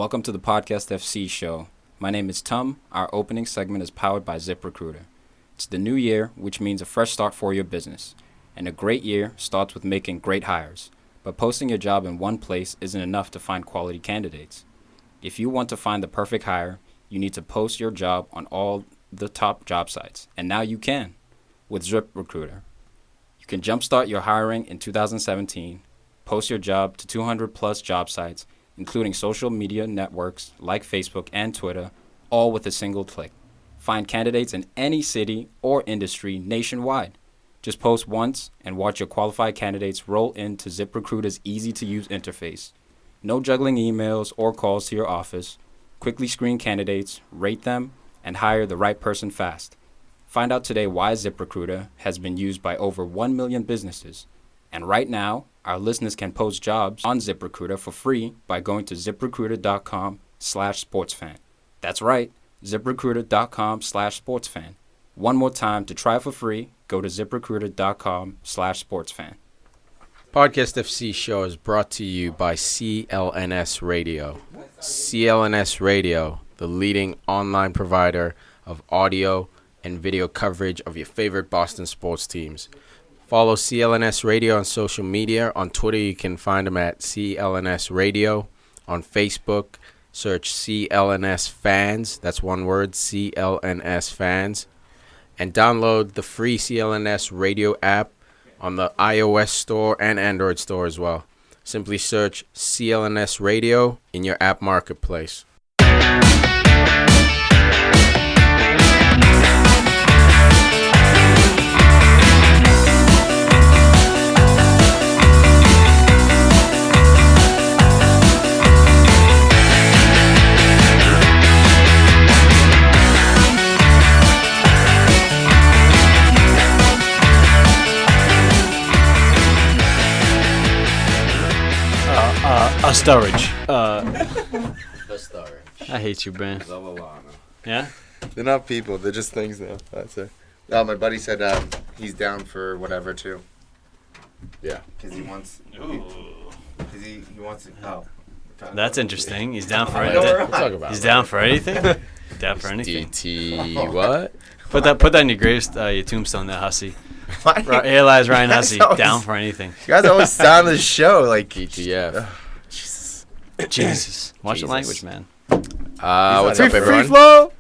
Welcome to the Podcast FC show. My name is Tum. Our opening segment is powered by ZipRecruiter. It's the new year, which means a fresh start for your business. And a great year starts with making great hires. But posting your job in one place isn't enough to find quality candidates. If you want to find the perfect hire, you need to post your job on all the top job sites. And now you can with ZipRecruiter. You can jumpstart your hiring in 2017, post your job to 200 plus job sites, including social media networks like Facebook and Twitter, all with a single click. Find candidates in any city or industry nationwide. Just post once and watch your qualified candidates roll into ZipRecruiter's easy-to-use interface. No juggling emails or calls to your office. Quickly screen candidates, rate them, and hire the right person fast. Find out today why ZipRecruiter has been used by over 1 million businesses. And right now, our listeners can post jobs on ZipRecruiter for free by going to ZipRecruiter.com/sportsfan. That's right, ZipRecruiter.com/sportsfan. One more time to try for free, go to ZipRecruiter.com/sportsfan. Podcast FC show is brought to you by CLNS Radio. CLNS Radio, the leading online provider of audio and video coverage of your favorite Boston sports teams. Follow CLNS Radio on social media. On Twitter, you can find them at CLNS Radio. On Facebook, search CLNS Fans. That's one word, CLNS Fans. And download the free CLNS Radio app on the iOS store and Android store as well. Simply search CLNS Radio in your app marketplace. Sturridge. The Sturridge. I hate you, Ben. Yeah? They're not people. They're just things now. That's it. Oh, my buddy said he's down for whatever, too. Yeah. Because he wants... Because he wants to... Oh. That's interesting. He's down for We'll anything. talk about He's it. down for anything? Down for anything. DT what? Put that on your your tombstone there, Hussey. Why? Here lies Ryan You Hussey, guys always- down for anything. You guys always sound the show like... DTF. Jesus. Jesus. Watch the Jesus. language, man. What's Free up, everyone? flow!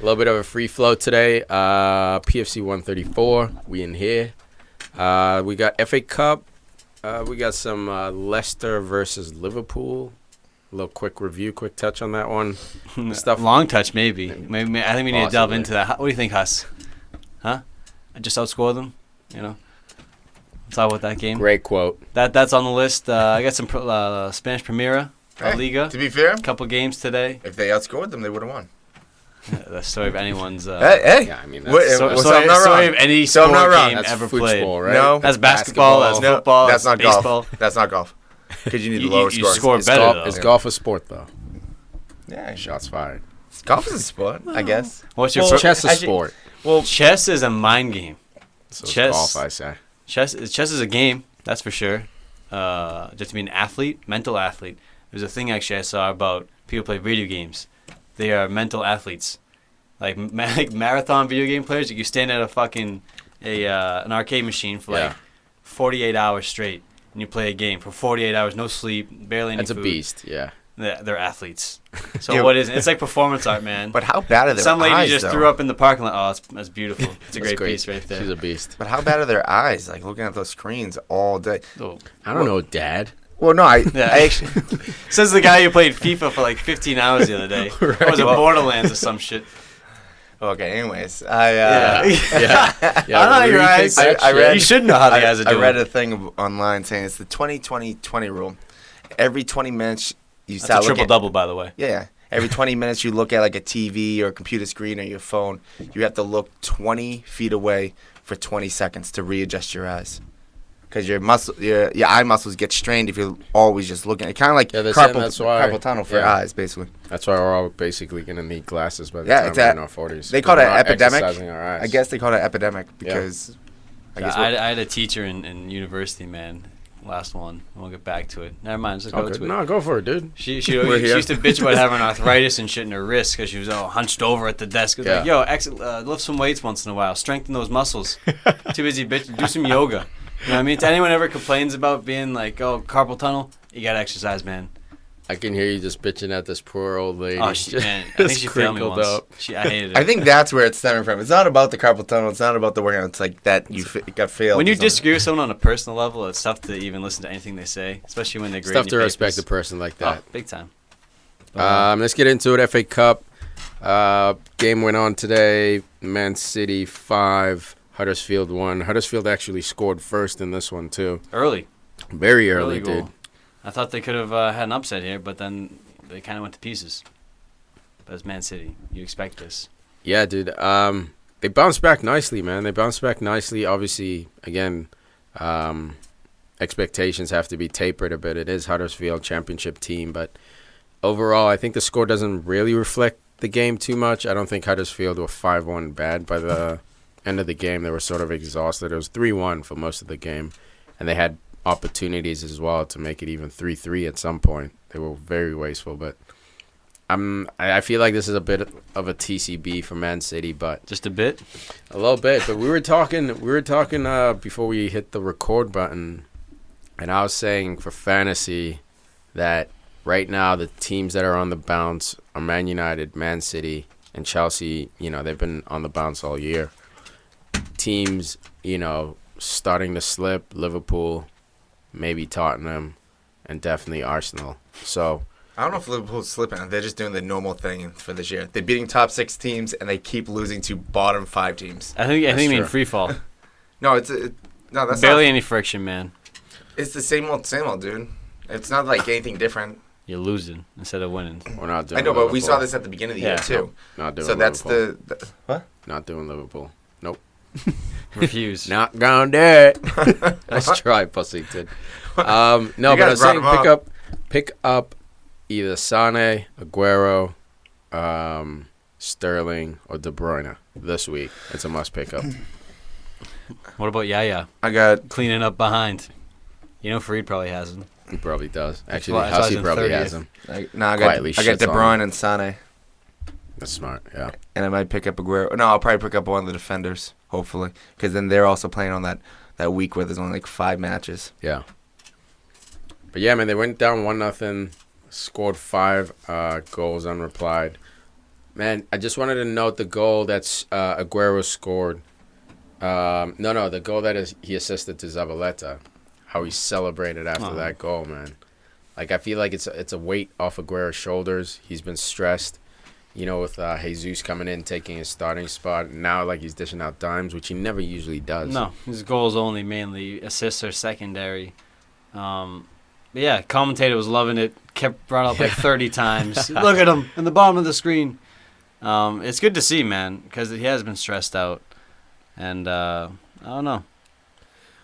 A little bit of a free flow today. PFC 134. We in here. We got FA Cup. We got some Leicester versus Liverpool. A little quick review, quick touch on that one. Stuff. Long touch, maybe. Maybe I think we need to delve Possibly. into that. What do you think, Huss? Huh? I just outscored them, you know? Let's talk about that game. Great quote. That's on the list. I got some Spanish Primera, La Hey, Liga. to be fair, Couple games today. if they outscored them, they would have won. The story of anyone's Hey! Yeah, I mean, What- that's, so- story, I'm not story wrong. of any So I'm sport not wrong. game that's ever football, played. right? No. That's basketball. That's No, football. that's not baseball. golf. That's not golf. Because you need the lower you scores. score Is better golf, though. is golf a sport, though? Yeah, Shots fired. golf is a sport, I guess. What's your Chess a sport. Well, chess is a mind game. So it's chess. golf, I say. Chess is a game. That's for sure. Just to be an athlete, mental athlete. There's a thing actually I saw about people play video games. They are mental athletes, like marathon video game players. You stand at an arcade machine for like 48 hours straight, and you play a game for 48 hours, no sleep, barely any That's food. a beast, yeah. They're athletes. So Yeah. what is it? It's like performance art, man. But how bad are their Some lady eyes, just though? threw up in the parking lot. Oh, that's beautiful. It's a That's great piece right there. She's a beast. But how bad are their eyes? Like looking at those screens all day. Oh. I don't know, Dad. Well, no, I Yeah. actually. Says the guy who played FIFA for like 15 hours the other day. Or was it Well- Borderlands or some shit? Okay, anyways, Yeah. I know your rethink eyes. that I shit. read- You should know how the guys are I doing. read a thing online saying it's the 20-20-20 rule. Every 20 minutes you That's start a triple looking. double, by the way. Yeah. Every 20 minutes you look at like a TV or a computer screen or your phone, you have to look 20 feet away for 20 seconds to readjust your eyes. Because your eye muscles get strained if you're always just looking. It's kind of like they're saying that's why- carpal tunnel for your yeah. eyes, basically. That's why we're all basically going to need glasses by the Yeah, time it's we're a- in our 40s. They call it We're not epidemic. exercising our eyes. I guess they call it epidemic because I guess I had a teacher in university, man. last one. We'll get back to it. Never mind. Let's go to it. No, go for it, dude. She used to bitch about having arthritis and shit in her wrist because she was all hunched over at the desk. Like, yo, lift some weights once in a while. Strengthen those muscles. Too busy bitch. Do some yoga. You know what I mean? To anyone ever complains about being like, oh, carpal tunnel, you got to exercise, man. I can hear you just bitching at this poor old lady. Oh, man. I think she failed me once. I hated it. I think that's where it's stemming from. It's not about the carpal tunnel. It's not about the workout. It's like that you got failed. When you disagree with someone on a personal level, it's tough to even listen to anything they say, especially when they're grading. It's tough to respect a person like that. Oh, big time. Let's get into it. FA Cup. Game went on today. Man City 5, Huddersfield 1. Huddersfield actually scored first in this one, too. Early. Very early, dude. Goal. I thought they could have had an upset here, but then they kind of went to pieces. But it's Man City. You expect this. Yeah, dude. They bounced back nicely, man. They bounced back nicely. Obviously, again, expectations have to be tapered a bit. It is Huddersfield championship team, but overall, I think the score doesn't really reflect the game too much. I don't think Huddersfield were 5-1 bad by the end of the game. They were sort of exhausted. It was 3-1 for most of the game, and they had opportunities as well to make it even 3-3 at some point. They were very wasteful, but I feel like this is a bit of a TCB for Man City, but just a bit, a little bit. But we were talking before we hit the record button, and I was saying for fantasy that right now the teams that are on the bounce are Man United, Man City, and Chelsea. You know, they've been on the bounce all year. Teams, you know, starting to slip: Liverpool, maybe Tottenham, and definitely Arsenal. So I don't know if Liverpool's slipping. They're just doing the normal thing for this year. They're beating top 6 teams, and they keep losing to bottom 5 teams. I think you mean free fall. No, that's barely any friction, man. It's the same old, dude. It's not like anything different. You're losing instead of winning. We're not doing. I know, Liverpool. but we saw this at the beginning of the year too. Not doing. So that's Liverpool. the what? Not doing Liverpool. Nope. Refuse. Not gonna do it. Let's try, Pussington. No, but I was saying pick up either Sane, Aguero, Sterling, or De Bruyne this week. It's a must pick up. What about Yaya? I got cleaning up behind. You know, Farid probably has him. He probably does. Actually, Hussey probably has him. I got De Bruyne and Sane. That's smart, yeah. And I might pick up Aguero. No, I'll probably pick up one of the defenders, hopefully, because then they're also playing on that week where there's only like 5 matches. Yeah. But yeah, man, they went down 1-0, scored 5 goals unreplied. Man, I just wanted to note the goal that's Aguero scored. The goal that he assisted to Zabaleta. How he celebrated after that goal, man. Like, I feel like it's a weight off Aguero's shoulders. He's been stressed, you know, with Jesus coming in, taking his starting spot. Now, like, he's dishing out dimes, which he never usually does. No, his goals only mainly assists are secondary. But yeah, commentator was loving it. Brought up like 30 times. Look at him in the bottom of the screen. It's good to see, man, because he has been stressed out. And I don't know.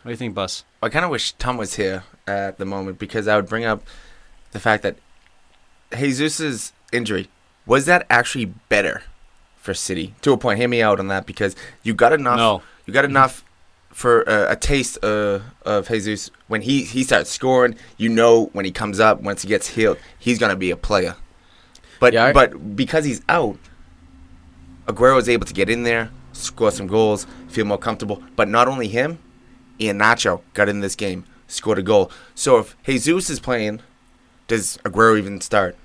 What do you think, Bus? I kind of wish Tom was here at the moment because I would bring up the fact that Jesus' injury, was that actually better for City? To a point, hear me out on that because you got enough. No. You got enough for a taste of Jesus when he starts scoring. You know when he comes up, once he gets healed, he's gonna be a player. But because he's out, Aguero was able to get in there, score some goals, feel more comfortable. But not only him. Iheanacho got in this game, scored a goal. So if Jesus is playing, does Aguero even start?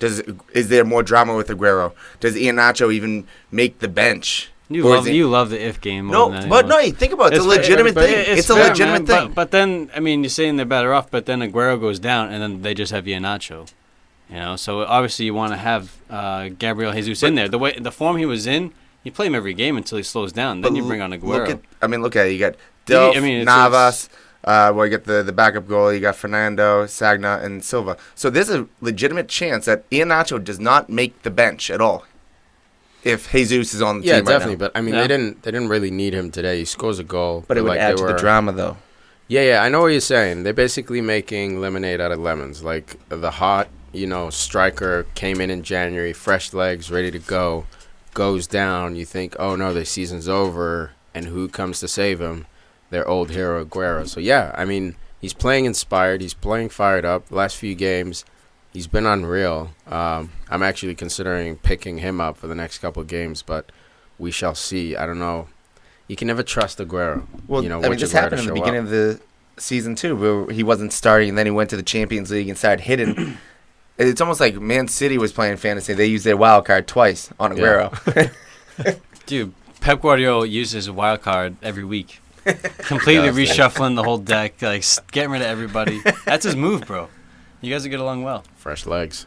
Is there more drama with Aguero? Does Iheanacho even make the bench? You love the if game more than but no, think about it. It's a legitimate thing. It's a legitimate thing. But then, I mean, you're saying they're better off, but then Aguero goes down, and then they just have Iheanacho. You know, so obviously you want to have Gabriel Jesus in there. The form he was in, you play him every game until he slows down. Then you bring on Aguero. Look at it. You got Delph, Navas. You get the backup goal. You got Fernando, Sagna, and Silva. So there's a legitimate chance that Iheanacho does not make the bench at all if Jesus is on the team right now. Yeah, definitely. But I mean, they didn't really need him today. He scores a goal. But it would add to the drama, though. Yeah, I know what you're saying. They're basically making lemonade out of lemons. Like the hot, striker came in January, fresh legs, ready to go, goes down. You think, oh no, the season's over, and who comes to save him? Their old hero Aguero. So yeah, I mean, He's playing inspired. He's playing fired up. The last few games, he's been unreal. I'm actually considering picking him up for the next couple of games, but we shall see. I don't know. You can never trust Aguero. Well, this happened in the beginning of the season too, where he wasn't starting, and then he went to the Champions League and started hitting. It's almost like Man City was playing fantasy. They used their wild card twice on Aguero. Yeah. Dude, Pep Guardiola uses a wild card every week. Completely reshuffling the whole deck, like getting rid of everybody. That's his move, bro. You guys will get along well. Fresh legs.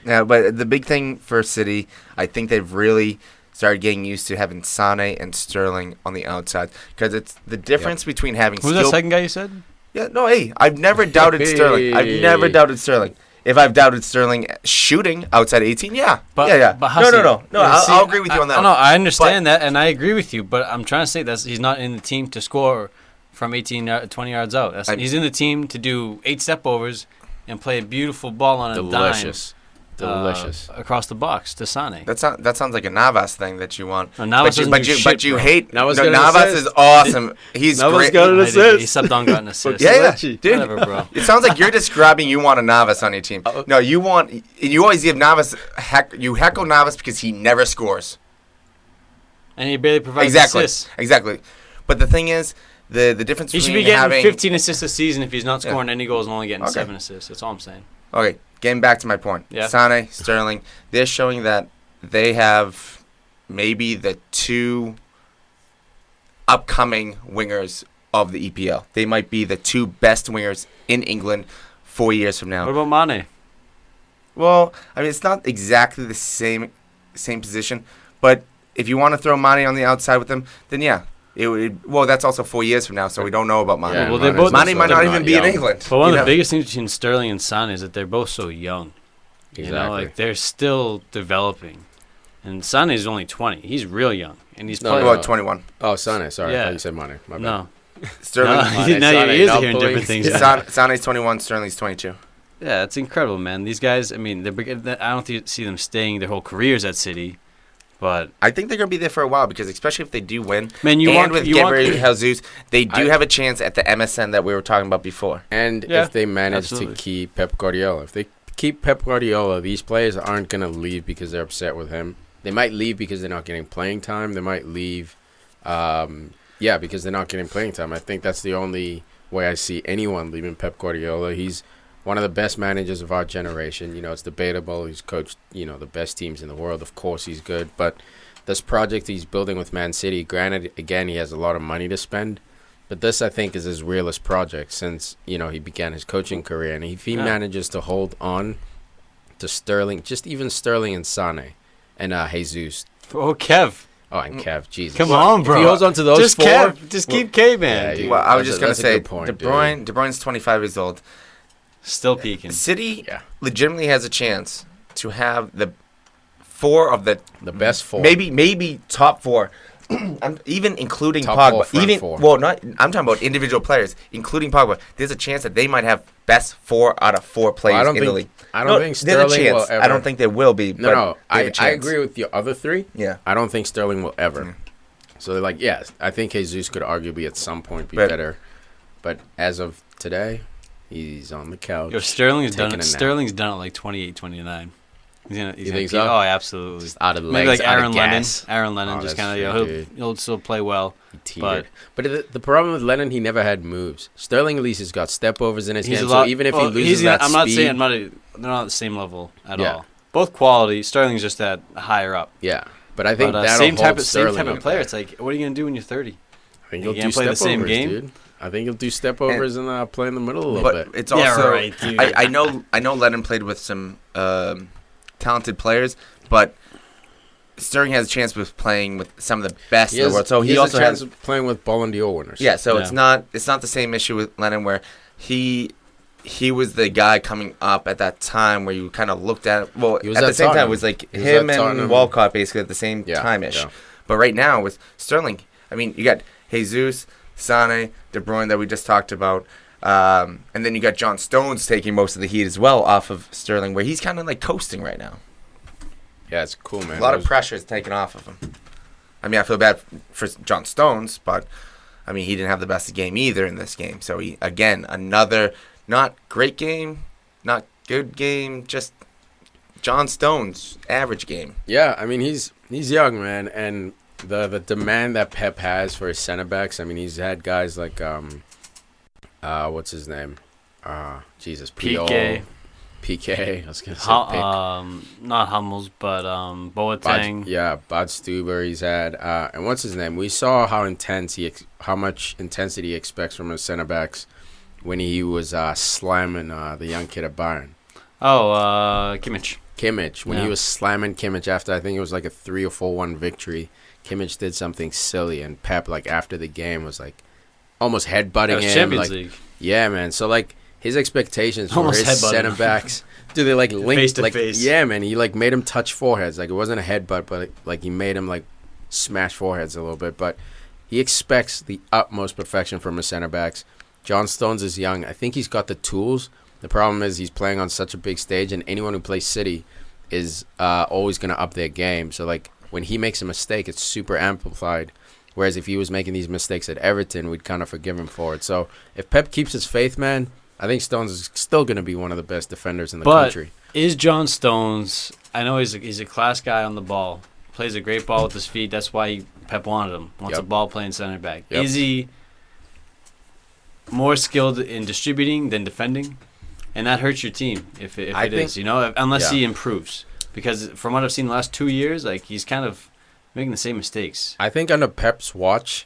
Yeah, but the big thing for City, I think they've really started getting used to having Sane and Sterling on the outside, because it's the difference between having. Who's that second guy you said? Yeah, no, hey, I've never doubted Sterling. I've never doubted Sterling. If I've doubted Sterling shooting outside 18, yeah. But Hussey, no. I'll agree with you on that. No, I understand that, and I agree with you, but I'm trying to say that he's not in the team to score from 20 yards out. He's in the team to do 8 step-overs and play a beautiful ball on a Delicious. across the box to Sane. That sounds like a Navas thing that you want. No, Navas but you hate. Navas is awesome. He's Navas great. got an assist. He stepped on, got an assist. Yeah, dude. Whatever, bro. It sounds like you're describing you want a Navas on your team. No, you always give Navas. You heckle Navas because he never scores. And he barely provides assists. Exactly. But the thing is, the difference. He should be getting 15 assists a season if he's not scoring any goals and only getting 7 assists. That's all I'm saying. Okay, getting back to my point. Yeah. Sane, Sterling, they're showing that they have maybe the 2 upcoming wingers of the EPL. They might be the 2 best wingers in England 4 years from now. What about Mane? Well, it's not exactly the same position, but if you want to throw Mane on the outside with them, then yeah. That's also 4 years from now, so we don't know about Mane. Yeah, well, Mane might not even be in England. But one of the biggest things between Sterling and Sane is that they're both so young. Exactly. They're still developing. And Sane is only 20. He's real young. And he's playing. Well, 21. Oh, Sane. Sorry. Yeah. I thought you said Mane. My bad. No. Sterling. Now your ears are hearing different things. Sane's 21, Sterling's 22. Yeah, it's incredible, man. These guys, I don't see them staying their whole careers at City. But I think they're going to be there for a while, because especially if they do win, with Gabriel Jesus, they do have a chance at the MSN that we were talking about before. And if they manage to keep Pep Guardiola. If they keep Pep Guardiola, these players aren't going to leave because they're upset with him. They might leave because they're not getting playing time. They might leave, because they're not getting playing time. I think that's the only way I see anyone leaving Pep Guardiola. He's one of the best managers of our generation. It's debatable. He's coached, the best teams in the world. Of course, he's good. But this project he's building with Man City, granted, again, he has a lot of money to spend. But this, I think, is his realest project since, he began his coaching career. And if he manages to hold on to Sterling, just even Sterling and Sane and Jesus. Oh, Kev. Oh, and Kev, Jesus. Come on, bro. If he holds on to those four. Just keep K, man. Yeah, I was just going to say, point, De Bruyne's 25 years old. Still peaking. City legitimately has a chance to have the 4 of the best 4. Maybe top 4. Even including top Pogba. 4. I'm talking about individual players, including Pogba. There's a chance that they might have best 4 out of 4 players in the league. I don't think Sterling will ever. I don't think there will be. No. I agree with the other 3. Yeah. I don't think Sterling will ever. Mm. So they're like, I think Jesus could arguably at some point be better. But as of today, he's on the couch. Sterling's done it like 28, 29. You think so? Oh, absolutely. Just out of the legs. Maybe like Aaron Lennon. Aaron Lennon just kind of, he'll still play well. But the problem with Lennon, he never had moves. Sterling at least has got step overs in his game. So even if he loses that speed. They're not at the same level at all. Both quality. Sterling's just that higher up. Yeah. But I think that'll same type Sterling of player. It's like, what are you going to do when you're 30? I think he'll do step overs, dude. I think he'll do step overs and play in the middle a little bit. It's also, right, dude. I know Lennon played with some talented players, but Sterling has a chance with playing with some of the best in the world. So he also has a chance of playing with Ballon d'Or winners. Yeah, so it's not the same issue with Lennon where he was the guy coming up at that time where you kind of looked at it. Well, at the same time, it was like him and Walcott basically at the same time-ish. Yeah. But right now with Sterling, you got Jesus, Sane, De Bruyne that we just talked about. And then you got John Stones taking most of the heat as well off of Sterling, where he's kind of like coasting right now. Yeah, it's cool, man. A lot of pressure is taken off of him. I feel bad for John Stones, but I mean, he didn't have the best game either in this game. So, again, another not great game, not good game, just John Stones' average game. Yeah, I mean, he's young, man, and the demand that Pep has for his center backs. I mean, he's had guys like what's his name? PK. PK. I was gonna say not Hummels, but Boateng. Bad Stuber. He's had and what's his name? We saw how much intensity he expects from his center backs when he was slamming the young kid at Bayern. Kimmich. When he was slamming Kimmich after, I think it was like a 3 or 4-1 victory, Kimmich did something silly, and Pep, like, after the game was, like, almost headbutting him. Champions like, League. Yeah, man. So, like, his expectations for his center backs, dude, they, like, linked. Face to like, face. Yeah, man. He, like, made him touch foreheads. Like, it wasn't a headbutt, but, like, he made him, like, smash foreheads a little bit. But he expects the utmost perfection from his center backs. John Stones is young. I think he's got the tools. The problem is he's playing on such a big stage, and anyone who plays City is always going to up their game. So, like, when he makes a mistake, it's super amplified. Whereas if he was making these mistakes at Everton, we'd kind of forgive him for it. So, if Pep keeps his faith, man, I think Stones is still going to be one of the best defenders in the country. Is John Stones, I know he's a class guy on the ball, plays a great ball with his feet. That's why Pep wanted him. Wants a ball playing center back. Yep. Is he more skilled in distributing than defending? And that hurts your team if it is, you know, unless he improves. Because from what I've seen the last 2 years, like, he's kind of making the same mistakes. I think under Pep's watch,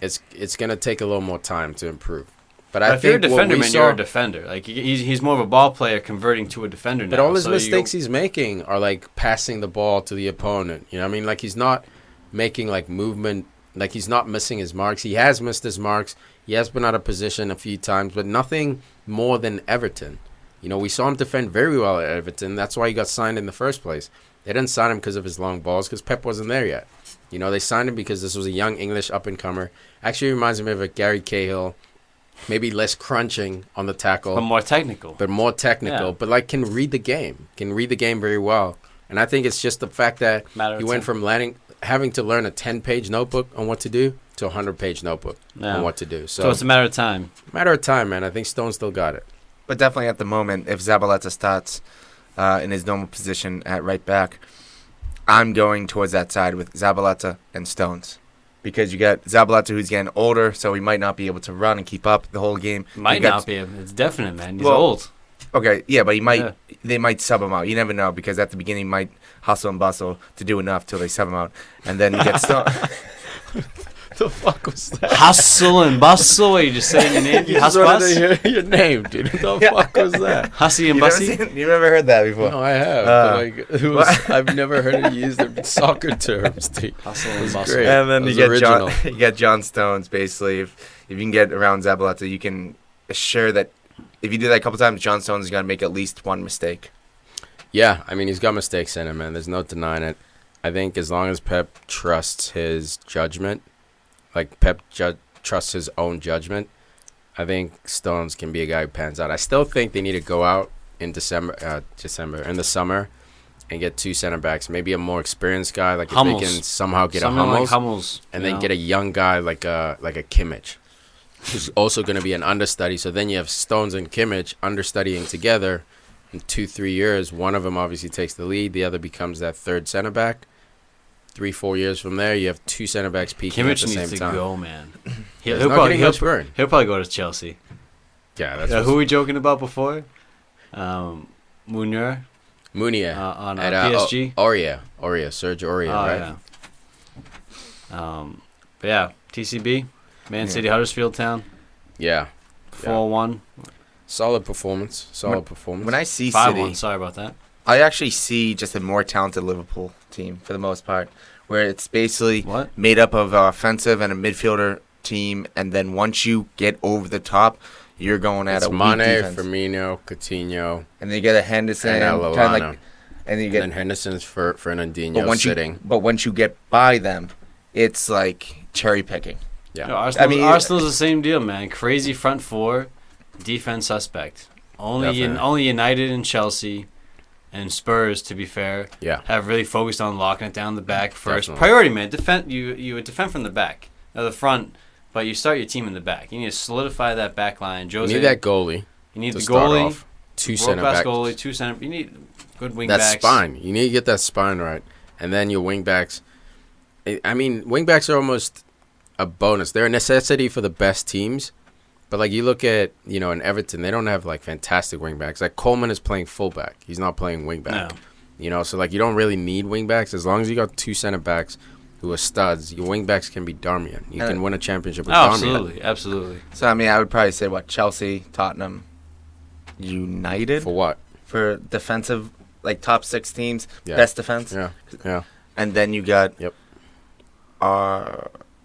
it's going to take a little more time to improve. But if you're a defender, man, you're a defender. Like, he's more of a ball player converting to a defender now. But all his mistakes he's making are, like, passing the ball to the opponent. You know what I mean? Like, he's not making, like, movement. Like, he's not missing his marks. He has missed his marks. He has been out of position a few times, but nothing more than Everton. You know, we saw him defend very well at Everton. That's why he got signed in the first place. They didn't sign him because of his long balls, because Pep wasn't there yet. You know, they signed him because this was a young English up-and-comer. Actually reminds me of a Gary Cahill, maybe less crunching on the tackle. But more technical. Yeah. But, like, can read the game. Can read the game very well. And I think it's just the fact that he went from having to learn a 10-page notebook on what to do to a 100-page notebook on what to do. So it's a matter of time. Matter of time, man. I think Stone still got it. But definitely at the moment, if Zabaleta starts in his normal position at right back, I'm going towards that side with Zabaleta and Stones. Because you got Zabaleta, who's getting older, so he might not be able to run and keep up the whole game. Might not be. It's definite, man. He's old. Okay, yeah, but they might sub him out. You never know, because at the beginning he might hustle and bustle to do enough till they sub him out. And then you get Stones. The fuck was that? Hustle and bustle? What, you just saying your name? You just wanted to hear your name, dude. What the fuck was that? Hussey and Bussy? You never heard that before? No, I have. But, like, I've never heard it used in soccer terms, dude. Hustle and bustle. Great. And then you get John Stones, basically. If you can get around Zabaleta, you can assure that if you do that a couple times, John Stones is going to make at least one mistake. Yeah, I mean, he's got mistakes in him, man. There's no denying it. I think as long as Pep trusts his judgment, like Pep trusts his own judgment, I think Stones can be a guy who pans out. I still think they need to go out in in the summer, and get two center backs. Maybe a more experienced guy, like Hummels. If they can somehow get Someone a like Hummels, and then get a young guy like a Kimmich, who's also going to be an understudy. So then you have Stones and Kimmich understudying together. In 2-3 years, one of them obviously takes the lead. The other becomes that third center back. 3-4 years from there, you have two center backs peaking at the same time. Kimmich needs to go, man. He'll probably go to Chelsea. Yeah, that's who were we joking about before? Munier on at PSG. Serge Aurier, right? Yeah. But yeah, TCB, Man City, Huddersfield Town. Yeah. 4-1. Solid performance. When I see 5-1. City, Sorry about that. I actually see just a more talented Liverpool team for the most part, where it's basically made up of an offensive and a midfielder team, and then once you get over the top, you're going at a weak defense. Firmino, Coutinho, and then you get a Henderson, and then Henderson's for Fernandinho sitting. But once you get by them, it's like cherry picking. Yeah, Arsenal's the same deal, man. Crazy front four, defense suspect. Only United and Chelsea and Spurs, to be fair, have really focused on locking it down the back first. Definitely. Priority, man. You would defend from the back. Now the front, But you start your team in the back. You need to solidify that back line. You need that goalie. You need to the start goalie. off. 2 center backs. Goalie, 2 center. You need good wing That backs. spine. You need to get that spine right. And then your wing backs. I mean, wing backs are almost a bonus. They're a necessity for the best teams. But, like, you look at, in Everton, they don't have, like, fantastic wing backs. Like, Coleman is playing fullback. He's not playing wing back. No. So, like, you don't really need wing backs. As long as you got 2 center backs who are studs, your wing backs can be Darmian. You can win a championship with Darmian. Absolutely. So, I mean, I would probably say, Chelsea, Tottenham, United? For what? For defensive, like, top 6 teams, best defense. Yeah. And then you got Yep.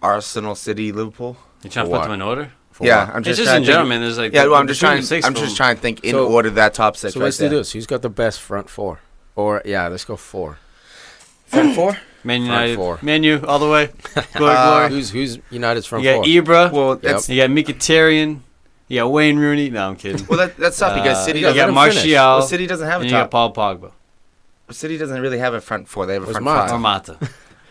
Arsenal, City, Liverpool. You trying to For put what? them in order? For Yeah, what? I'm It's just just trying in to think. general, man. There's like Yeah, well, I'm between just trying. the six I'm of just them. trying to think in So- order that top 6. So right let's do there. this. Who's got the best front 4? Or, let's go 4. Front 4. Man Front United, four. Man U, all the way. Glory. Who's United's front You 4? got Ibra. Well, that's You got Mkhitaryan. You got Wayne Rooney. No, I'm kidding. well, that's tough because City you doesn't. got let him finish. Martial. Well, City doesn't have a and you got top. Paul Pogba. City doesn't really have a front 4. They have a Where's front Mata? Or 5. Mata.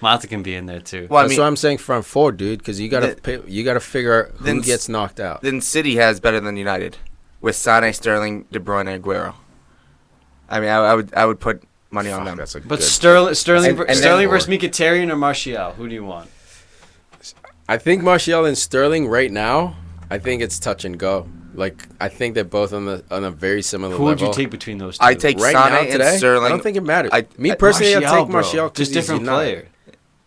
Mata can be in there too. Well, I That's mean, why I'm saying front 4, dude, because you gotta figure out Then who gets knocked out. then City has better than United, with Sané, Sterling, De Bruyne, and Aguero. I mean, I would put money on Fuck, them. that's a But good. Sterling And then- versus Mkhitaryan or Martial? Who do you want? I think Martial and Sterling right now. I think it's touch and go. Like I think they're both on a very similar Who level. would you take between those two? I take right Sané now and today? Sterling. I don't think it matters. I- Me personally, I'd take bro. Martial. 'cause Just he's different United. player.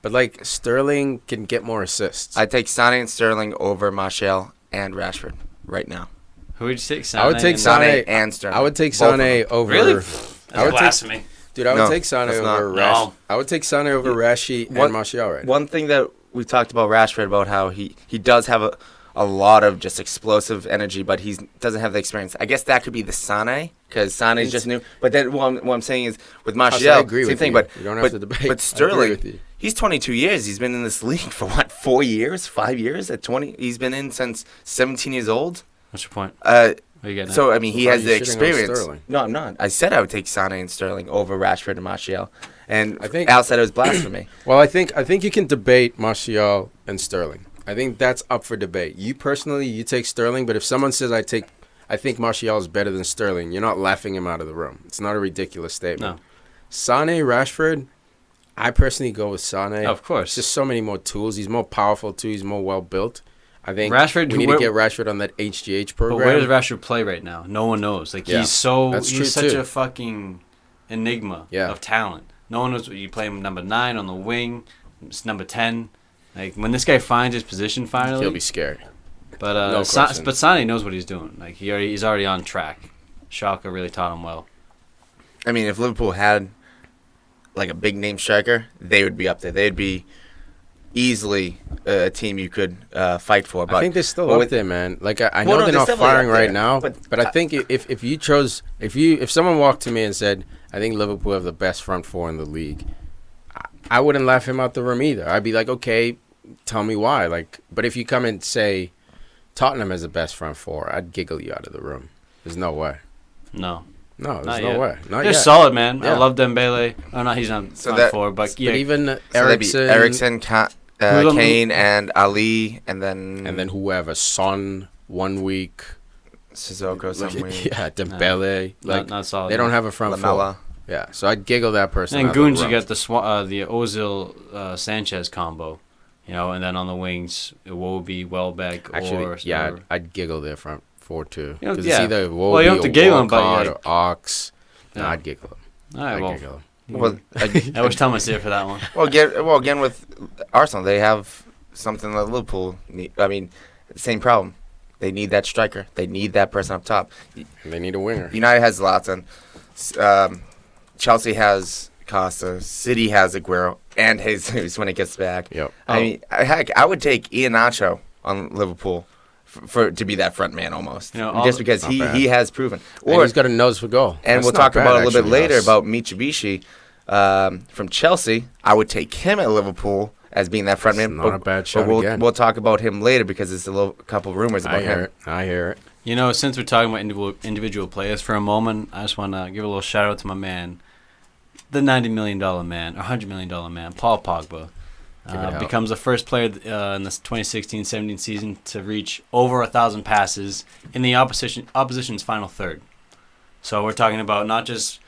But like Sterling can get more assists. I take Sané and Sterling over Martial and Rashford right now. Who would you take? I would take Sané Sané. and Sterling. I would take Both of Sané them. over. Really? I That's would take, blasphemy. dude, I would No, take Sané that's over not. Rash. No. I would take Sané over Rashi One- and Martial right now. One thing that we talked about Rashford about how he does have a lot of just explosive energy, but he doesn't have the experience. I guess that could be the Sané because Sané's just new. But then what I'm saying is with Martial, I agree same with thing. you. But You don't have but, to debate. I But agree Sterling, with you. he's 22 years. He's been in this league for what, 4 years, 5 years? At 20, he's been in since 17 years old. What's your point? Uh, What are you getting at? so I mean, So he why has are the you shitting on experience. Sterling? No, I'm not. I said I would take Sané and Sterling over Rashford and Martial, and I think- Al said it was blasphemy. Well, I think you can debate Martial and Sterling. I think that's up for debate. You personally, you take Sterling, but if someone says I think Martial is better than Sterling, you're not laughing him out of the room. It's not a ridiculous statement. No. Sané, Rashford, I personally go with Sané. Of course. Just so many more tools. He's more powerful too. He's more well built. I think Rashford, we need where- to get Rashford on that HGH But program. where does Rashford play right now? No one knows. Like Yeah, he's so that's true, he's such too. a fucking enigma Yeah. of talent. No one knows. You play him number 9 on the wing. It's number 10. Like when this guy finds his position finally, He'll be scary. But No question. but Sané knows what he's doing. Like he's already on track. Schalke really taught him well. I mean, if Liverpool had like a big name striker, they would be up there. They'd be easily a team you could fight for. But I think they're still but up with- there, man. Like I know Well, no, they're they're not definitely firing up right there, now, but but I think if someone walked to me and said, I think Liverpool have the best front 4 in the league, I wouldn't laugh him out the room either. I'd be like, okay, tell me why. Like, but if you come and say Tottenham has the best front 4, I'd giggle you out of the room. There's no way. No, No, there's Not no yet. way. Not they're yet. solid, man. I Yeah. love Dembele. Oh no, he's not So front that- 4, but But yeah, even so that'd be Ericsson, Ericsson, Kane, and Ali, and then whoever, Son, 1 week. Sissoko some week. Yeah, Dembele. Like, not solid. they don't have a front 4. Lamella. Yeah, so I'd giggle that person. And out of the Goons, you room. got the Ozil Sanchez combo, and then on the wings, Iwobi, Welbeck, Actually, or yeah, or- I'd giggle their front 4 too. You know, Because yeah. it's either Iwobi Well, you don't have to giggle or him, but Walcott like- or Ox. No, Yeah. I'd giggle him. all right, I'd well, giggle him. Well, I wish Tom was there for that one. again with Arsenal, they have something that Liverpool need. I mean, same problem. They need that striker. They need that person up top. They need a winger. United has Zlatan. Chelsea has Costa. City has Aguero and Jesus when it gets back. Yep. I mean, heck, I would take Iheanacho on Liverpool for to be that front man almost, all just the- because Not he bad. has proven. And he's got a nose for goal. And That's we'll not talk bad, about it a little bit actually, later Russ. about Mitsubishi from Chelsea. I would take him at Liverpool as being that front It's man. not a bad shot again. We'll talk about him later because there's a couple rumors about I hear him. it. I hear it. Since we're talking about individual players for a moment, I just want to give a little shout out to my man, the $90 million man, or $100 million man, Paul Pogba. Becomes the first player in the 2016-17 season to reach over 1,000 passes in the opposition's final third. So we're talking about not just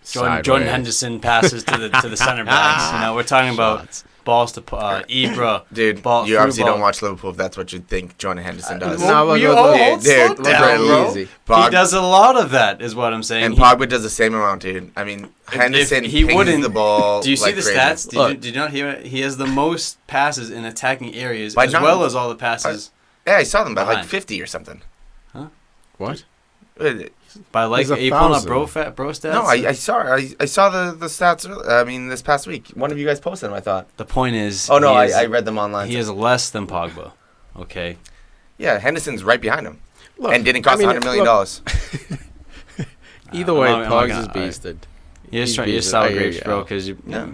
Jordan Henderson passes to the center backs. We're talking about balls to Ibra. Dude, you obviously don't watch Liverpool if that's what you think Jordan Henderson does. Slow down, easy. He does a lot of that, is what I'm saying. And Pogba does the same amount, dude. I mean, Henderson pings the ball. Do you see the stats? Did you not hear it? He has the most passes in attacking areas as well as all the passes. Yeah, I saw them by like 50 or something. Huh? What? By like, are you pulling up bro stats? No, I saw the stats. I mean, this past week, one of you guys posted them. I thought. The point is. Oh no, I read them online. He is less than Pogba. Okay. Yeah, Henderson's right behind him, and didn't cost $100 million. Either way, Pogs is beasted. You're sour grapes, bro, because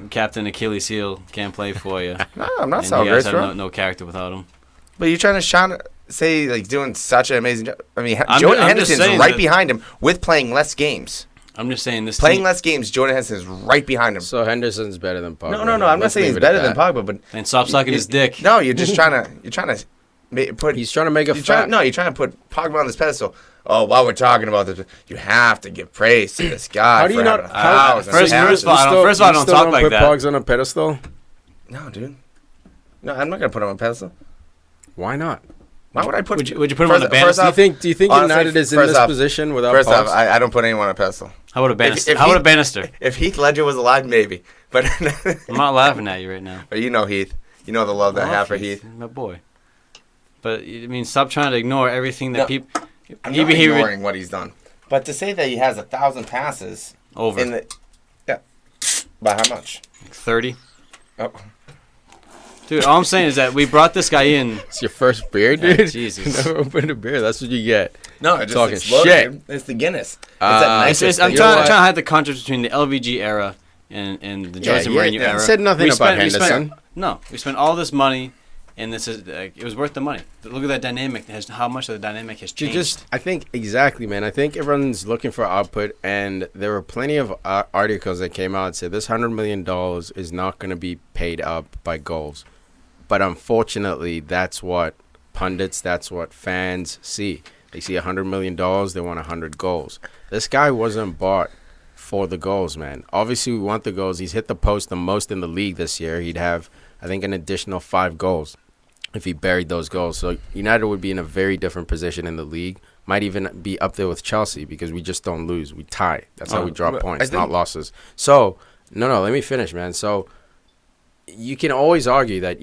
Captain Achilles heel can't play for you. No, I'm not sour grapes, bro. No character without him. But you're trying to say like doing such an amazing job. I mean, Jordan Henderson's right behind him with playing less games. I'm just saying this. Playing less games, Jordan Henderson's right behind him. So Henderson's better than Pogba. No. I'm not saying he's better than Pogba, but and stop sucking his dick. No, you're just trying to put. He's trying to make a you're trying to put Pogba on this pedestal. Oh, while we're talking about this, you have to give praise to this guy. How do you not? First of all, I don't talk like that. Put Pogs on a pedestal? No, dude. No, I'm not gonna put him on a pedestal. Why not? Why would I put? Would you put him on the banister? Do you think United is in this position without Pogs? First off, I don't put anyone on a pedestal. How about a banister? How about a banister? If Heath Ledger was alive, maybe. But I'm not laughing at you right now. But you know Heath. You know the love that I have for Heath. My boy. But I mean, stop trying to ignore everything that people. I'm not ignoring what he's done. But to say that he has 1,000 passes over. By how much? 30. Oh. Dude, all I'm saying is that we brought this guy in. It's your first beer, dude? Jesus. Never opened a beer. That's what you get. No, it's talking shit. Dude. It's the Guinness. I'm trying to hide the contrast between the LVG era and the Jose Mourinho era. You said nothing about Henderson. We spent all this money, and this is it was worth the money. Look at that dynamic. How much of the dynamic has changed. I think, exactly, man. I think everyone's looking for output, and there were plenty of articles that came out and said this $100 million is not going to be paid up by goals. But unfortunately, that's what pundits, that's what fans see. They see $100 million, they want 100 goals. This guy wasn't bought for the goals, man. Obviously, we want the goals. He's hit the post the most in the league this year. He'd have, I think, an additional 5 goals if he buried those goals. So United would be in a very different position in the league. Might even be up there with Chelsea because we just don't lose. We tie. That's how we drop points, not losses. So, no, let me finish, man. So, you can always argue that,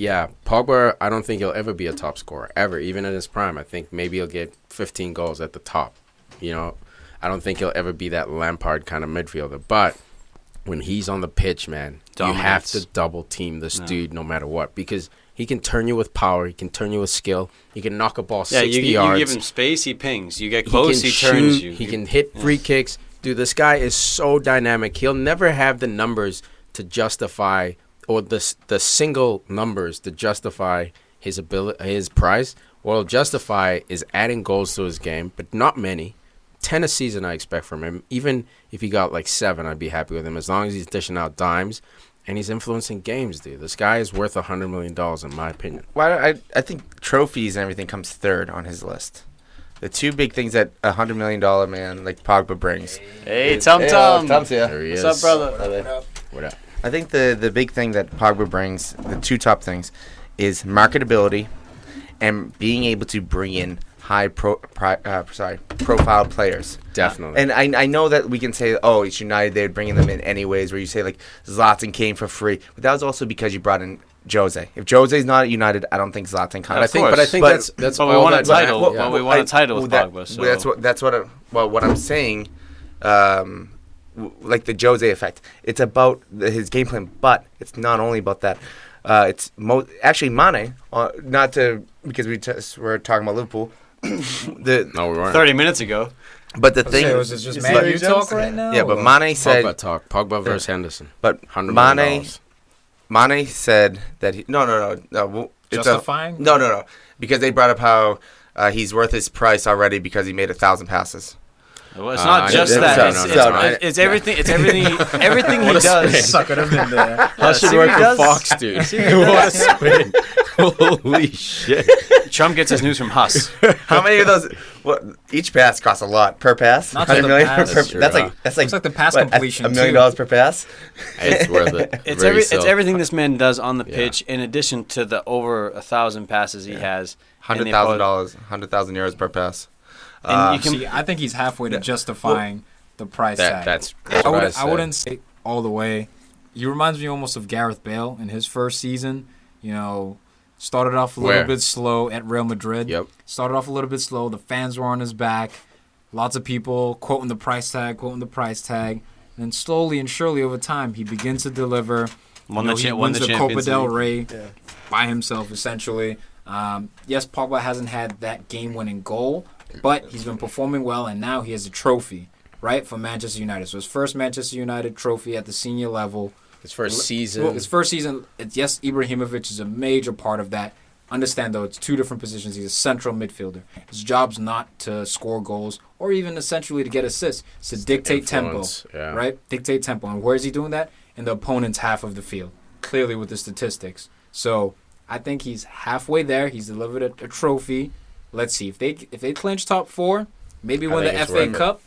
Pogba, I don't think he'll ever be a top scorer, ever, even in his prime. I think maybe he'll get 15 goals at the top. I don't think he'll ever be that Lampard kind of midfielder. But when he's on the pitch, man, you have to double team this dude no matter what, because he can turn you with power, he can turn you with skill, he can knock a ball 60 yards. You give him space, he pings. You get close, he turns you. He can hit free kicks. Dude, this guy is so dynamic. He'll never have the numbers to justify, or the single numbers to justify his price. What he'll justify is adding goals to his game, but not many. 10 a season I expect from him. Even if he got like 7, I'd be happy with him, as long as he's dishing out dimes and he's influencing games, dude. This guy is worth $100 million in my opinion. Well, I think trophies and everything comes third on his list. The two big things that a $100 million man like Pogba brings. Hey, Tom. Tom's here. There he is. What's up, brother? What up? I think the big thing that Pogba brings, the two top things, is marketability and being able to bring in high profile players. Definitely. And I know that we can say, oh, it's United, they're bringing them in anyways, where you say like Zlatan came for free, but that was also because you brought in Jose. If Jose's not at United, I don't think Zlatan comes. But I think that's but we want a title. Well, we want a title with Pogba. So. That's what I'm saying. Like the Jose effect. It's about his game plan, but it's not only about that. It's actually Mane. Because we're talking about Liverpool. No, we weren't. 30 minutes ago. But the thing was it just Mane talk right now? Yeah, but Mane said Pogba talk. Pogba versus Henderson. But Mane said that he no. Justifying? No. Because they brought up how he's worth his price already because he made 1,000 passes. Well, it's not I just didn't- that. no, It's, no, no, it's, it's everything. It's everything. Everything he What a does. spin. Sucking him in there. Huss should see work what he for does? Fox, dude. See what he What a spin. Holy shit. Trump gets his news from Huss. How many of those? What each pass costs a lot per pass. Not just the 100 million pass. per- That's true, that's huh? like It's like the pass what, completion, $1 million too. per pass. It's worth it. It's Very it's so. everything this man does on the Yeah. pitch, in addition to the over 1,000 passes he has. and the $100,000, 100,000 euros per pass. And you can- See, I think he's halfway to justifying the price That, tag. that's I wouldn't say all the way. He reminds me almost of Gareth Bale in his first season. You know, started off a little Where? bit slow at Real Madrid. Yep. Started off a little bit slow. The fans were on his back. Lots of people quoting the price tag. And then slowly and surely over time, he begins to deliver. Won You know, the he cha- won wins the the Copa Champions del League. Rey by himself, essentially. Yes, Pogba hasn't had that game-winning goal, but he's been performing well, and now he has a trophy, right, for Manchester United. So his first Manchester United trophy at the senior level. His first season. Well, his first season, yes, Ibrahimovic is a major part of that. Understand, though, it's two different positions. He's a central midfielder. His job's not to score goals or even essentially to get assists. It's to dictate tempo, influence, yeah. right? Dictate tempo. And where is he doing that? In the opponent's half of the field, clearly with the statistics. So I think he's halfway there. He's delivered a trophy. Let's see. If they clinch top four, maybe I win the think it's FA worth it. Cup.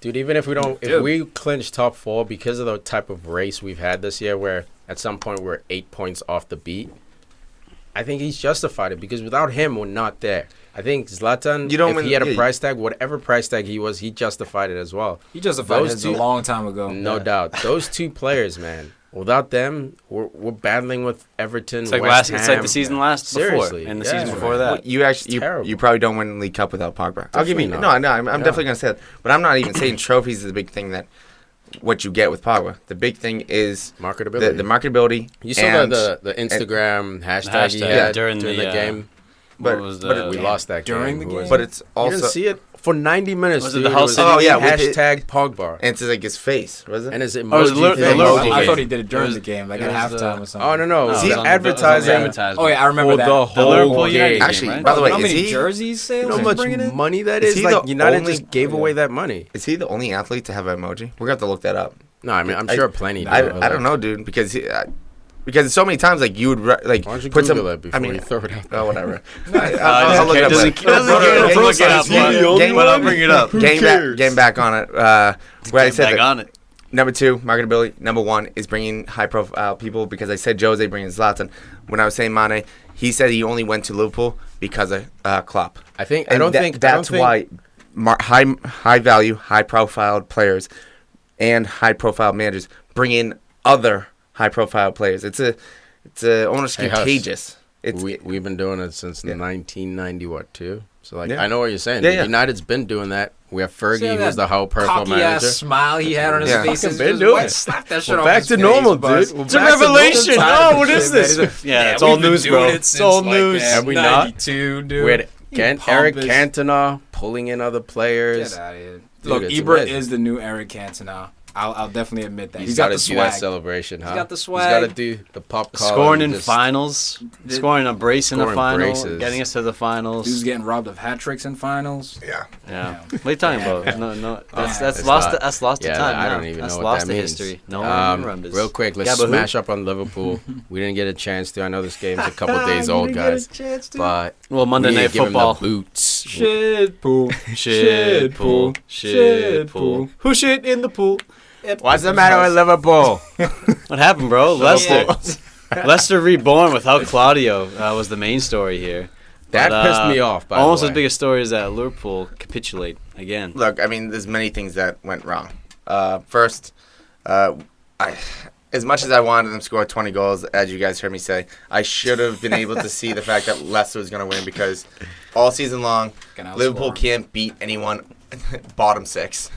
Dude, even if we don't, if Dude. we clinch top 4 because of the type of race we've had this year, where at some point we're 8 points off the beat, I think he's justified it because without him, we're not there. I think Zlatan, You don't if win- he had a yeah, price tag, whatever price tag he was, he justified it as well. He justified Those it two- a long time ago. No doubt. Those two players, man. Without them, we're battling with Everton. It's like West it's like Ham. the season last Seriously, before, and the yeah, season man. before that. Well, you actually terrible. you probably don't win the League Cup without Pogba. I'll give you Definitely not. I'm definitely gonna say that, but I'm not even saying trophies is the big thing that what you get with Pogba. The big thing is Marketability. the marketability. You saw and, the Instagram hashtag he hashtag, had during during the, the game. but, What was but the- We it, lost that During game. the Who was game? but it? it's You also didn't see it for 90 minutes. Was it dude. the Hussey? Oh, yeah, with it- hashtag Pogba and it's like his face, was it? and his Oh, it was emoji. the thing. Liverpool I game. thought he did it during It was- the game, like it at was halftime the- or something. Oh no, No, he's it was on the- it was on the advertising advertisement. Oh, yeah, I remember for that. the whole Liverpool United game. Actually, right? by the way, how is many he jerseys sales You know how he's much bringing in? money that Is is? he Like the United only- just gave away that money. is he the only athlete to have an emoji? We're gonna have to look that up. No, I mean I'm I- sure plenty. Do, I but, don't know, dude, because so many times like you would like Why don't you put Google some. it before I mean, you throw it out? oh whatever. Doesn't look it up doesn't later. care to look it up, but I'll bring it up. Game back on it. Where I Get said back that on it. number 2, marketability. Number 1 is bringing high profile people because I said Jose bringing Zlatan. When I was saying Mane, he said he only went to Liverpool because of Klopp. I think And I don't think that's why high value, high profile players and high profile managers bring in other high profile players. It's almost Hey, Huss. contagious. It's we've been doing it since Yeah. 1992. So like Yeah. I know what you're saying. Yeah, yeah. United's been doing that. We have See Fergie, that who's the whole personal cocky ass manager. smile he had on his Yeah. face. Fucking It's been just, doing what? it. Slap that shit We're off back his to face, normal, buzz. dude. We're It's a back to revelation. normal. Oh, what is this? Yeah, it's we've all been news, doing bro. it It's since, all like, news. Have we not? 92, dude. We had You Eric pompous. Cantona pulling in other players. Get out of here. Dude, Look, it's Ibra amazing. is the new Eric Cantona. I'll definitely admit that. He's got got the to do that swag. celebration, huh? got the He's swag. got to do the pop collar. Scoring in and just- finals, scoring a brace in a Scoring final, braces. getting us to the finals. Dude's getting robbed of hat tricks in finals. yeah. Yeah. What are you talking about? No, that's It's lost. not- That's lost to Yeah, time. I now. don't even That's know what lost that to means. history. No one remembers. Real quick, let's Yeah, but who- smash up on Liverpool. We didn't get a chance to. I know this game's a couple days old, guys. But Well, Monday we need Night to give 'em Football. the boots. Shit pool. Shit pool. Shit pool. Who shit in the pool? What's the matter with Liverpool? What happened, bro? Leicester. Leicester reborn without Claudio was the main story here. That But, pissed me off. By Almost the as way. big a story as that Liverpool capitulate again. Look, I mean, there's many things that went wrong. First, as much as I wanted them to score 20 goals, as you guys heard me say, I should have been able to see the fact that Leicester was going to win because all season long, Can outscore Liverpool them. can't beat anyone bottom 6.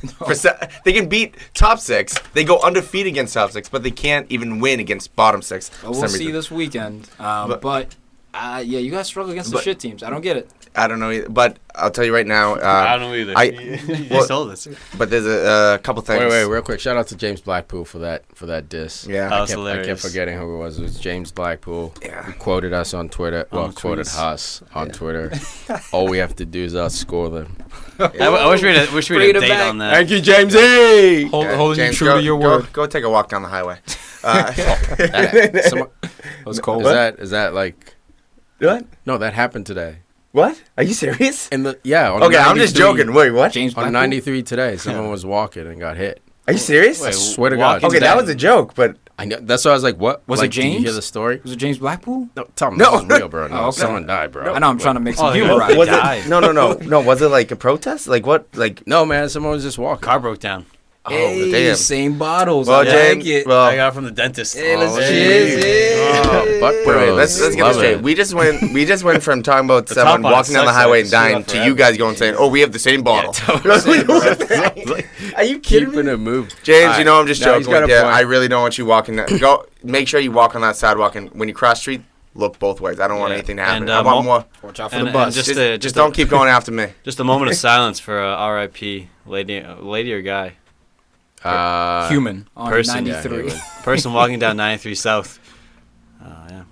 They can beat top 6. They go undefeated against top 6, but they can't even win against bottom 6. Well, we'll see this weekend. But Yeah, you guys struggle against the But- shit teams. I don't get it. I don't know either, but I'll tell you right now. I don't know either. I- You told us. But there's a couple things. Wait, real quick. Shout out to James Blackpool for that diss. Yeah. That was I kept hilarious. forgetting who it was. It was James Blackpool. Yeah. He quoted us on Twitter. On Well, the quoted tweets. us on Twitter. All we have to do is outscore them. I wish we had Bring a it date back. on that. Thank you, Jamesy. Holding James, you true to your word. Go take a walk down the highway. That was cold. Is that like? What? No, that happened today. What? Are you serious? On Okay, I'm just 93 joking. Wait, what? James On Blackpool? 93 today, someone was walking and got hit. Are you serious? I swear to God. Okay, that was a joke, but I know. That's why I was like, "What Was like, it Did you hear James? the story? Was it James Blackpool? No, Tom. No. This is real, bro. No, Oh, okay. someone died, bro. I know I'm trying to make some Oh, humor yeah. out of was it. died. it? No. Was it like a protest? Like what? Like No, man. Someone was just walking. Car broke down. Hey, damn. same bottles. Well, I James. like it. Well, I got it from the dentist. Hey, let's Oh, cheers. Oh, butt wait, bros. let's get this Love straight. it. We just went from talking about The someone top on it walking down the sucks, highway though. and It's still dying up to forever. you guys going saying, "Oh, we have the same bottle." Are you kidding Keeping me? it moving. James, you know I'm just No, he's joking. got a Yeah, point. I really don't want you walking that. Go, make sure you walk on that sidewalk, and when you cross street, look both ways. I don't want Yeah. anything to happen. And, I want more. Watch out for And- the bus. and Just don't keep going after me. Just a moment of silence for R.I.P. lady or guy. Human on person, 93. Person walking down 93 South. Yeah.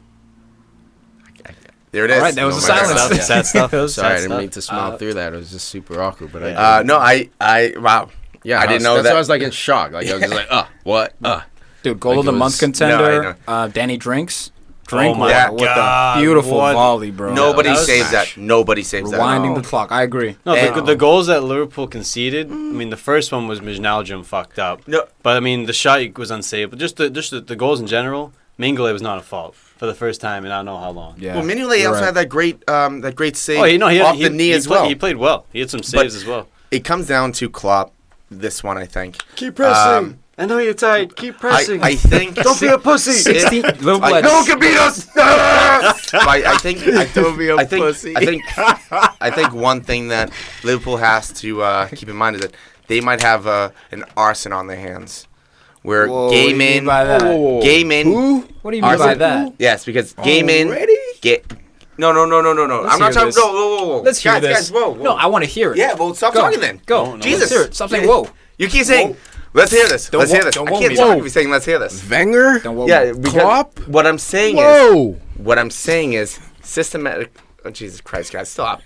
There it is. All right, that was No a matter silence. what. Sad stuff. Sorry, I Sad didn't stuff. mean to smile through that. It was just super awkward, but I did. No, wow. Yeah, I didn't know that's that. why I was like in shock. Like I was just like, what? Dude, goal Like of the it month was- contender, Danny Drinks. Drink Oh my water with God, a beautiful what? volley, bro. Nobody that was saves smash. that. Nobody saves that. Rewinding the clock. I agree. No, And- the goals that Liverpool conceded. I mean, the first one was Mijnaldum fucked up. No. But I mean, the shot was unsafe. But just the goals in general, Mingale was not at fault for the first time in I don't know how long. Yeah. Well, Mignolet You're also right. had that great save Oh, he off the knee as well. He played well. He had some saves as well. It comes down to Klopp. This one, I think. Keep pressing. I know you're tired. Keep I think. Don't be a pussy. 16. Liverpool Like, had no one can beat us. I think. I think one thing that Liverpool has to keep in mind is that they might have an arson on their hands. Where Whoa, game what do you in, mean by that? game in. What do you mean by that? Yes, because game in. No. I'm not hear talking. this. Whoa. Let's hear guys, this. Guys, whoa. No, I want to hear it. Yeah, well, stop Go. talking then. Go. No, Jesus. Let's hear it. Stop saying whoa. You keep saying, let's hear this. Don't Let's hear whoa- this. don't I whoa can't me. talk Whoa. if you're saying let's hear this. Wenger? Don't whoa Yeah, me. because Klopp? what I'm saying Whoa. is systematic. Oh, Jesus Christ, guys, stop.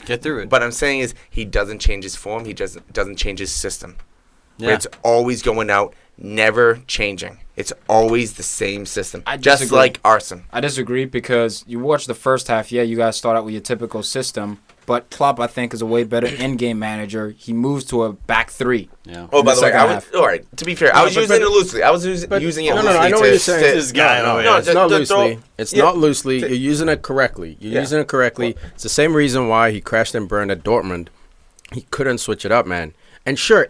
Get through it. What I'm saying is he doesn't change his form. He doesn't change his system. yeah. It's always going out, never changing. It's always the same system, I just disagree. like arson. I disagree because you watch the first half. Yeah, you guys start out with your typical system, but Klopp, I think, is a way better in-game manager. He moves to a back three. yeah. Oh, In by the the way, second half. all right. To be fair, I was but- using it loosely. I was using it No, loosely. I know what you're saying. This guy over No, here. it's not the- loosely. It's yeah. not loosely. You're using it correctly. You're using it correctly. It's the same reason why he crashed and burned at Dortmund. He couldn't switch it up, man. And sure,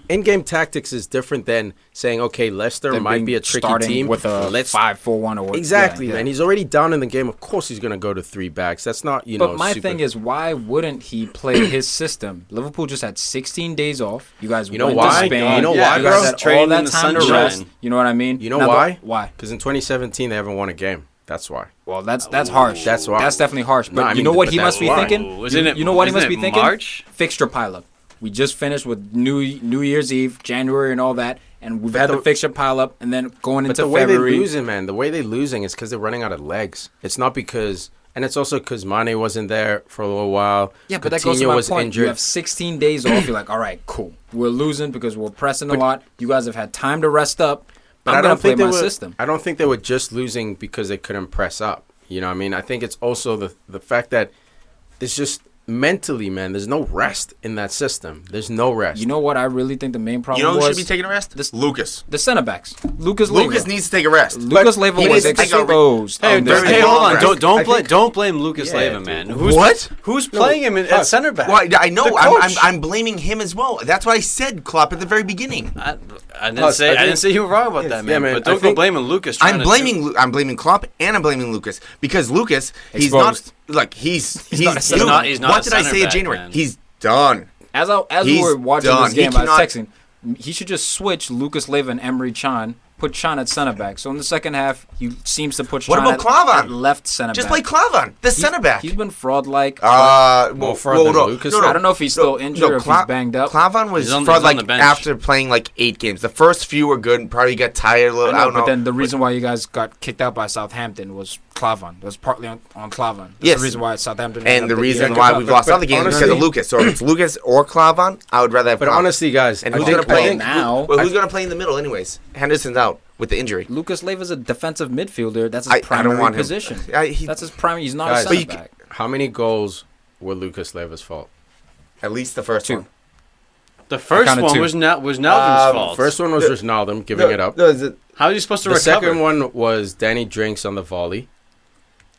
in-game tactics is different than saying, okay, Leicester Than might being be a tricky starting team. with a Let's 5-4-1 or what. exactly, yeah. man. He's already down in the game. Of course, he's gonna go to three backs. That's not But my super- thing is, why wouldn't he play his system? Liverpool just had 16 days off. You guys You know went why? to Spain. You know Yeah, why, You bro? guys had all Training that in the time to sunshine. rest. You know what I mean? You know Now, why? Why? Because in 2017 they haven't won a game. That's why. Well, that's harsh. That's why. That's definitely harsh. But No, I you mean, know what but he that's must be why. thinking? Wasn't it- You know what he wasn't must be it thinking? March? Fixture pileup. We just finished with New Year's Eve, January, and all that, and we've had the fixture pile up, and then going But into the way February. they're losing, man, the way they're losing is because they're running out of legs. It's not because, and it's also because Mane wasn't there for a little while. Yeah, but that goes to Coutinho my was point. injured. You have 16 days off. You're like, all right, cool. We're losing because we're pressing a lot. You guys have had time to rest up. But I'm I going don't to play think they my were. system. I don't think they were just losing because they couldn't press up. You know what I mean? I think it's also the fact that there's just mentally, man, there's no rest in that system. There's no rest. You know what I really think the main You problem know who was? should be taking a rest? Lucas. The center backs. Lucas Leiva. Lucas needs to take a rest. Lucas Leiva he was needs to take a- exposed. Hey, on this hey, game. hold on! I Don't think- blame Lucas Yeah, Leiva, dude. man. What? Who's playing him at center back? Well, I know. The coach. I'm blaming him as well. That's what I said, Klopp, at the very beginning. I didn't Plus, say I I didn't think- say you were wrong about that, man. man, But I don't go think- blaming Lucas. I'm blaming Klopp and I'm blaming Lucas because Lucas, he's Exposed. not like he's not a center dude, back. He's not what a did I center say in back, January? man. He's done. As we He's were watching done. this He game, I was cannot- texting. He should just switch Lucas Leiva and Emery Chan put Chan at center back. So in the second half, he seems to put What Chan about Klavan? at left center Just back. play Klavan, the center back. He's been fraud-like. More fraud than Lucas. I don't know if he's still injured or if he's banged up. Klavan was He's on fraud the like bench. after playing like 8 games. The first few were good and probably got tired a little. I don't know. But then the reason why you guys got kicked out by Southampton was Klavan. It was partly on Klavan. That's Yes. the reason why Southampton. And the reason Yeah, why but- we've lost but other games is honestly- because of Lucas. So if it's Lucas or Klavan, I would rather have But Klavan. honestly, guys, And I who's think- going to play I think- now? Well, who's going to play in the middle anyways? Henderson's out with the injury. Lucas Leiva's a defensive midfielder. That's his I don't primary want him. position. He- That's his primary. He's not Guys, a but center back. How many goals were Lucas Leiva's fault? At least the first 2. one. The first counted one 2. was Nalvin's fault. First one was Wijnaldum giving it up. How are you supposed to The recover? second one was Danny Drinks on the volley.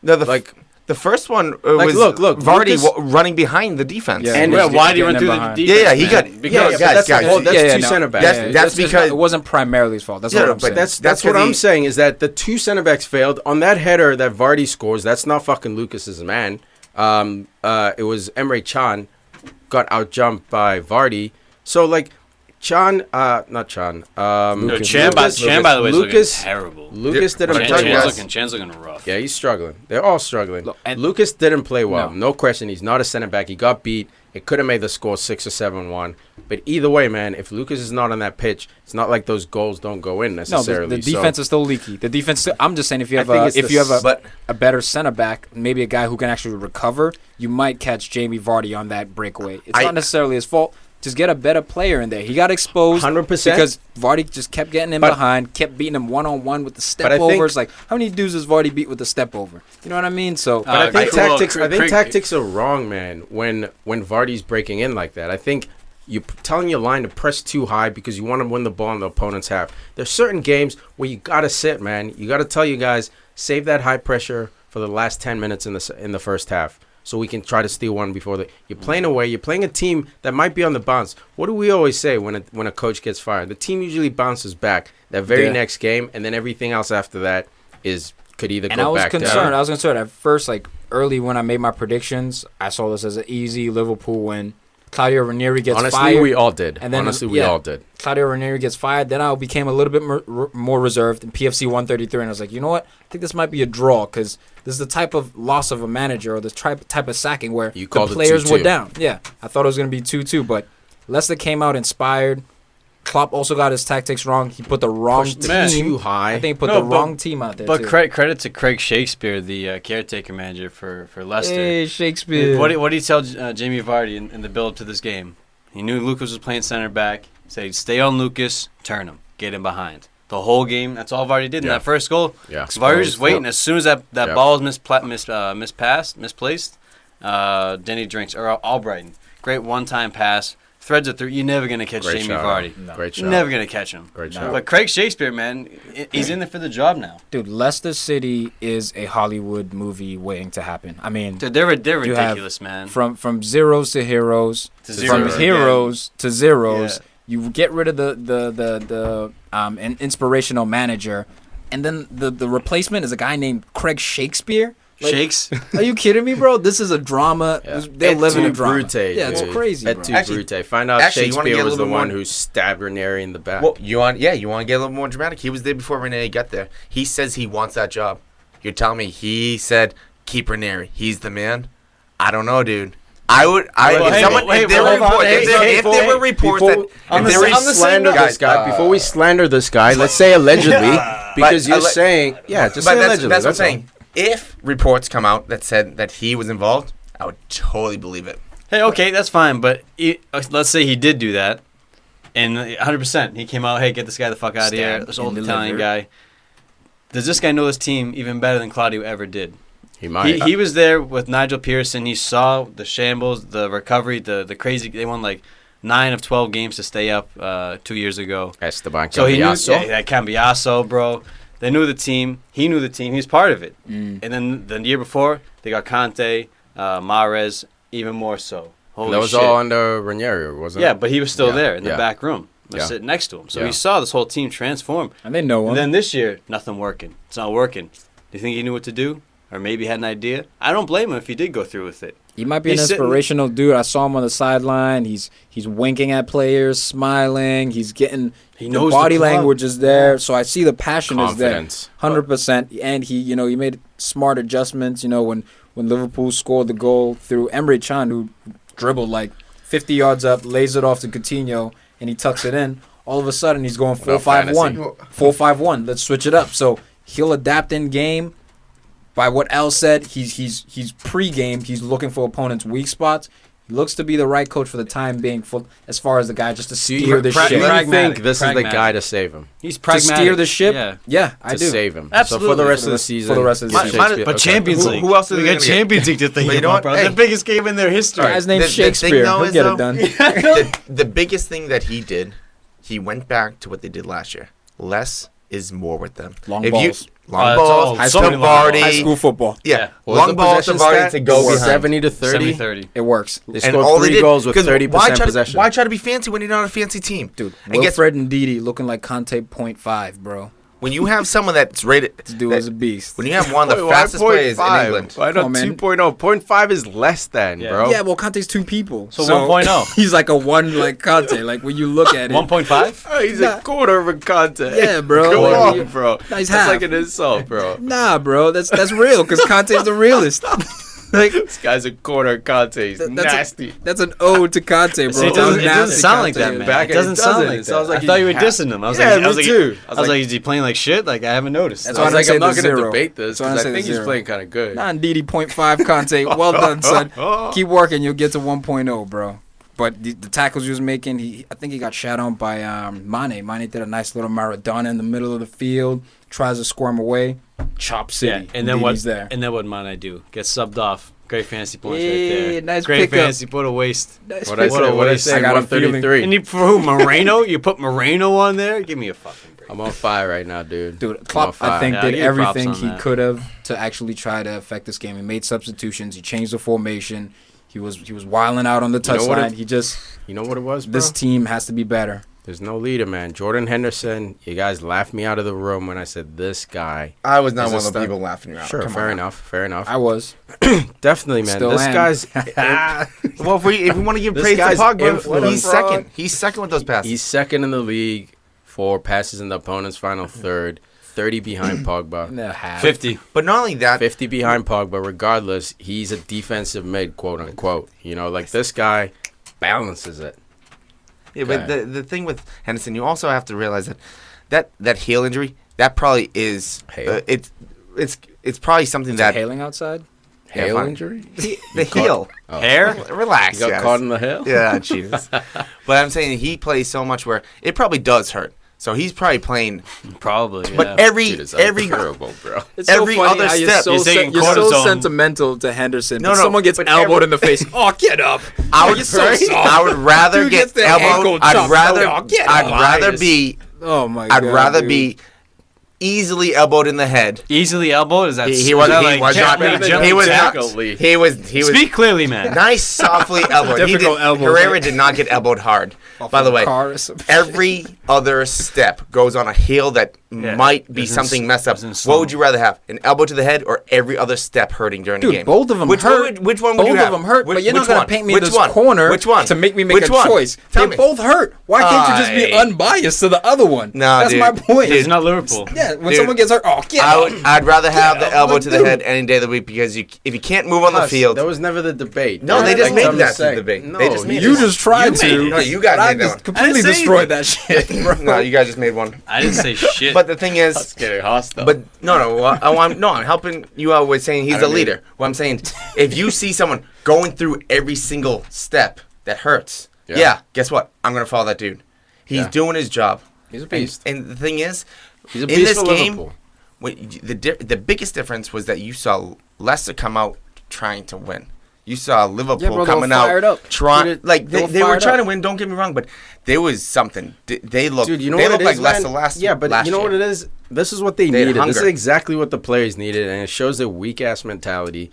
The first one Like, was look, Vardy Lucas- running behind the defense. Yeah. And Yeah, why do you run getting through in the behind. defense? Yeah, he man? got- Because yeah, but guys, that's guys. the whole, that's two center backs. That's because- it wasn't primarily his fault. That's Yeah, what I'm but saying. That's That's what 'cause I'm he- saying is that the two center backs failed on that header that Vardy scores. That's not fucking Lucas's man. It was Emre Can got out jumped by Vardy. So like not Can. No, Chan, by the way, is Lucas- looking terrible. Lucas Yeah, didn't but I play tell you well. guys- Chan's looking rough. Yeah, he's struggling. They're all struggling. Look, and- Lucas didn't play well. No. No question. He's not a center back. He got beat. It could have made the score 6 or 7-1. But either way, man, if Lucas is not on that pitch, it's not like those goals don't go in No, necessarily. the defense is still leaky. The defense. I'm just saying, if you I have think a, it's if the you have s- but a better center back, maybe a guy who can actually recover, you might catch Jamie Vardy on that breakaway. It's not necessarily his fault. Just get a better player in there. He got exposed 100%. because Vardy just kept getting in But- behind, kept beating him one-on-one with the step But I think- overs. Like, how many dudes does Vardy beat with the step over? You know what I mean? So, But I think well, tactics. I think Craig- tactics are wrong, man. When Vardy's breaking in like that, I think you're telling your line to press too high because you want to win the ball in the opponent's half. There's certain games where you gotta sit, man. You gotta tell you guys save that high pressure for the last 10 minutes in the first half, so we can try to steal one before you're playing away. You're playing a team that might be on the bounce. What do we always say when a coach gets fired? The team usually bounces back that very Yeah. next game, and then everything else after that could either and go I was back concerned. down. I was concerned at first, like early when I made my predictions. I saw this as an easy Liverpool win. Claudio Ranieri gets Honestly, fired. we all did. And then, Honestly, we yeah. all did. Claudio Ranieri gets fired. Then I became a little bit more reserved in PFC 133, and I was like, you know what? I think this might be a draw because this is the type of loss of a manager or the type of sacking where You the called it players 2-2. were down. Yeah, I thought it was going to be 2-2, but Leicester came out inspired. Klopp also got his tactics wrong. He put the wrong Pushed Man. team. too high. I think he put No, the but- wrong team out there, But too. credit to Craig Shakespeare, the caretaker manager for Leicester. Hey, Shakespeare. What do you tell Jamie Vardy in the build to this game? He knew Lucas was playing center back. He said, stay on Lucas, turn him, get him behind. The whole game, that's all Vardy did in Yeah. that first goal. Yeah. Vardy was just waiting. Yep. As soon as that Yep. ball was misplaced, Denny Drinks, or Albrighton. Great one-time pass. Threads it through. You're never going to catch Great Jamie shot. Vardy. No. Great shot. You're never going to catch him. Great No. shot. But Craig Shakespeare, man, he's in there for the job now. Dude, Leicester City is a Hollywood movie waiting to happen. I mean, Dude, they're You have ridiculous, man. from zeros to heroes, To from zeros. heroes to zeros. Yeah. You get rid of the an inspirational manager, and then the replacement is a guy named Craig Shakespeare. Like, Shakes. Are you kidding me, bro? This is a drama. Yeah. They're Et living tu a drama. Brute, Yeah, it's dude. crazy, Et bro. tu Actually- Brute. Find out actually, you wanna Shakespeare get a was the little bit one more- who stabbed Ranieri in the back. Well, you want to get a little more dramatic. He was there before Ranieri got there. He says he wants that job. You're telling me he said keep Ranieri. He's the man. I don't know, dude. Well, hey, If there were reports slander this guy, before we slander this guy, let's say allegedly, because you're saying, just say allegedly. That's what I'm all. saying. If reports come out that said that he was involved, I would totally believe it. Hey, okay, that's fine, but let's say he did do that, and 100%, he came out, hey, get this guy the fuck out of here, Stand this old and Italian deliver. guy. Does this guy know this team even better than Claudio ever did? He might. He was there with Nigel Pearson. He saw the shambles, the recovery, the crazy. They won like 9 of 12 games to stay up 2 years ago. Esteban So he knew Cambiaso. that Cambiaso, bro. They knew the team. He knew the team. He was part of it. Mm. And then the year before, they got Conte, Mahrez, even more so. Holy That was shit. all under Ranieri, wasn't Yeah, it? but he was still Yeah, there in the yeah. back room. Was Yeah. sitting next to him. So Yeah. he saw this whole team transform. And they know him. And then this year, nothing working. It's not working. Do you think he knew what to do? Or maybe had an idea? I don't blame him if he did go through with it. He might be an He's sitting- inspirational dude. I saw him on the sideline. He's winking at players, smiling. He's getting He the knows the body club. language is there. So I see the passion Confidence. is there, 100%. And he made smart adjustments. When Liverpool scored the goal through Emre Can, who dribbled like 50 yards up, lays it off to Coutinho, and he tucks it in. All of a sudden, he's going 4-5-1. 4-5-1. Let's switch it up. So he'll adapt in game. By what Al said, he's pre-game. He's looking for opponents' weak spots. He looks to be the right coach for the time being, as far as the guy just to steer the ship. Do you Pragmatic. think this is the Pragmatic. guy to save him? He's To pragmatic. steer the ship? Yeah. Yeah, I To do. save him. Absolutely. So for the rest For of the- the season. for the rest of the season. Shakespeare- But okay. Champions Who- League. who else is we they got gonna get? Champions League to think But you know about, what? bro. Hey. The biggest game in their history. Guy's named The thing, Shakespeare. though, He'll is, get though, it done. the biggest thing that he did, he went back to what they did last year. Less is more with them. Long If balls. long it's balls. all- High so school, many long balls. high school football. Yeah, What was long the balls to possession Vardy stat? to go behind. 70 to 30. 70-30. It works. They And scored all they 3 did, goals with 'cause 30% possession. Why try to be fancy when you're not a fancy team? Dude, And guess- Wilfred and Didi looking like Conte 0.5, bro. When you have someone that's rated, This dude that- was a beast. when you have one of the Wait, why fastest players in 0.5? England, Why Come on, not man. 2.0? 0.5 is less than, Yeah. bro. Yeah, well, Conte's 2 people. So 1.0. He's like a 1 like Conte. Like when you look at it. 1.5? Oh, he's Nah. a quarter of a content. Yeah, bro. Come Like, on, you- bro. Nah, he's That's half. like an insult, bro. Nah, bro. That's real because Conte's the realest. Like This guy's a quarter Conte. He's that's nasty. That's an ode to Conte, bro. See, it doesn't Nasty sound like Conte that, is. man. Back It doesn't it sound doesn't. like It that. sounds like I thought you were he's dissing him. I was Yeah, like, me I was like, too. I was like, is he playing like shit? Like, I haven't noticed. That's I was why I like, say I'm not the going to zero. debate this That's why I because say I the think he's zero. playing kind of good. Nah, Didi 0.5 Conte. Well done, son. Keep working. You'll get to 1.0, bro. But the tackles he was making, I think he got shot on by Mane. Mane did a nice little Maradona in the middle of the field. Tries to score him away. Chop City. And then Didi's what? there. And then what might I do? Get subbed off. Great fantasy points right Yeah, there. nice Great pickup. fantasy. What a waste. Nice What I pick. say? What I waste. say? I got a feeling. 133. And you for who? Moreno? You put Moreno on there? Give me a fucking break. I'm on fire right now, dude. Dude, I'm Klopp, on fire. I think, Yeah, did give you props everything on he that. could have to actually try to affect this game. He made substitutions. He changed the formation. He was wilding out on the You know what touchline. it- You know what it was, bro? This team has to be better. There's no leader, man. Jordan Henderson, you guys laughed me out of the room when I said this guy. I was not Is one a of the stud. people laughing you out. Sure, Come fair on. enough. Fair enough. I was. Definitely, man. Still This am. guy's Well, if we want to give This praise to guy's Pogba, influence. he's second. He's second with those passes. he's second in the league for passes in the opponent's final third, 30 behind Pogba, In the half. 50. but not only that, 50 behind Pogba. Regardless, he's a defensive mid, quote unquote. You know, like this guy balances it. yeah, but the thing with Henderson, you also have to realize that heel injury, that probably is Hail? it's probably something Is it that hailing outside? Yeah, Hail fine. injury? the heel. Oh. Hair? Relax, He got guys. caught in the hail? Yeah, cheaters. But I'm saying he plays so much where it probably does hurt. So he's probably playing. Probably. Yeah. But every Dude, it's every unbearable, bro. It's Every so funny other how step, you're he's so, taking you're so cortisone. sentimental to Henderson. No, but no, someone gets but elbowed every- in the face. Oh, get up. I would You're so soft. I would rather Dude get gets their ankle elbowed. chopped. I'd rather Oh, get I'd up. rather be Oh my god. I'd rather dude. be easily elbowed in the head. Easily elbowed? Is that He was that he like was jump- not jump he was attack? not he was Speak clearly, man. nice softly elbowed. He Difficult did, elbow. Herrera did not get elbowed hard. Off By of the a way, car or some every other step goes on a heel that might be It's in something s- messed up. it's in What slow. would you rather have? An elbow to the head or every other step hurting during the Dude, game? both of them which hurt. One, which one would both you have? of them hurt, but you're not which gonna one? paint me Which in this one? corner Which one? to make me make Which a one? choice. Tell They me. both hurt. Why can't you just be Aye. unbiased to the other one? Nah, That's dude. my point. It's not Liverpool. Yeah, when Dude, someone gets hurt, oh, get up. I'd rather have the up, elbow like, to the dude. head any day of the week because if you can't move on the Huss, field. That was never the debate. No, they Like just made Tom that said. the debate. No, They just made You it. just tried You made to. it. No, you guys I made that just one. completely I didn't say destroyed that shit, bro. No, you guys just made one. I didn't say shit. But the thing That's is, getting hostile. but I'm helping you out with saying he's I a don't mean- leader. What I'm saying, if you see someone going through every single step that hurts, yeah, guess what? I'm gonna follow that dude. He's Yeah. doing his job. he's a beast. And the thing is, He's a in beast this for game, Liverpool. the biggest difference was that you saw Leicester come out trying to win. You saw Liverpool Yeah, bro, they were coming fired out up. trying, Dude, like they were they were fired trying up. to win. Don't get me wrong, but there was something. They looked, Dude, you know they what looked it like is, Leicester man? last. Yeah, but last you know year. what it is? This is what they They had needed. This is hunger. exactly what the players needed, and it shows their weak ass mentality.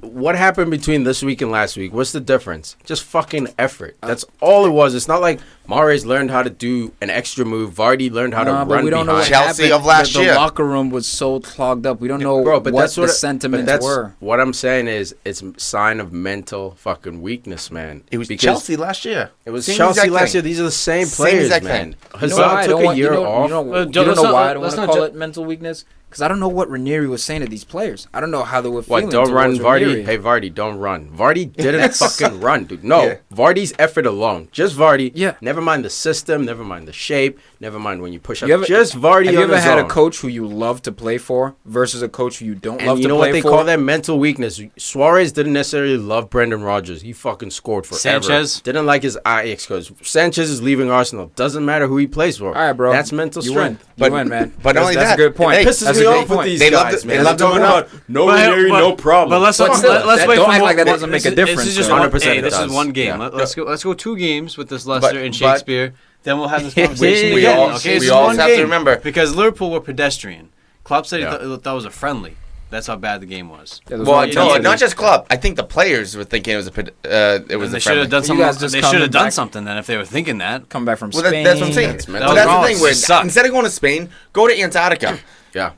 what happened between this week and last week? What's the difference? Just fucking effort. That's all it was. It's not like Mahrez learned how to do an extra move. Vardy learned how to run but we don't know what behind. Chelsea happened. of last the year. locker room was so clogged up. We don't know Bro, but what that's the what sentiments were. What I'm saying is, it's a sign of mental fucking weakness, man. It was Because Chelsea last year. It was Same Chelsea exact last thing. year. These are the same Same players, exact man. thing. Hazard took a year off. You Let's don't know not- why I don't let's want to not call ju- it mental weakness? Because I don't know what Ranieri was saying to these players. I don't know how they were What, feeling. don't run, towards Vardy? Ranieri. Hey, Vardy, don't run. Vardy didn't fucking run, dude. No, Yeah. Vardy's effort alone. Just Vardy. Yeah. Never mind the system. Never mind the shape. Never mind when you push up. You ever- Just Vardy Have you on ever his had a own. coach who you love to play for versus a coach who you don't And love you to know play what they for? call that? Mental weakness. Suarez didn't necessarily love Brendan Rodgers. He fucking scored forever. Sanchez? Didn't like his Ajax coach. Sanchez is leaving Arsenal. Doesn't matter who he plays for. All right, bro. That's mental You strength. win. But- you win, man. but that's, only that's that, a good point. hey, Pisses That's me a off great with point. these They love guys, to- man. they love to Talking win. about no But- Ranieri, but- no problem. But let's But still, let's that- wait don't for act more- like that doesn't make a this difference, is just though. one, 100% hey, it this does. is one game. Yeah. Let's go 2 games with this Leicester and but- Shakespeare. Then we'll have this conversation we again. all- okay, we this is all one have to game. remember- Because Liverpool were pedestrian. Klopp said he Yeah. thought it was a friendly. That's how bad the game was. Yeah, there's Well, no no, intensity. not just club. I think the players were thinking it was And a they should friendly. have done You something. guys just They coming should have done back- something then if they were thinking that. Come back from Well, Spain. that's what I'm saying. That's Well, mental. that's wrong. the thing. Where It sucked. instead of going to Spain, go to Antarctica. Yeah.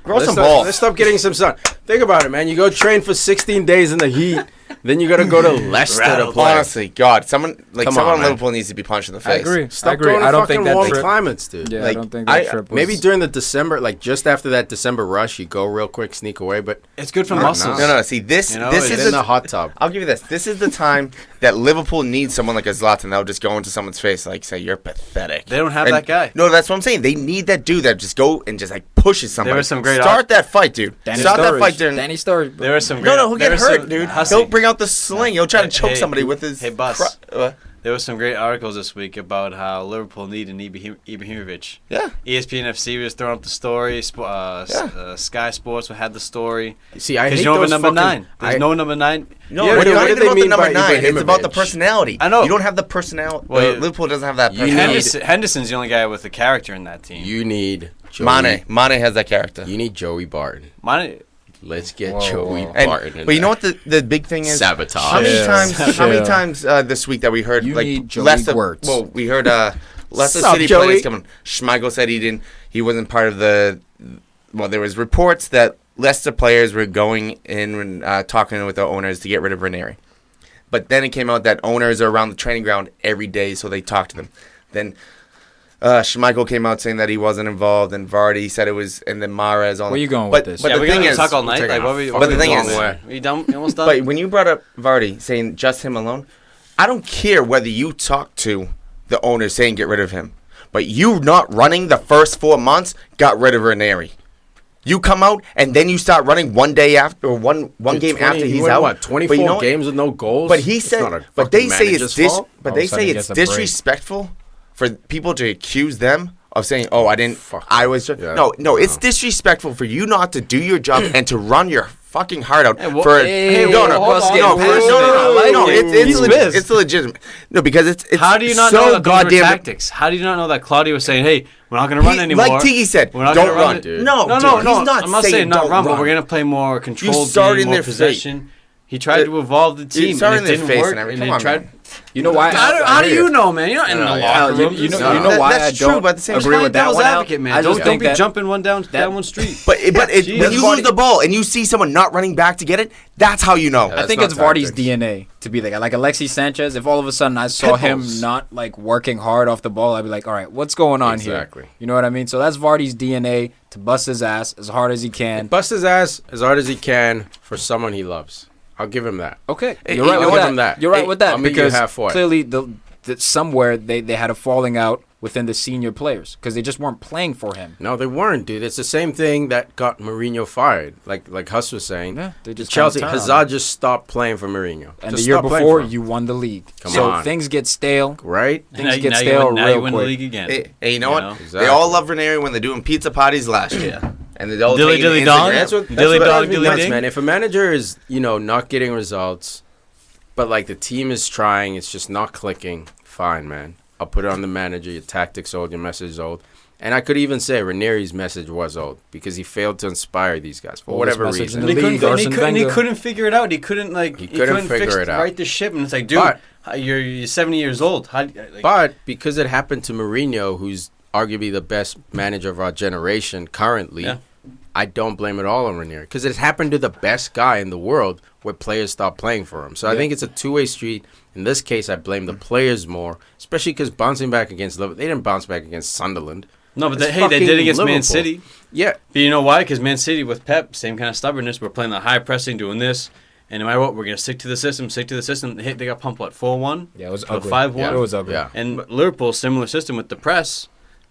Grow some Let's balls. stop getting some sun. Think about it, man. You go train for 16 days in the heat, then you got to go to Leicester to Rattled. play. Honestly, God, someone Come on on, man. Liverpool needs to be punched in the I face. agree. Stop I agree. going to I don't fucking think that warm trip. climates, dude. Yeah, I Like, don't think that I- trip was. Maybe during the December, like just after that December rush, you go real quick, sneak away, but It's good for No, muscles. No. See, this You know, this it's is in the the hot tub. I'll give you this. This is the time that Liverpool needs someone like a Zlatan that'll just go into someone's face like say you're pathetic. They don't have And- that guy. No, that's what I'm saying. They need that dude that just go and just like pushes somebody. There were some great Start that fight, dude. Danny Start that Sturridge. fight during. Danny Sturridge. There were some great. No, he'll there get were hurt, some- dude. Hussey. He'll bring out the sling. He'll try to choke Hey, somebody with his. hey, boss. There were some great articles this week about how Liverpool need an Ibrahimovic. Yeah. ESPN FC was throwing up the story. Sky Sports had the story. See, I Because hate you don't have those a number fucking- 9. There's I- no number 9. No, Yeah, it's what not do even they about the mean number by 9. It's about the Ibrahimovic? personality. I know. You don't have the personality. Well, Liverpool doesn't have that You personality. Henderson's the only guy with the character in that team. You need Joey. Mane has that character. You need Joey Barton. Mine, Let's get Whoa, Joey whoa. And, Barton. in but you know there. what the big thing is? Sabotage. How many Yeah. times? How many Yeah. times this week that we heard You like need Joey Leicester? Wirtz. Well, we heard Leicester Sup, City Joey? players coming. Schmeichel said he wasn't part of the. Well, there was reports that Leicester players were going in and talking with the owners to get rid of Ranieri. But then it came out that owners are around the training ground every day, so they talk to them. Then Schmeichel came out saying that he wasn't involved, and Vardy said it was, and then Mahrez on. Where you going but, with this? But yeah, the we're thing gonna is, talk all night. taking Like, a what we, fucking what the we thing doing? is- Are you done? You almost done? but when you brought up Vardy saying just him alone, I don't care whether you talk to the owner saying get rid of him, but you not running the first 4 months got rid of Ranieri. You come out and then you start running one day after or one Dude, game 20 after he he's went, out. What, But 24 you know what? games with no goals? But he It's said, not a but they fucking say it's manager's dis, fault. but All of they a sudden say he it's gets a break. disrespectful for people to accuse them of saying, "Oh, I didn't. Fuck. I was." Yeah. No, it's disrespectful for you not to do your job and to run your fucking heart out Hey, wha- for. hey, no, no, hold on. no, Getting passionate. no, it's He's legit. pissed. It's legitimate. No, because it's How do you not so know that those were goddamn tactics? How do you not know that Claudio was saying, "Hey, we're not going to run anymore"? Like Tiki said, We're not don't gonna run. it." dude. No, no, dude, no, he's no. not I'm not saying saying not don't run, but run. we're going to play more controlled started game, in more their possession. He tried to evolve the team, started and in it their didn't face work. and everything. And Come he on, tried. man. You know why? How do you know, man? You're not in the No, locker Al, room. you know That- why I that's true, don't but at the same agree time, with that Devil's one. Al? advocate, man. I just Don't think be that jumping down one street. But when Jeez. you lose the ball and you see someone not running back to get it, that's how you know. Yeah, I That's think not it's Vardy's tactics. DNA to be the guy. Like Alexis Sanchez, if all of a sudden I saw him Pitbulls. not like working hard off the ball, I'd be like, all right, what's going on Exactly. here? You know what I mean? So that's Vardy's DNA to bust his ass as hard as he can. Bust his ass as hard as he can for someone he loves. I'll give him that. Okay, Hey, you're right I'll with give that. him that. You're right Hey, with that I'll meet you because halfway. clearly the somewhere they had a falling out within the senior players because they just weren't playing for him. No, they weren't, dude. It's the same thing that got Mourinho fired. Like Huss was saying. Yeah, they just Chelsea, kinda turned on Hazard him. just stopped playing for Mourinho. And Just the year stopped playing before, for him. you won the league. Come so on. things get stale. Right? Things get stale now real you win quick. the league again. Hey, you know what? know? Exactly. They all love Ranieri when they're doing pizza parties last year. And they all Dilly take it to dilly dong? Instagram. That's what Dilly drives dog, me dilly nuts, ding. man. If a manager is, not getting results, but like the team is trying, it's just not clicking, fine, man. I'll put it on the manager. Your tactics old, your message is old. And I could even say Ranieri's message was old because he failed to inspire these guys for whatever Oldest message reason. in the league, Arsene And he Wenger. couldn't figure it out. He couldn't figure fix, it out. right the ship. And it's like, dude, But- you're 70 years old. How? Like, But because it happened to Mourinho, who's arguably the best manager of our generation currently, Yeah. I don't blame it all on Ranieri because it happened to the best guy in the world where players stop playing for him. So I think it's a two-way street. In this case, I blame the players more, especially because bouncing back against Liverpool, they didn't bounce back against Sunderland. no, but It's they did fucking against Man Liverpool. City. Yeah, But you know why? Because Man City with Pep, same kind of stubbornness. We're playing the high pressing, doing this. And no matter what, we're going to stick to the system, They got pumped, 4-1? Yeah, it was Or ugly. 5-1? Yeah, it was ugly. yeah. And Liverpool, similar system with the press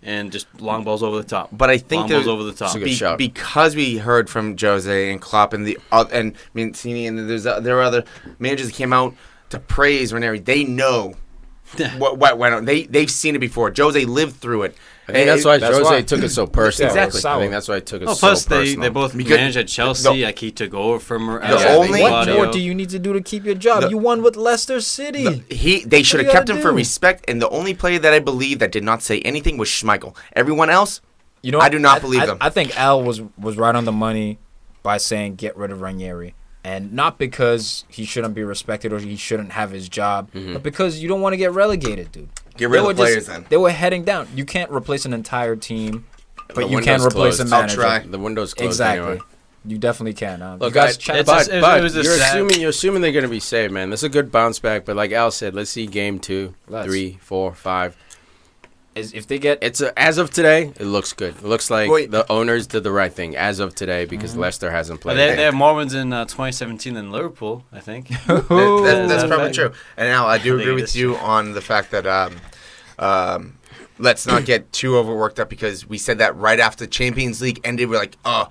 and just long balls over the top. But I think long there- balls over the top. It's a good shot. because we heard from Jose and Klopp and and Mancini and there were other managers that came out to praise Ranieri. They know what went on. They've seen it before. Jose lived through it. I think that's why That's Jose why. took it so personal. Exactly. I think that's why he took it Oh, so plus personal. they both Because managed at Chelsea. Like he took over from only- What Guardiola. more do you need to do to keep your job? The- You won with Leicester City. They should you have kept gotta him for do? respect. And the only player that I believe that did not say anything was Schmeichel. Everyone else, You know, I do not believe them. I think Al was right on the money by saying get rid of Ranieri. And not because he shouldn't be respected or he shouldn't have his job, but because you don't want to get relegated, dude. Get rid They of were the players then. They were heading down. You can't replace an entire team, The but you window's can replace a closed. manager. I'll try. The window's closed Exactly. anyway. You definitely can. You Look, guys, it's but it was a you're sad- assuming they're going to be saved, man. This is a good bounce back, but like Al said, let's see game 2, Let's. 3, 4, 5. if they get As of today, it looks good. It looks like Wait. the owners did the right thing as of today because Leicester hasn't But played. they have more wins in 2017 than Liverpool, I think. That's That's probably fact. true. And now I do think agree it with is you true. on the fact that let's not get too overworked up because we said that right after the Champions League ended. We're like, oh,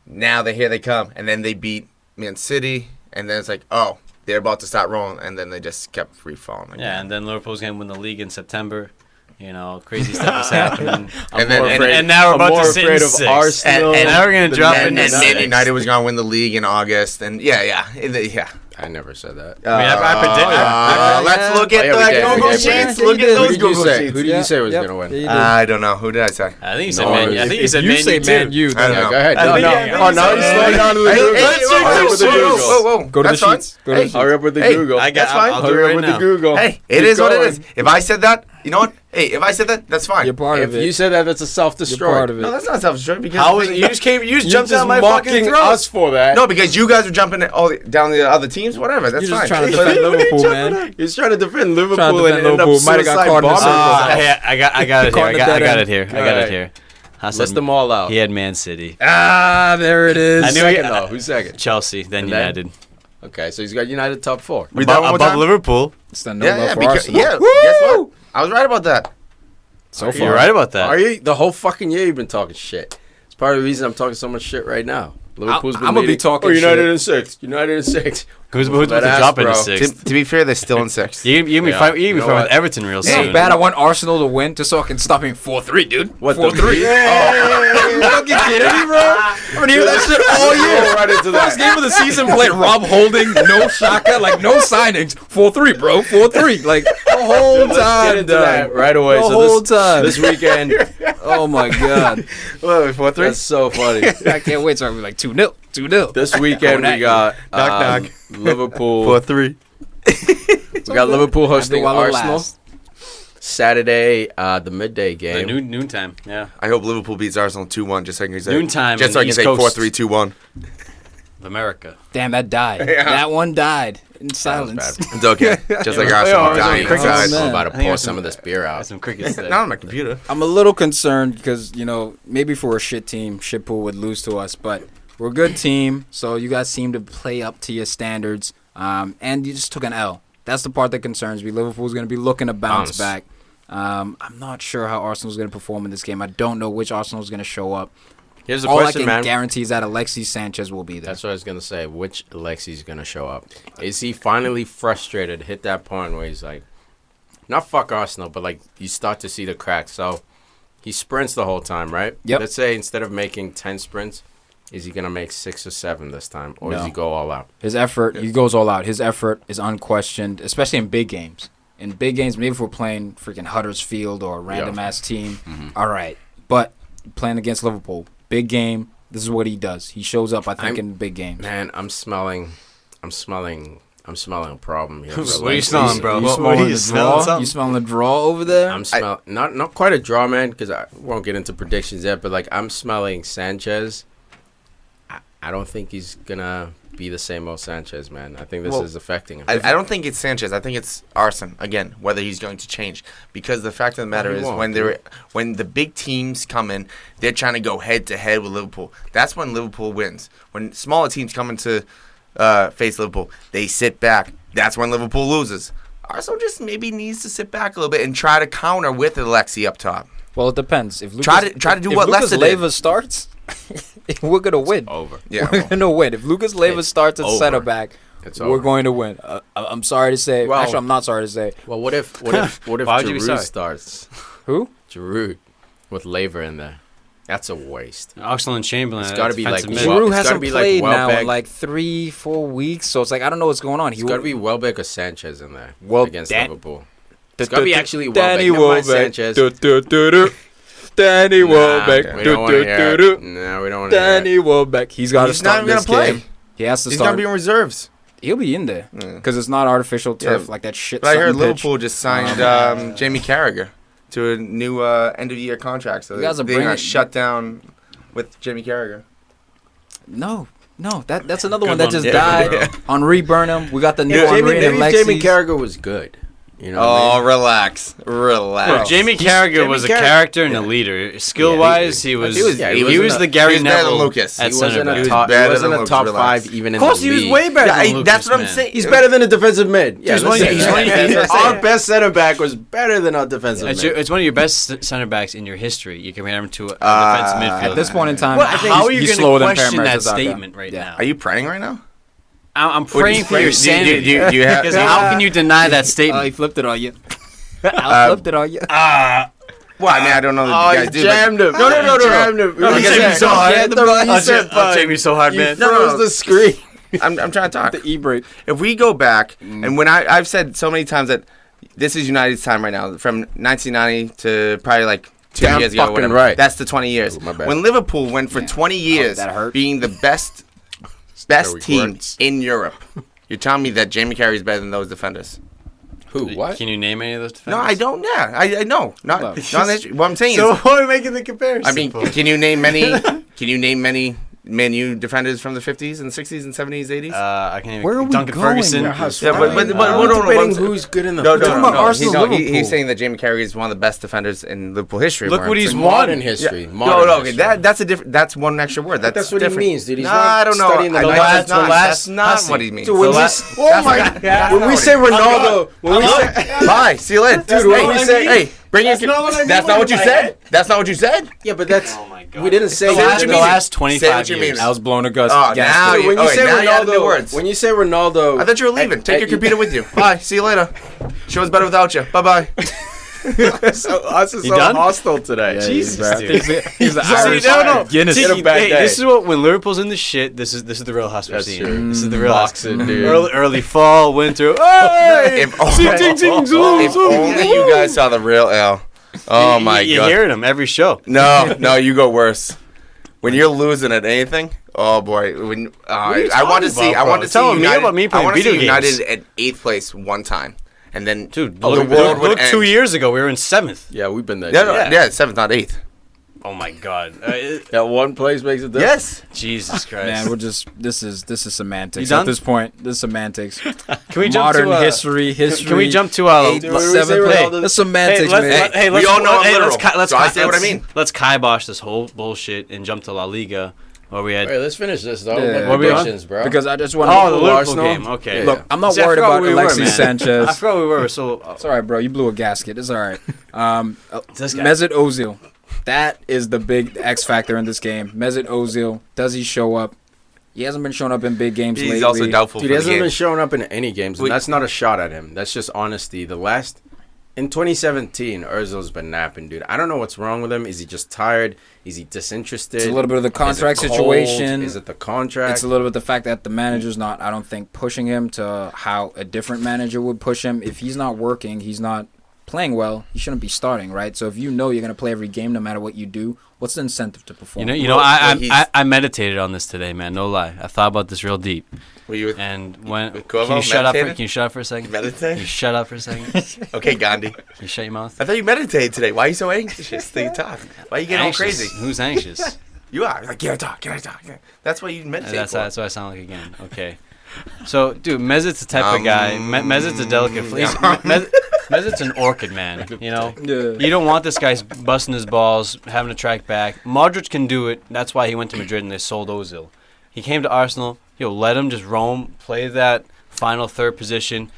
now here they come. And then they beat Man City. And then it's like, oh, they're about to start rolling. And then they just kept free falling. Yeah, and then Liverpool's going to win the league in September. You know, crazy stuff is happening. And now we're I'm about more to sit afraid in of sixth. Arsenal. And now we're going to drop and into Man sixth. United was going to win the league in August. And yeah. I never said that. I mean, I predict. Let's look at Oh, yeah, we did. the Google Yeah, sheets. yeah, Look at Who those did you Google say? sheets. Who did you say was going to win? I don't know. Who did I say? I think you said No, Man U. if I think you said you Man say U too. Man U, I don't then know. Go ahead. I No, think- no. I think Oh, you now said- he's slowing down to the Hey, Google. hey, Hurry up with the Google. Whoa. Go to That's the fine. sheets. Go to the Hey, sheets. Hurry up with the Hey, Google. that's fine. I'll do it Hurry up right with now. the Google. Hey, it Keep is what it going. is. If I said that, you know what? Hey, if I said that, that's fine. You're part of If it. you said that, that's a You're self-destroy. part of it. No, that's not self-destroyed because How was it? You just You're jumped just down my fucking mocking throat. us for that. no, because you guys were jumping down the other teams. Whatever, that's You're fine. just trying to defend Liverpool, man. He's trying to defend Liverpool Trying to defend and end up Liverpool. Might have got suicide caught in the bombing. circle. Hey, I got it here. Caught in the I dead got end. it here. I got Alright. it here. List them all out. He had Man City, Ah, there it is. I knew Second, though. Who's second? Chelsea, then And then? United. Okay, so he's got United top 4. Read that one more Above time. Liverpool. It's the no Yeah, love yeah, for because, Arsenal. yeah. Guess what? I was right about that. So far. You're right about that. Are you? The whole fucking year you've been talking shit. It's part of the reason I'm talking so much shit right now. Liverpool's been I'ma be leading. talking United shit. in 6th. United in 6th. Who's about to That drop ass, into bro. sixth? To be fair, they're still in sixth. You can be Yeah. fighting You know with what? Everton real It's not soon. bad. I want Arsenal to win just so I can stop being 4-3, dude. What, 4-3? the- You fucking kidding me, bro? I've been hearing that shit all year. Right into First that. game of the season, played Rob Holding, no Shaka, like no signings. 4-3, bro. 4-3. Like the whole Let's time, get into that right away. The So whole this, time. this weekend, Oh my god. Wait, 4-3? that's so funny. I can't wait till I be like 2-0. 2-0. This weekend we got Knock, knock. Liverpool. 4-3. We got Liverpool hosting while it Arsenal. lasts. Saturday, the midday The game. noontime. Yeah. I hope Liverpool beats Arsenal 2-1 just so I can say Noontime just so I in can East say Coast. 4-3-2-1. Of America. Damn, that died. Yeah. That one died in silence. bad. It's okay. Just like Yeah, Arsenal yeah, dying crickets. inside. man. I'm about to I think pour there's some of this beer Got out. some crickets there. Not on my computer. I'm a little concerned because, maybe for a shit team, Shitpool would lose to us, but we're a good team, so you guys seem to play up to your standards, and you just took an L. That's the part that concerns me. Liverpool's going to be looking to bounce back. I'm not sure how Arsenal's going to perform in this game. I don't know which Arsenal's going to show up. Here's the All question, I can man. guarantee is that Alexis Sanchez will be there. That's what I was going to say. Which Alexi's going to show up? Is he finally frustrated, hit that point where he's like, not fuck Arsenal, but like you start to see the cracks. So he sprints the whole time, right? Yep. Let's say instead of making 10 sprints, is he going to make 6 or 7 this time? Or does No. he go all out? His effort, he goes all out. His effort is unquestioned, especially in big games. In big games, maybe if we're playing freaking Huddersfield or a random-ass team, all right, But playing against Liverpool, big game. This is what he does. He shows up, I think, in big games. Man, I'm smelling a problem here. What are you smelling, bro? You What smelling are you the smelling? draw? Something? You smelling the draw over there? I'm smelling not quite a draw, man, because I won't get into predictions yet. But like, I'm smelling Sanchez. I don't think he's gonna be the same old Sanchez, man. I think this is affecting him. I don't think it's Sanchez. I think it's Arsene again. Whether he's going to change, because the fact of the matter is when the big teams come in, they're trying to go head to head with Liverpool. That's when Liverpool wins. When smaller teams come into face Liverpool, they sit back. That's when Liverpool loses. Arsene just maybe needs to sit back a little bit and try to counter with Alexi up top. Well, it depends. If Lucas, try to do if what Lucas Leicester did. Leiva starts, we're gonna win. Over. Yeah, We're gonna win. If Lucas Leiva starts at over. center back, It's we're over. going to win. I'm sorry to say. Well- Actually, I'm not sorry to say. Well, what if Why would you be Giroud sorry? starts? Who? Giroud with Laver in there. That's a waste. Oxlade-Chamberlain. It's gotta be like defensive mid. Well, Giroud it's hasn't gotta be like played now Welbeck. in like 3-4 weeks, so it's like I don't know what's going on. It's got to be Welbeck or Sanchez in there Well, against Dan- Liverpool. It's got to be actually Danny Welbeck. Never mind Welbeck. Sanchez. Danny Welbeck. we don't want to hear it. No, we don't want to hear Danny Welbeck. He's got to He's not start even this gonna play. game. He has to He's start. gonna be in reserves. He'll be in there because it's not artificial turf like that shit. But I heard Sutton pitch. Liverpool just signed Jamie Carragher to a new end of year contract. So You guys are they're gonna bringing- shut down with Jamie Carragher. No, that's another Good one that one. just Yeah, died. bro. Henri Burnham. We got the new Maybe Henri and Jamie Alexis. Carragher was good. You know what I mean? Relax. Bro, Jamie Carragher was a character and a leader. Skill-wise, he was he was the Gary he was better than Neville Lucas. at He center wasn't back. a was top, better he wasn't than a Lucas, top relax. five even in Of course, the he was league. way better Yeah, than Lucas, that's what I'm man. saying. He's better than a defensive mid. Yeah, He's one of- he's one of- our best center back was better than our defensive It's, mid. it's one of your best center backs in your history. You compare him to a defensive midfielder. At this point in time, Well, I think how are he's you slower going to than question that Mertesacker. statement right now? Are you praying right now? I'm praying for do you- your do you- sanity. do you have- Because how can you deny that he statement? flipped it on you. I flipped it on you. Well, I mean, I don't know that Oh, you he guys do. jammed him. No. Jammed him. No, He he said jammed me so hard. jammed him. He said I'll take me so hard, man. You froze the screen. I'm trying to talk. The e-break. If we go back, and when I've said so many times that this is United's time right now, from 1990 to probably like 2 Damn years ago, fucking whatever. right. That's the 20 years. Ooh, my bad. When Liverpool went for 20 years that hurt. being the best Very team words. in Europe, you're telling me that Jamie Carragher is better than those defenders? Who? What? Can you name any of those defenders? No, I don't. Yeah, I know. Not what I'm saying So is, why are we making the comparison? I mean, can you name many? Can you name many Man U defenders from the 50s and 60s and 70s, 80s? I can't even. Where are we Duncan going? Ferguson. Yeah, Yeah, but we're hold on, debating one- who's good in the No, talking about Arsenal, Liverpool. He's saying that Jamie Carragher is one of the best defenders in Liverpool history. Look what he's modern won. history. No, Modern no, okay, history. that's a different. That's one extra word. That's what different. he means, dude. He's Nah, not I don't know. studying the I- last- that's not Hussey. what he means. Dude, when we That's when we say Ronaldo, when we say bye, see you later, Dude, when we say hey, bring your. not what I mean That's when not what you I said. That's not what you said. yeah, but that's Oh my god. we didn't say the what last, you the mean. last Say 25 what you years. mean. I was blown a gust. Oh, gas. now Dude, when you okay, say now you added new Ronaldo, words. when you say Ronaldo, I thought you were leaving. Take your you- computer with you. Bye. See you later. Show's better without you. Bye bye. us is You done? hostile today. Jesus, dude. He's the See, Irish no. Guinness. Tiki, Tiki, a bad hey, day. this is what when Liverpool's in the shit. This is the real hospital That's scene. true. This is the real Boxing, dude. Early fall, winter. Hey! If only you guys saw the real L. Oh my You're god. hearing him every show. No, you go worse. When you're losing at anything, oh boy. When are you I want to talking see, about, I want bro? to Telling see me United. about me I playing want to see video games. United at 8th place one time, and then Dude, the look, world would look end. 2 years ago, we were in 7th. Yeah, we've been there. Yeah, 7th, not 8th. Oh my god. That one place makes a difference. Yes. Jesus Christ. Man, we're just this is semantics You at done? this point. This is semantics. Can we jump Modern to history. Can we jump to Eight, Dude, when we say seven play. Ronaldo- That's semantics, man. Hey, we all know I'm literal, let's so I say what I mean. Let's kibosh this whole bullshit and jump to La Liga, where we had. Hey, let's finish this though. Yeah. What we on? predictions, bro? Because I just want Oh, the to. Liverpool Arsenal? game. Okay. Yeah. Look, I'm not See, I worried forgot about where we were, Alexis man. Sanchez. I forgot we were so. It's all right, bro. You blew a gasket. It's all right. This guy. Mesut Ozil. That is the big X factor in this game. Mesut Ozil. Does he show up? He hasn't been showing up in big games lately. He's also doubtful Dude, for he the hasn't game. been showing up in any games, and that's not a shot at him. That's just honesty. In 2017, Ozil's been napping, dude. I don't know what's wrong with him. Is he just tired? Is he disinterested? It's a little bit of the contract Is it cold? situation. Is it the contract? It's a little bit the fact that the manager's not, I don't think, pushing him to how a different manager would push him. If he's not working, he's not playing well, he shouldn't be starting, right? So if you know you're going to play every game no matter what you do, what's the incentive to perform? I meditated on this today, man. No lie. I thought about this real deep. Were you Can Corvo you shut up? meditating? Can you shut up for a second? Meditate? Can you shut up for a second? Okay, Gandhi. Can you shut your mouth? I thought you meditated today. Why are you so anxious that you talk? Why are you getting all Anxious? crazy? Who's anxious? You are. Like, can I talk? Can I talk? That's why you meditate That's for. what I sound like again. Okay. So, dude, Mezit's the type of guy. Mezit's a delicate. Mezit's an orchid, man. You know. Yeah. You don't want this guy busting his balls, having to track back. Modric can do it. That's why he went to Madrid and they sold Ozil. He came to Arsenal. Let him just roam, play that final third position.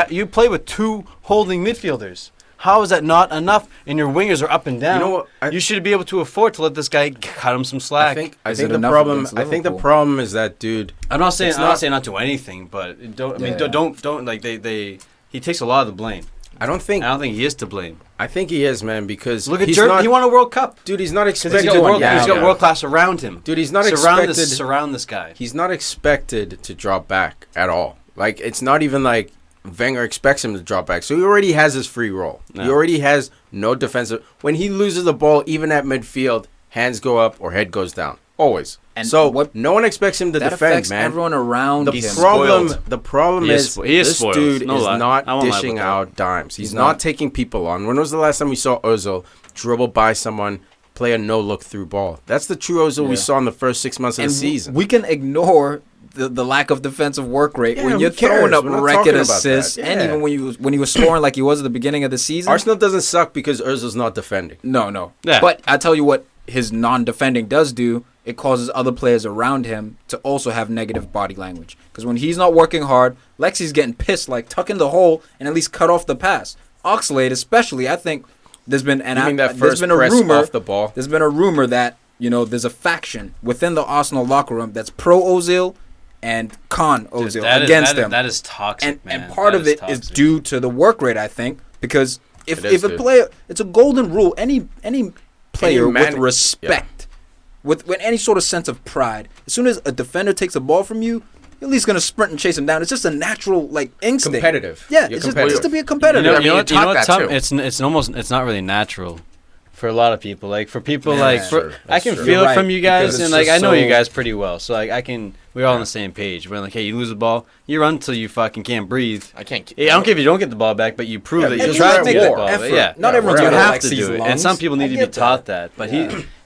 You play with 2 holding midfielders. How is that not enough? And your wingers are up and down. You know what? You should be able to afford to let this guy cut him some slack. I Is think it the enough problem. against I think the Liverpool? problem is that, dude. I'm not saying It's I'm not not- saying not do anything, but don't. I mean, Yeah. don't like they. He takes a lot of the blame. I don't think. I don't think he is to blame. I think he is, man, because Look at he's Jordan. not, He won a World Cup. dude. He's not He's expected. got world class around him. Dude, he's not surround expected. surround this guy. He's not expected to drop back at all. Like, it's not even like Wenger expects him to drop back. So he already has his free roll. No. He already has no defensive. When he loses the ball, even at midfield, hands go up or head goes down. Always. And so what- no one expects him to that defend, affects man. everyone around The him. problem He is is, he is this spoiled. dude No is lie. not I won't lie dishing about out dimes. He's He's not not. taking people on. When was the last time we saw Ozil dribble by someone, play a no-look through ball? That's the true Ozil we Yeah. saw in the first 6 months of And the season. we can ignore the lack of defensive work rate Yeah, when who you're throwing cares? up We're not record talking about that. assists, and Yeah. even when he was scoring like he was at the beginning of the season. Arsenal doesn't suck because Ozil's not defending. No. Yeah. But I tell you what, his non-defending does do. It causes other players around him to also have negative body language. Because when he's not working hard, Lexi's getting pissed, like tuck in the hole and at least cut off the pass. Oxlade, especially, I think there's been You mean that there's first been a press rumor. off the ball? There's been a rumor that there's a faction within the Arsenal locker room that's pro Ozil and con Ozil against them. That is toxic, man. And part That of it is toxic. due to the work rate, I think, because if It is, a dude. player, it's a golden rule. Any player with man- respect, with any sort of sense of pride, as soon as a defender takes a ball from you, you're at least gonna sprint and chase him down. It's just a natural instinct. Competitive. Yeah, You're it's competitive. just to be a competitor. I mean, you taught that Tom? too. It's not really natural for a lot of people. Like for people, Yeah, like that's for, true. I That's can true. feel You're it right, from you because guys, it's and I just know you so- guys pretty well. So we're all on the same page. We're like, hey, you lose the ball, you run until you fucking can't breathe. I can't. I don't care if you don't get the ball back, but you prove that but you you're try at to take war. the ball. Effort. Yeah, Not Yeah, everyone's we're you at gonna have to Lexi's do it, and lungs. some people I need to be get taught that. But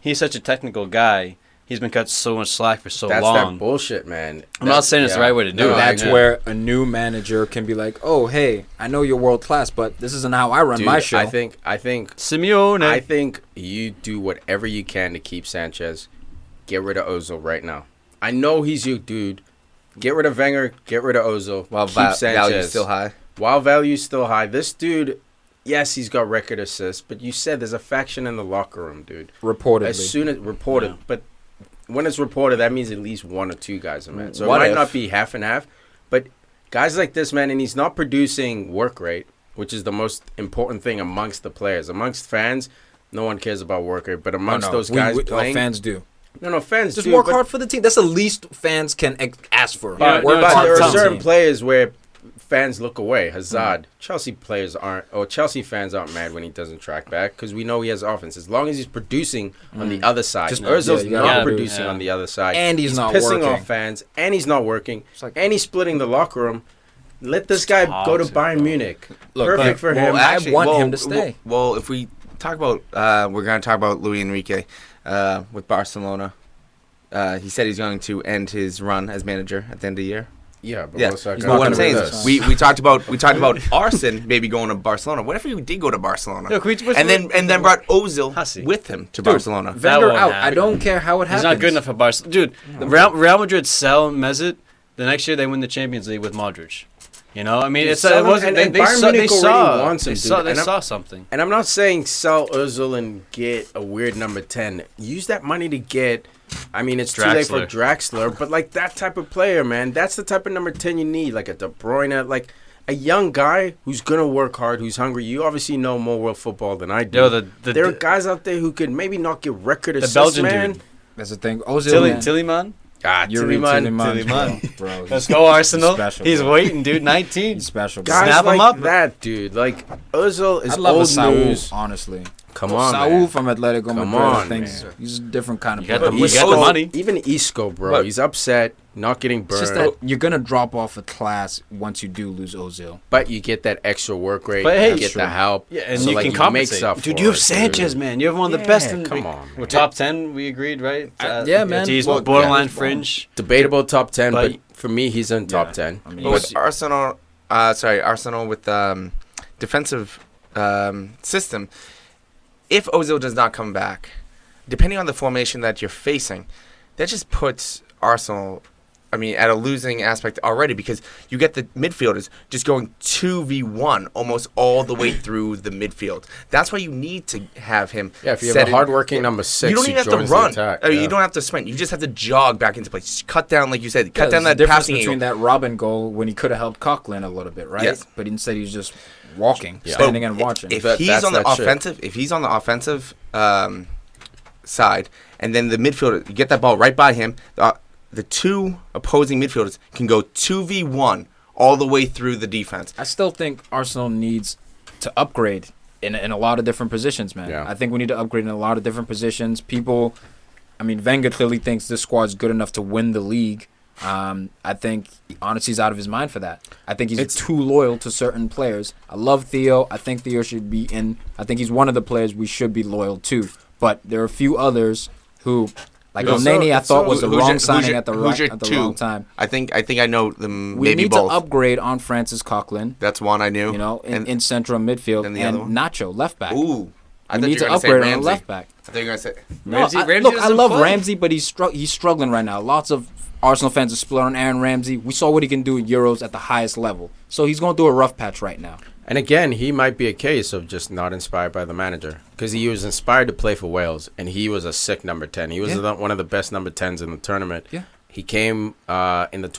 he's such a technical guy. He's been cut so much slack for so That's long. that bullshit, man. I'm not saying it's the right way to do No, it. That's Yeah. where a new manager can be like, "Oh, hey, I know you're world class, but this isn't how I run Dude, my show." I think Simeone. I think you do whatever you can to keep Sanchez. Get rid of Ozil right now. I know he's your dude. Get rid of Wenger. Get rid of Ozil. While keep value is still high. While value's still high. This dude, yes, he's got record assists, but you said there's a faction in the locker room, dude. reportedly. As soon as reported, Yeah. but when it's reported, that means at least one or two guys are mad. So What it might if- not be half and half, but guys like this, man, and he's not producing work rate, which is the most important thing amongst the players. Amongst fans, no one cares about work rate, but amongst those guys playing, fans do. no, fans Just do, work but- hard for the team. That's the least fans can ask for. But- Work but But hard there for are the certain team. players where fans look away. Hazard, Chelsea players aren't, or Chelsea fans aren't mad when he doesn't track back because we know he has offense. As long as he's producing on the other side, Just- Ozil's yeah, you gotta not do- producing yeah. on the other side, And he's not pissing working. off fans, and he's not working, like- and he's splitting the locker room. Let this guy go to toxic, Bayern bro. Munich. Look, Perfect for him. I want him to stay. Well, if we talk about, we're going to talk about Luis Enrique with Barcelona. He said he's going to end his run as manager at the end of the year. Yeah, but Yeah, what's that he's got not what to I'm do gonna saying with with this? us. we talked about Arsene maybe going to Barcelona. What if he did go to Barcelona Look, and then brought Ozil Hussey. with him to Barcelona? That Wenger won't out. happen. I don't care how it He's happens. not good enough for Barcelona. Dude, Real Madrid sell Mesut. The next year they win the Champions League with Modric. You know, I mean, Dude, it's sell it him, wasn't. and They Bayern saw. They Munich already saw. wants him, They dude. saw. They And I'm- saw something. And I'm not saying sell Ozil and get a weird number 10. Use that money to get, I mean, it's too late for Draxler, but like that type of player, man. That's the type of number 10 you need, like a De Bruyne, like a young guy who's going to work hard, who's hungry. You obviously know more world football than I do. Yo, there are guys out there who could maybe not get record the assists, Belgian man. dude, That's the thing. Ozil, man. Tillyman. Yuri Tiliman. Tiliman. Bro, Let's go, Arsenal. special, He's bro. waiting, dude. 19. He's special. Bro. Guys Snap like him up. that, dude. Like, Ozil is I love a old Saul, news. honestly. Come on, Saul man. from Atletico Come Madrid. on, I think man. he's a different kind of You got player. the- you got the money. Even Isco, bro. But- He's upset, not getting It's burned. just that you're gonna drop off a class once you do lose Ozil. But you get that extra work rate. But hey, you get the help. Yeah, and so, you like, can he compensate. makes up Dude, for you have it, Sanchez, dude. man. You have one of the best in the come league. on. We're top 10, we agreed, right? Yeah, man. He's Well, borderline yeah, he's fringe. Debatable top 10, but, But- for me, he's in top 10. I mean, But with Arsenal, Arsenal with defensive system, if Ozil does not come back, depending on the formation that you're facing, that just puts Arsenal, at a losing aspect already, because you get the midfielders just going 2v1 almost all the way through the midfield. That's why you need to have him. Yeah, if you have set a in- hardworking number 6, you don't who even have to joins the run. attack, You yeah. don't have to sprint. You just have to jog back into place. Cut down, like you said, cut down there's that a difference passing between angle. that Robin goal when he could have helped Coughlin a little bit, right? Yes. But instead he's just walking, Yeah. standing and watching. If That- he's that's on the that shit. offensive, side, and then the midfielder, you get that ball right by him. The two opposing midfielders can go 2v1 all the way through the defense. I still think Arsenal needs to upgrade in a lot of different positions, man. Yeah. I think we need to upgrade in a lot of different positions. Wenger clearly thinks this squad's good enough to win the league. I think honestly he's out of his mind for that. I think he's too loyal to certain players. I love Theo. I think Theo should be in. I think he's one of the players we should be loyal to. But there are a few others who, like Elneny, I thought was the wrong signing at the wrong time. I think I know them. We maybe need both. to upgrade on Francis Coughlin. That's one I knew. In central midfield, and the and other one? Nacho left back. Ooh, I We thought need you to were going to say upgrade on Ramsey. left back. I thought you were going to say. No, Ramsey look, I doesn't love play. Ramsey, but he's struggling right now. Lots of Arsenal fans are split on Aaron Ramsey. We saw what he can do in Euros at the highest level. So he's going through a rough patch right now. And again, he might be a case of just not inspired by the manager, because he was inspired to play for Wales, and he was a sick number 10. He was one of the best number 10s in the tournament. Yeah. He came in the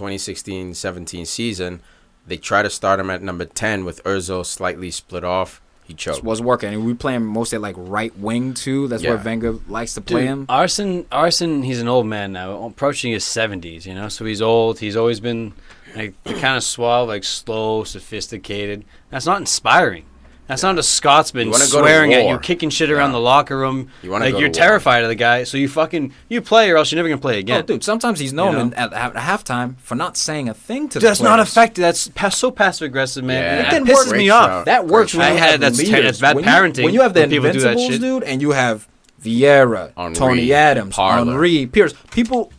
2016-17 season. They tried to start him at number 10 with Ozil slightly split off. He choked. It was working. And we play him mostly like right wing, too. That's where Yeah. Wenger likes to play him. Arsene, he's an old man now, approaching his 70s, so he's old. He's always been like the kind of suave, like slow, sophisticated. That's not inspiring. That's not a Scotsman You wanna go to swearing at you, war. kicking shit around the locker room. You wanna go you're to war. terrified of the guy, so you play or else you're never gonna play again. Oh, dude, sometimes he's known You know? at halftime for not saying a thing to Dude, that's the not players. effective. That's so passive aggressive, man. Yeah. That It can pisses work. me Great off. shout. That works Great when you shout. have That's leaders. bad When parenting when you have the when people do that Invincibles, shit. dude, and you have Vieira, Henry, Tony Adams, Parler. Henry, Pierce, people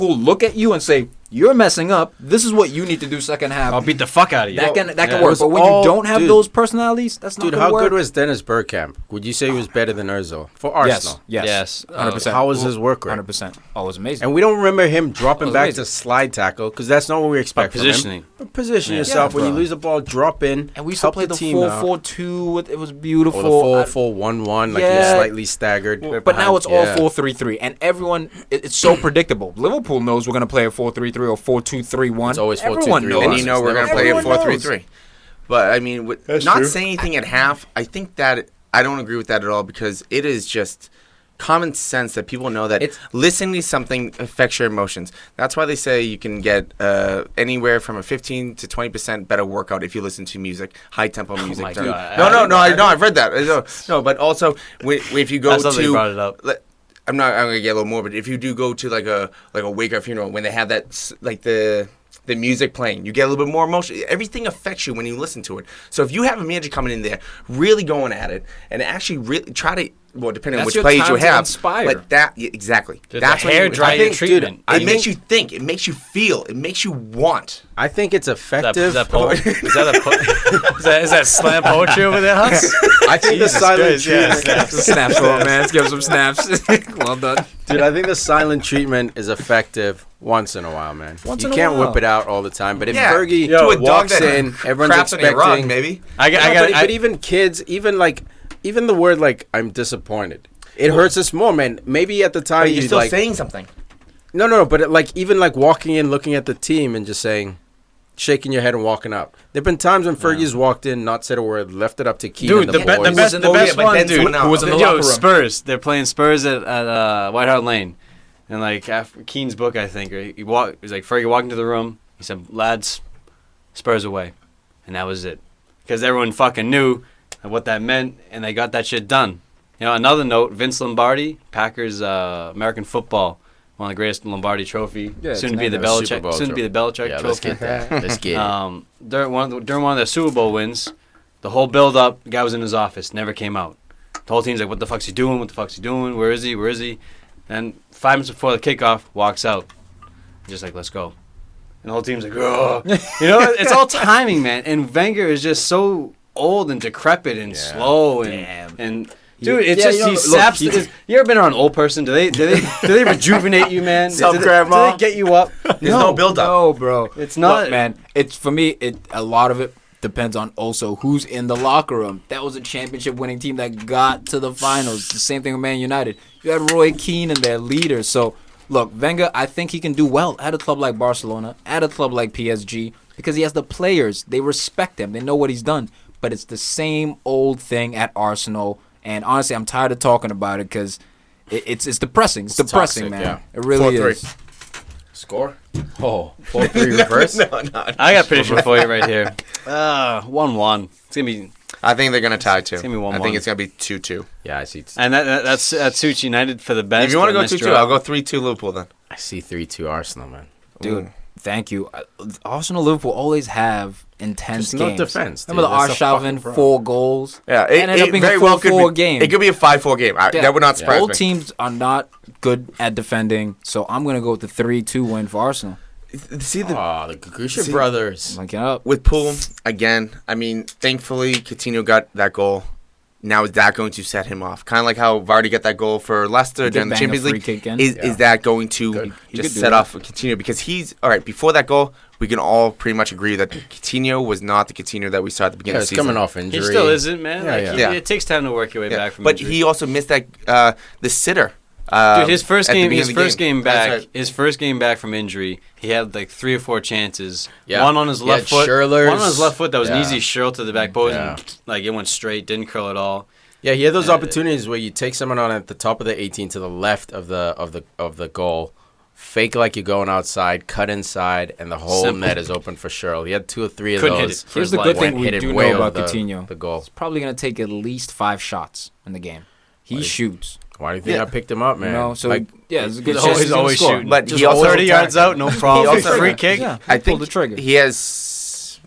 who look at you and say, you're messing up. This is what you need to do second half. I'll beat the fuck out of you. That can Yeah. work. But when all- you don't have dude. those personalities, that's not Dude, gonna how work. good was Dennis Bergkamp? Would you say he was better than Ozil for Arsenal? Yes. 100%. How was his work rate? 100%. Oh, it was amazing. And we don't remember him dropping was back amazing. to slide tackle, because that's not what we expect from positioning. him. But position Yeah. yourself. Yeah, when you bro. lose the ball, drop in. And we used to help play the team out. 4-4-2. It was Or beautiful. the 4-4-1-1, like Yeah. you're slightly staggered. But now it's all Yeah. 4-3-3, and everyone, it's so predictable. Liverpool knows we're going to play a 4-3-3 or 4-2-3-1. It's always 4-2-3-1. Everyone knows. And you know we're going to play a Everyone 4-3-3. But, with not true. saying anything at half, I think that I don't agree with that at all, because it is just common sense that people know that listening to something affects your emotions. That's why they say you can get anywhere from a 15 to 20% better workout if you listen to music, high-tempo music. my No, God. I've read that. No, but also if you go That's how they to... brought it up. I'm going to get a little more, but if you do go to like a wake or funeral, when they have that, like the music playing, you get a little bit more emotion. Everything affects you when you listen to it. So if you have a manager coming in there, really going at it, and actually really try to, depending on That's which your players time you to have, inspire. but exactly. There's That's a when hair you- dryer I think, treatment. It makes you think. It makes you feel. It makes you want. I think it's effective. Is that is that slam poetry over there, Huss? I think the silent treatment. Snaps for it, man. Let's give him some snaps. Well done. Dude, I think the silent treatment is effective once in a while, man. Once you in a can't while. whip it out all the time. But if Yeah. Fergie To a dog walks that in, everyone's craps on your expecting. rug, maybe. But even kids, even the word like I'm disappointed. It hurts us more, man. Maybe at the time But you're you still like saying something. no, but even walking in, looking at the team, and just saying, shaking your head and walking out. There've been times when Fergie's walked in, not said a word, left it up to Keane Dude, and the the best boys. one, dude. Who was in the locker room? Spurs. They're playing Spurs at White Hart Lane. And like after Keane's book, I think, or he was like Fergie walked into the room. He said, "Lads, Spurs away," and that was it, because everyone fucking knew what that meant, and they got that shit done. You know, another note: Vince Lombardi, Packers, American football, one of the greatest Lombardi trophy. Yeah, soon to be the Belichick trophy. Let's get that. Let's get it. During one of the Super Bowl wins, the whole build-up, the guy was in his office, never came out. The whole team's like, "What the fuck's he doing? What the fuck's he doing? Where is he? Where is he?" And 5 minutes before the kickoff, walks out, just like, "Let's go." And the whole team's like, "Oh," you know, it's all timing, man. And Wenger is just so old and decrepit and slow and. Dude, it's just he saps. You ever been around an old person? Do they rejuvenate you, man? Some do grandma. they get you up? There's no build up. No, bro. It's not. Look, man. It's for me. A lot of it depends on also who's in the locker room. That was a championship winning team that got to the finals. The same thing with Man United. You had Roy Keane and their leader. So look, Wenger, I think he can do well at a club like Barcelona, at a club like PSG, because he has the players. They respect him. They know what he's done. But it's the same old thing at Arsenal. And honestly, I'm tired of talking about it because it's depressing. It's depressing, toxic, man. yeah. It really 4-3. is. Score? Oh, 4-3 reverse? No. I got a prediction for you right here. 1-1. It's gonna be. I think they're gonna tie too. It's gonna be 1-1. I think it's gonna be 2-2. Yeah, I see. And that suits United for the best. If you want to go in this 2-2, draw. I'll go 3-2 Liverpool then. I see 3-2 Arsenal, man. Dude, thank you. Arsenal, Liverpool always have intense There's no games. defense, dude. Remember the That's a fucking Arshavin problem. 4 goals? Yeah, It ended up being very a well could 4-4 be. game. It could be a 5-4 game. That would not surprise Both me. teams are not good at defending, so I'm going to go with the 3-2 win for Arsenal. See the The Gugusha brothers. Like, up. with Poole again. I mean, thankfully Coutinho got that goal. Now is that going to set him off? Kind of like how Vardy got that goal for Leicester He did during the bang a Champions free League. kick in. Is that going to He could just do set that. off Coutinho? Because he's all right. Before that goal, we can all pretty much agree that Coutinho was not the Coutinho that we saw at the beginning Yeah, of it's the season. coming off injury. He still isn't, man. Yeah, Like, yeah. It takes time to work your way back from But injury. he also missed that the sitter. Dude, his first at the game, beginning of the game. back, That's right. his first game back from injury, he had like 3 or 4 chances. Yeah. One on his He left had foot. Schürrle's. One on his left foot that was an Yeah. easy shirl to the back post. Yeah. And, like it went straight, didn't curl at all. Yeah, he had those opportunities where you take someone on at the top of the 18 to the left of the goal, fake like you're going outside, cut inside, and the whole Simple. net is open for Sherrill. He had 2 or 3 of Couldn't hit those. it. Here's the His good life. thing we Hit it do way know about over Coutinho. the goal. He's probably going to take at least 5 shots in the game. He shoots. Why do you think Yeah. I picked him up, man? You know, so like, yeah, there's a good He's chance always, he's gonna always score. shooting. But Just he also 30 yards out, no problem. also- Free kick. Yeah, I pulled think the trigger. he has.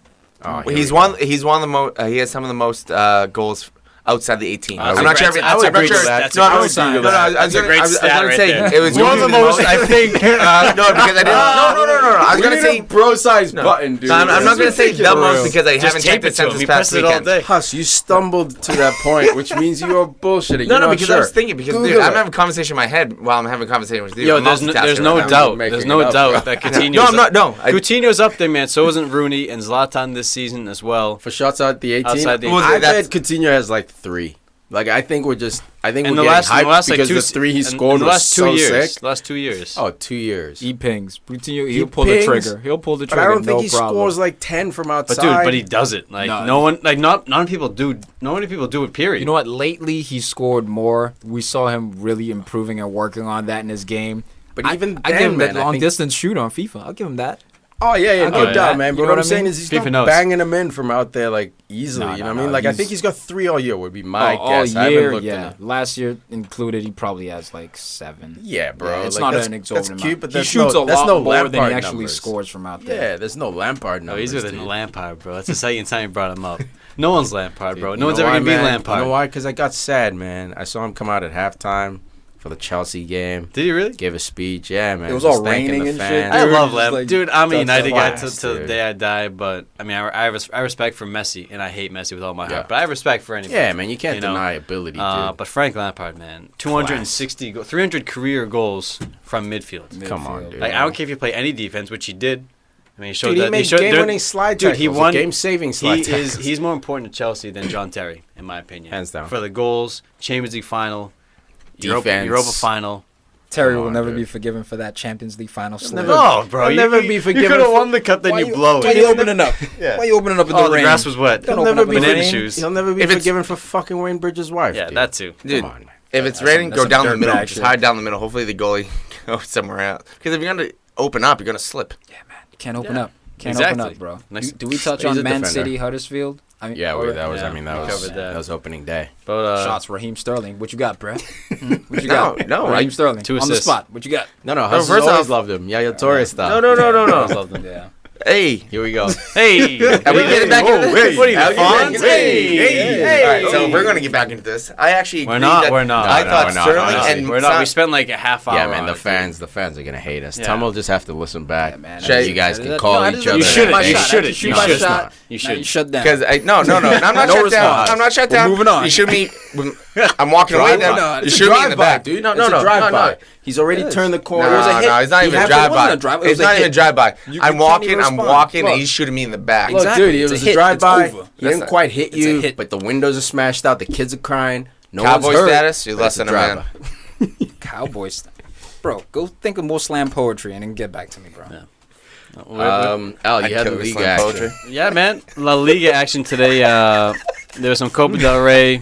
oh, here He's we go. one. He's one of the most. He has some of the most goals outside the 18. That's I'm a not sure. great- I'm that's a not great sure. stat. That's a No, great no, stat. no, no. That's a great stat I was right gonna say there. it was One of the most, I think. No, because I didn't. No. I was gonna say. bro-sized button, dude. No, I'm not gonna say the most because I Just haven't tape checked it it to since him. this He past presses it all weekend. day. Huss, you stumbled to that point, which means you are bullshitting. No, You're not because sure. I was thinking because Google dude, I'm it. having a conversation in my head while I'm having a conversation with you. Yo, I'm there's multitasking no right now. doubt. making There's no it up, doubt bro. that Coutinho's No, I'm not. No, Coutinho's up there, man. So isn't Rooney and Zlatan this season as well. For shots out the 18, Outside the I 18. bet Coutinho has like 3. Like, I think we're In getting the last hyped like because 2 the 3 he in scored the was last 2 so years. sick. Last 2 years. Oh, 2 years. He pings. Coutinho, He he'll pull the pings, trigger. He'll pull the But trigger. I don't think no he problem. scores like 10 from outside. But he does it. Like No. no one, like not many people do. Not many people do it. Period. You know what? Lately, he scored more. We saw him really improving and working on that in his game. But I- even I then, give him that man, I long think- distance shoot on FIFA. I'll give him that. Oh, yeah, I'll no give him doubt, that. man. You But know what I'm what I saying mean? is he's FIFA not knows. banging them in from out there like easily. No, you know no, what I mean? no, Like, I he's- think he's got 3 all year would be my all guess. I haven't year, looked yeah. at it. Last year included, he probably has like 7. Yeah, bro. Yeah, it's like, not that's- an exorbitant That's cute, amount. but He that's shoots no, a that's lot no more than he Lampard actually numbers. scores from out there. Yeah, there's no Lampard No, numbers. he's within dude. Lampard, bro. That's the second time you brought him up. No one's Lampard, bro. Dude, No you one's know ever why, gonna be man? Lampard. You know why? Because I got sad, man. I saw him come out at halftime for the Chelsea game. Did he really? Gave a speech. Yeah, man. It was just all thanking raining the and shit, fans. I Dude, love just Lampard. like, Dude, I'm a that's United guy class, till the dude. day I die, but I mean, I respect for Messi, and I hate Messi with all my Yeah. heart. But I have respect for anybody. Yeah, man. You can't You know, deny ability, dude. But Frank Lampard, man, 300 career goals from midfield. Come on, dude. Like I don't care if you play any defense, which he did. I mean, he showed Dude, he that made showed game-winning slide Dude, tackles. he won game-saving slide He tackles. he's more important to Chelsea than John Terry, in my opinion. Hands down. For the goals, Champions League final, Defense. Europa final. Terry Come will on, never dude. be forgiven for that Champions League final slip. No, bro, He'll never be forgiven You could have for- won the cup, then Why you you- blow Why it. you opening up? Yeah. Why you opening up in Oh, the the rain? grass was wet. Don't He'll open never up be in the banana rain. shoes. He'll never be If it's- forgiven for fucking Wayne Bridges' wife. Yeah, dude. that too. Dude, Come on, man. If it's That's raining, some- go that's down some the middle. dirtbag Just shit. hide down the middle. Hopefully the goalie goes somewhere else. Because if you're going to open up, you're going to slip. Yeah, man. You can't open up. Can't Exactly. open up, bro. Nice. Do we touch He's on a Man defender. City, Huddersfield? I mean, Yeah, alright. that was. Yeah, I mean, that we was covered that. that was opening day. But Shots, Raheem Sterling. What you got, bruh? What you No, got? no, Raheem I- Sterling. 2 On the assists. spot. What you got? No, No, Hussey's first always off- loved him. Yaya Torre style. No. love them. Yeah. Hey. Here we go. Hey, Are we getting back into this? What are you, Are the we getting Fonz? back into this? Hey. All right, so we're going to get back into this. I actually We're agree not. that We're not. I No, thought we're not, Sterling honestly. and We're not. We spent like a half hour. Yeah, man. on The it, fans are gonna hate us. Yeah. Tom will just have to listen back. Yeah, man. So you guys can call each other. You shouldn't. My You shot. shouldn't. Shoot You my should. shot. You Now you should. shut down. Because no, I'm not No shut response. down. I'm not shut We're down. moving on. You shoot me. I'm walking away. Drive-by. Then you It's a shoot me in the drive-by, back, dude. No. It's a drive-by. He's already turned the corner. No, It was a hit. no, it's not He even a had to- it wasn't drive-by. a drive- it was It's a not hit. even a drive-by. You I'm can't walking, even I'm respond. walking, and Look. he's shooting me in the back. Look, Exactly. dude, it It's was a a hit. drive-by. It's over. He didn't That's quite hit it's a you, hit. but the windows are smashed out. The kids are crying. No Cowboy one's hurt. status? You're but less it's a than a man. drive-by. Cowboys. Bro, go think of more slam poetry and then get back to me, bro. Al, I'd you had the kill this league slam action. poetry. Yeah, man. La Liga action today. There was some Copa del Rey.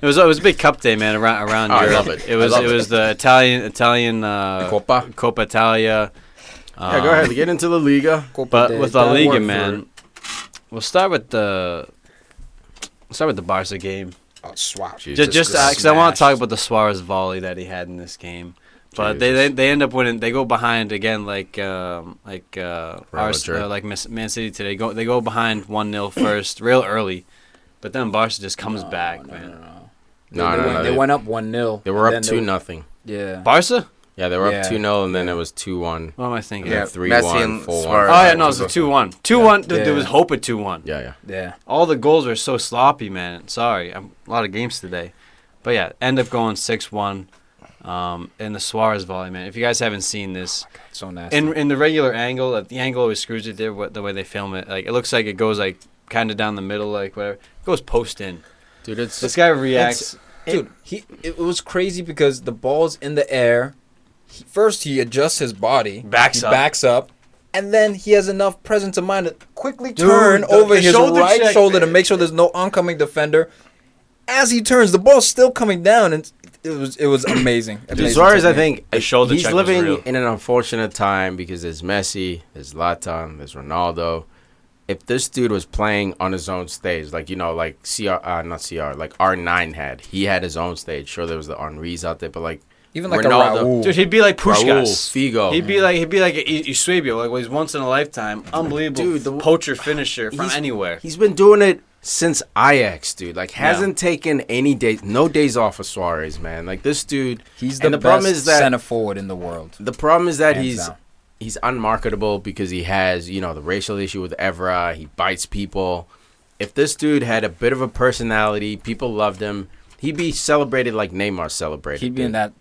It was a big cup day, man. Around Oh, I Europe. love it. It was I love it. the Italian Coppa. Italia. Yeah, go ahead. Get into the Liga. But with La Liga, Liga, man, we'll start with the Barca game. Oh, swap. Jesus Just Christ. because I want to talk about the Suarez volley that he had in this game. But they end up winning. They go behind again, like Madrid. like Man City today. They go behind 1-0 first, real early, but then Barca just comes back, man. They went up 1-0. They were up and 2-0. Yeah. Barca? Yeah, they were Yeah. up 2-0, and then it was 2-1. What am I thinking? Yeah, 3-1, Messi and 4-1. Suarez. Oh yeah, no, it's a 2-1. 2-1. Yeah. There was hope at 2-1. Yeah. Yeah. All the goals were so sloppy, man. Sorry, a lot of games today, but yeah, end up going 6-1. In the Suarez volley, man. If you guys haven't seen this, So nasty. in the regular angle, the angle always screws it there. The way they film it, like it looks like it goes like kind of down the middle, like whatever. It goes post in. Dude, it's This guy reacts. Dude, it was crazy because the ball's in the air. First, he adjusts his body. Backs he up. Backs up. And then he has enough presence of mind to quickly Dude, turn over the his shoulder right check, shoulder to man. make sure there's no oncoming defender. As he turns, the ball's still coming down, and it was amazing. Dude, Amazing Suarez, I technique. think The shoulder he's check was living real. in an unfortunate time because there's Messi, there's Zlatan, there's Ronaldo. If this dude was playing on his own stage, like like like R9 had, he had his own stage. Sure, there was the Henry's out there, but like Even like Ronaldo. a Raul. Dude, he'd be like Raul, Puskás. Figo, He'd be like Eusebio, like he's once in a lifetime, unbelievable Dude, poacher finisher from he's- anywhere. He's been doing it since Ajax, dude. Like, hasn't taken any days, no days off of Suarez, man. Like, this dude. He's the and the best problem is that center forward in the world. the problem is that Hands down. he's unmarketable because he has the racial issue with Evra. He bites people. If this dude had a bit of a personality, people loved him. He'd be celebrated like Neymar celebrated. He'd be in that.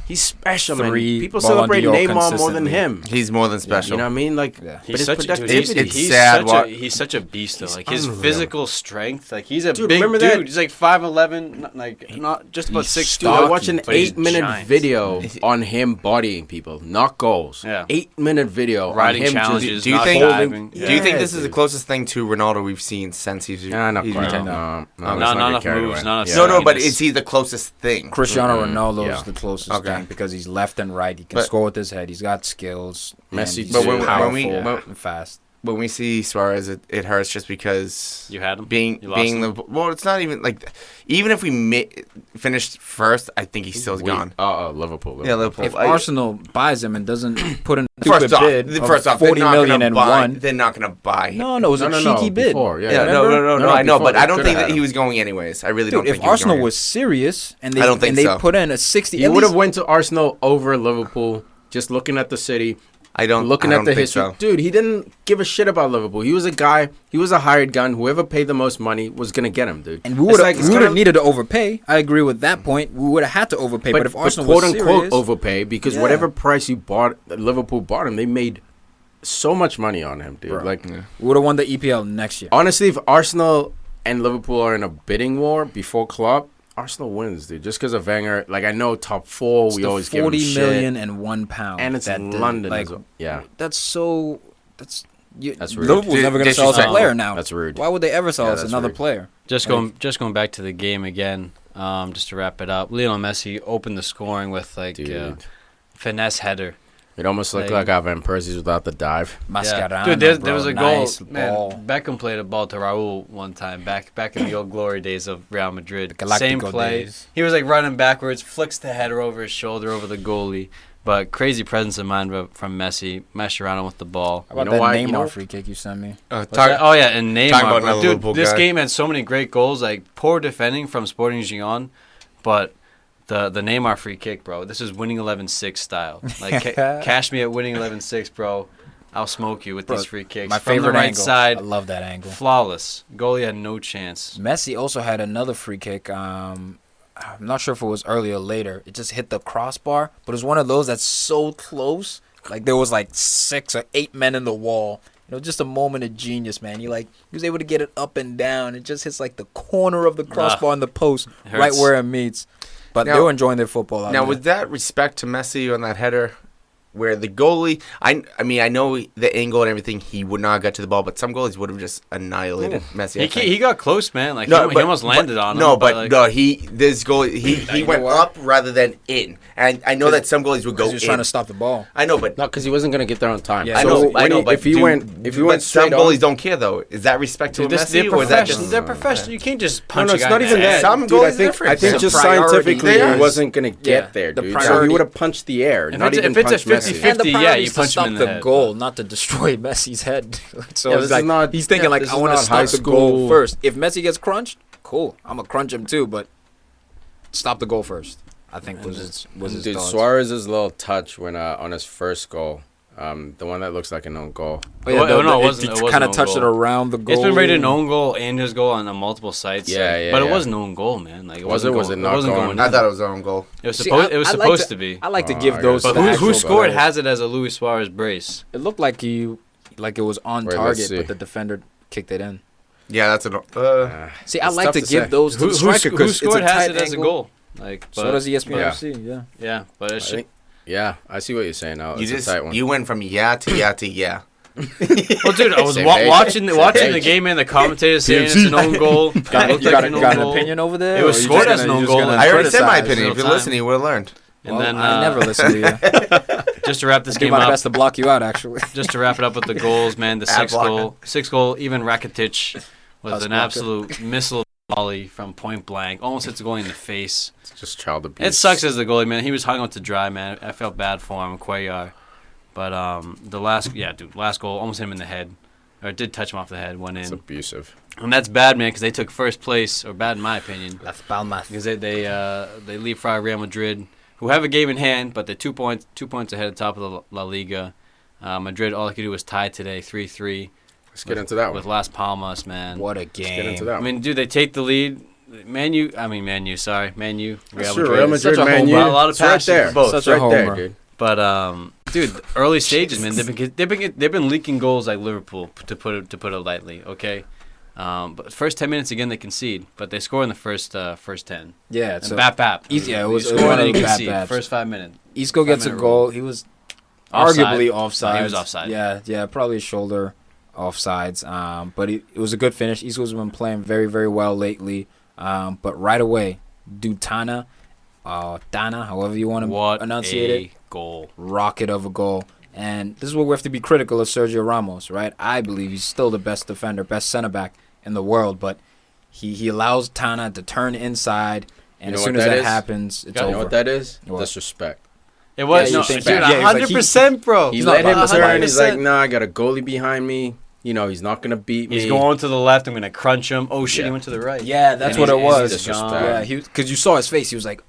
He's special, man. 3 People Ballon celebrate d'Or Neymar more than consistently. him. He's more than You special. know what I mean? Like, Yeah. but He's his such a dude, productivity. it's sad he's such a beast though. He's Like his unreal. physical strength, like he's a Dude, big remember dude. that- He's like 5'11", like not just about 6'2". Dude, I watched an but he's 8-minute giant. video on him bodying people, not goals. Yeah. 8-minute video Riding on him challenges, Do you not think- diving. Do you think Yeah, this is the dude. closest thing to Ronaldo we've seen since he's Not he's quite. retired? No, Not let's get enough carried moves, away. not enough No, but Yes. is he the closest thing? Cristiano Mm-mm. Ronaldo Yeah. is the closest Okay. thing because he's left and right. He can But- score with his head. He's got skills. and Messi he's too. But powerful and fast. When we see Suarez, it hurts just because You had him. being You lost him? it's not even like even if we finished first, I think he's still gone. Liverpool. Yeah, Liverpool. If Arsenal buys him and doesn't put in a first stupid off, bid first of off, they're 40 not million gonna and buy. one, They're not gonna buy. him. no, it was a cheeky bid. Before, yeah. Yeah, no, Remember? I know, before but they I don't coulda think had that he him. was going anyways. I really Dude, don't if think he was Arsenal going was serious and they I don't think and so. they put in a 60, He at would have least went to Arsenal over Liverpool. Just looking at the city, I don't looking I at don't the think history, so. dude. He didn't give a shit about Liverpool. He was a guy. He was a hired gun. Whoever paid the most money was gonna get him, dude. and we It's would like- it's have kinda- needed to overpay. I agree with that point. We would have had to overpay. But if Arsenal quote was unquote serious, overpay because Yeah. whatever price you bought Liverpool bought him, they made so much money on him, dude. Bro. Like we would have won the EPL next year. honestly, if Arsenal and Liverpool are in a bidding war before Klopp, Arsenal wins, dude. Just because of Wenger, like I know top four, It's we the always give him 40 shit. million and £1, And it's that in did- London Like, as well. Yeah. that's so. That's That's rude. Liverpool's never going to sell us a Disrespectful. player now. That's rude. Why would they ever sell Yeah, us that's another rude. player? Just going back to the game again. Just to wrap it up, Lionel Messi opened the scoring with finesse header. It almost looked like Van Persie's without the dive. Mascherano, Dude, there was a nice goal. Man, ball. Beckham played a ball to Raul one time back in the old glory days of Real Madrid. The Galactico Same play. days. He was like running backwards, flicks the header over his shoulder over the goalie. But crazy presence of mind from Messi. Mascherano with the ball. How about know that why? Neymar You know- free kick you sent me? And Neymar. Talking about bro. another Dude, Liverpool this guy. game had so many great goals. Like poor defending from Sporting GIJON, but the Neymar free kick, bro. This is winning 11-6 style. Like cash me at winning 11-6, bro. I'll smoke you with Bro, these free kicks. My From favorite the right angle. side, I love that angle. flawless. Goalie had no chance. Messi also had another free kick. I'm not sure if it was earlier or later. It just hit the crossbar, but it was one of those that's so close. Like there was like 6 or 8 men in the wall. You know, just a moment of genius, man. He was able to get it up and down. It just hits like the corner of the crossbar and the post, It right hurts. where it meets. But Now- they were enjoying their football out Now, there. with that respect to Messi on that header, where the goalie, I mean, I know the angle and everything, he would not get to the ball, but some goalies would have just annihilated Messi. I think. He got close, man. Like No, he almost landed on him. No, this goal, he You went know what? up rather than in. And I know that some goalies would go Because he in. was trying to stop the ball. I know, but No, because he wasn't gonna get there on time. Yeah, I So know, when but if he went but some straight goalies on, don't care though. Is that respect to Dude, a they're Messi, or is that professional. just They're professional. You can't just punch no, a it's guy not in even the head. that. Some Dude, goalies I think different. I think It's just a priority. scientifically They he are. wasn't gonna get Yeah, there, the dude. So priority- he would have punched the air, If not it's- even if it's a punched Messi. 50-50, And the yeah, priority you is to punch him stop in the the head, goal, not to destroy Messi's head. So Yeah, it's this like is not- he's thinking yeah, like, this I is want to not high stop the goal school. first. If Messi gets crunched, cool. I'm gonna crunch him too, but stop the goal first. I think was his Dude, thoughts. Suarez's little touch when on his first goal, the one that looks like an own goal. Oh, yeah, Well, no, it it wasn't an kind of own touched it goal. around the goal. It's been rated an own goal and his goal on multiple sites. Yeah, like, yeah, but it yeah. wasn't an own goal, man. Like it Was wasn't it? Was going- it not wasn't going? going I in. thought it was own goal. It was See, supposed. It was I like supposed to- to be. I like to Oh, give I those. gotta But to the who actual scored players. has it as a Luis Suarez brace? It looked like it was on Wait, let's target, see. but the defender kicked it in. Yeah, that's an. See, I It's like tough to to give say. those to Who, the striker who because it's a scored has tight it as a angle. goal? Like, So but- does ESPN Yeah. FC. Yeah. Yeah, but it I should. think- yeah, I see what you're saying now. You It's a just tight one. you went from yeah to yeah to yeah. Well, dude, I was Same page. watching the page. game, and the commentator saying it's an own goal. It Got, looked you like got, an own got an goal. opinion over there? It was or you scored just as an gonna- own you just goal. gonna I already said my criticize? opinion. If you Real listen, you would have learned. And Well, then I never listen to you. just to wrap this Do game my up, best to block you out, actually. just to wrap it up with the goals, man. The Ad blocker. sixth goal, even Rakitic was Us an blocker. absolute missile volley from point blank. Almost hits the goalie in the face. It's just child abuse. It sucks as the goalie, man. He was hung out to dry, man. I felt bad for him, Cuellar. But the last goal almost hit him in the head. Or it did touch him off the head, went It's in. abusive. And that's bad, man, because they took first place, or bad in my opinion. Las Palmas. Because they leapfrog Real Madrid, who have a game in hand, but they're 2 points ahead of the top of the La Liga. Madrid, all they could do was tie today, 3-3. Let's get into that With one. Las Palmas, man. What a Let's get game. into that I one. mean, dude, they take the lead. Man U, Real That's Madrid. true. Real Such Madrid, a Man home U. run. A lot of It's right passion there. for both. It's Such a right there, homer. dude. But dude, early stages, man. They've been leaking goals like Liverpool, to put it lightly. Okay, but first 10 minutes again they concede, but they score in the first 10. Yeah, And so bap. Yeah, it was score one and then of you the concede. bap-baps. First 5 minutes. Isco gets a 5-minute goal. rule. He was Offside. arguably offside. He was offside. Yeah, probably shoulder offsides. But it was a good finish. Isco's been playing very, very well lately. But right away, Dana, however you want to What enunciate a it, goal! rocket of a goal. And this is where we have to be critical of Sergio Ramos, right? I believe he's still the best defender, best center back in the world, but he allows Tana to turn inside, and You know as soon what as that that is? happens, it's You over. know what that is? What? Disrespect. It was Yeah, no, you think dude, that- yeah, he's like, 100%, bro. He He's let not him biased. turn. He's like, 100%. nah, I got a goalie behind me. You know, he's not going to beat me. He's going to the left. I'm gonna crunch him. Oh shit, Yeah. he went to the right. Yeah, that's And what it he's- was. he's Disrespect. gone. Yeah, because you saw his face. He was like,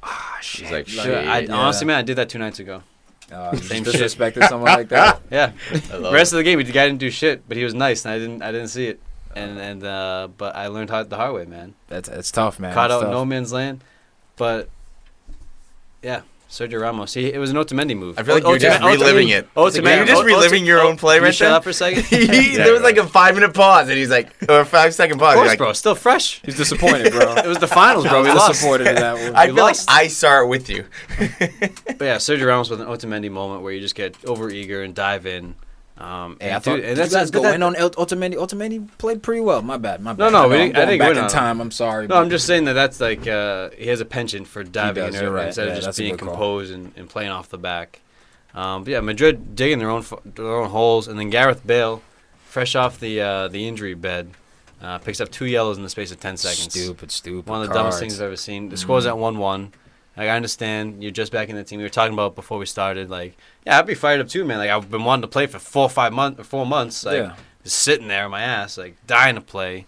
shit. He's like, Shit, shit. honestly, man, I did that 2 nights ago. Same shit. disrespected someone like that. Yeah. I The love rest of the game, the guy didn't do shit, but he was nice, and I didn't see it. But I learned the hard way, man. It's tough, man. Caught It's out in tough. no man's land, but yeah, Sergio Ramos. It was an Otamendi move. I feel like you're just reliving it. Otamendi, You're just reliving your own play Can you right shut there. up for a second? There was like a 5-minute pause, and he's like, or a 5-second pause. Of course, He's like, bro. Still fresh. He's disappointed, bro. It was the finals, bro. We I was lost. disappointed in that one. I We feel like lost. I saw it with you. But yeah, Sergio Ramos with an Otamendi moment where you just get over eager and dive in. Hey, I thought you guys go in on Otamendi. Otamendi played pretty well. My bad. No, I didn't didn't go back in in on time. I'm sorry. No, I'm just saying that's like he has a penchant for diving does, in you're early right. instead Yeah, of just that's a being good call. composed and playing off the back. But yeah, Madrid digging their own holes, and then Gareth Bale, fresh off the injury bed, picks up 2 yellows in the space of 10 seconds. Stupid. One of the dumbest things I've ever seen. The score's at 1-1. Like, I understand you're just back in the team. We were talking about before we started. Like, yeah, I'd be fired up too, man. Like, I've been wanting to play for 4 months. Like, just sitting there on my ass, like dying to play.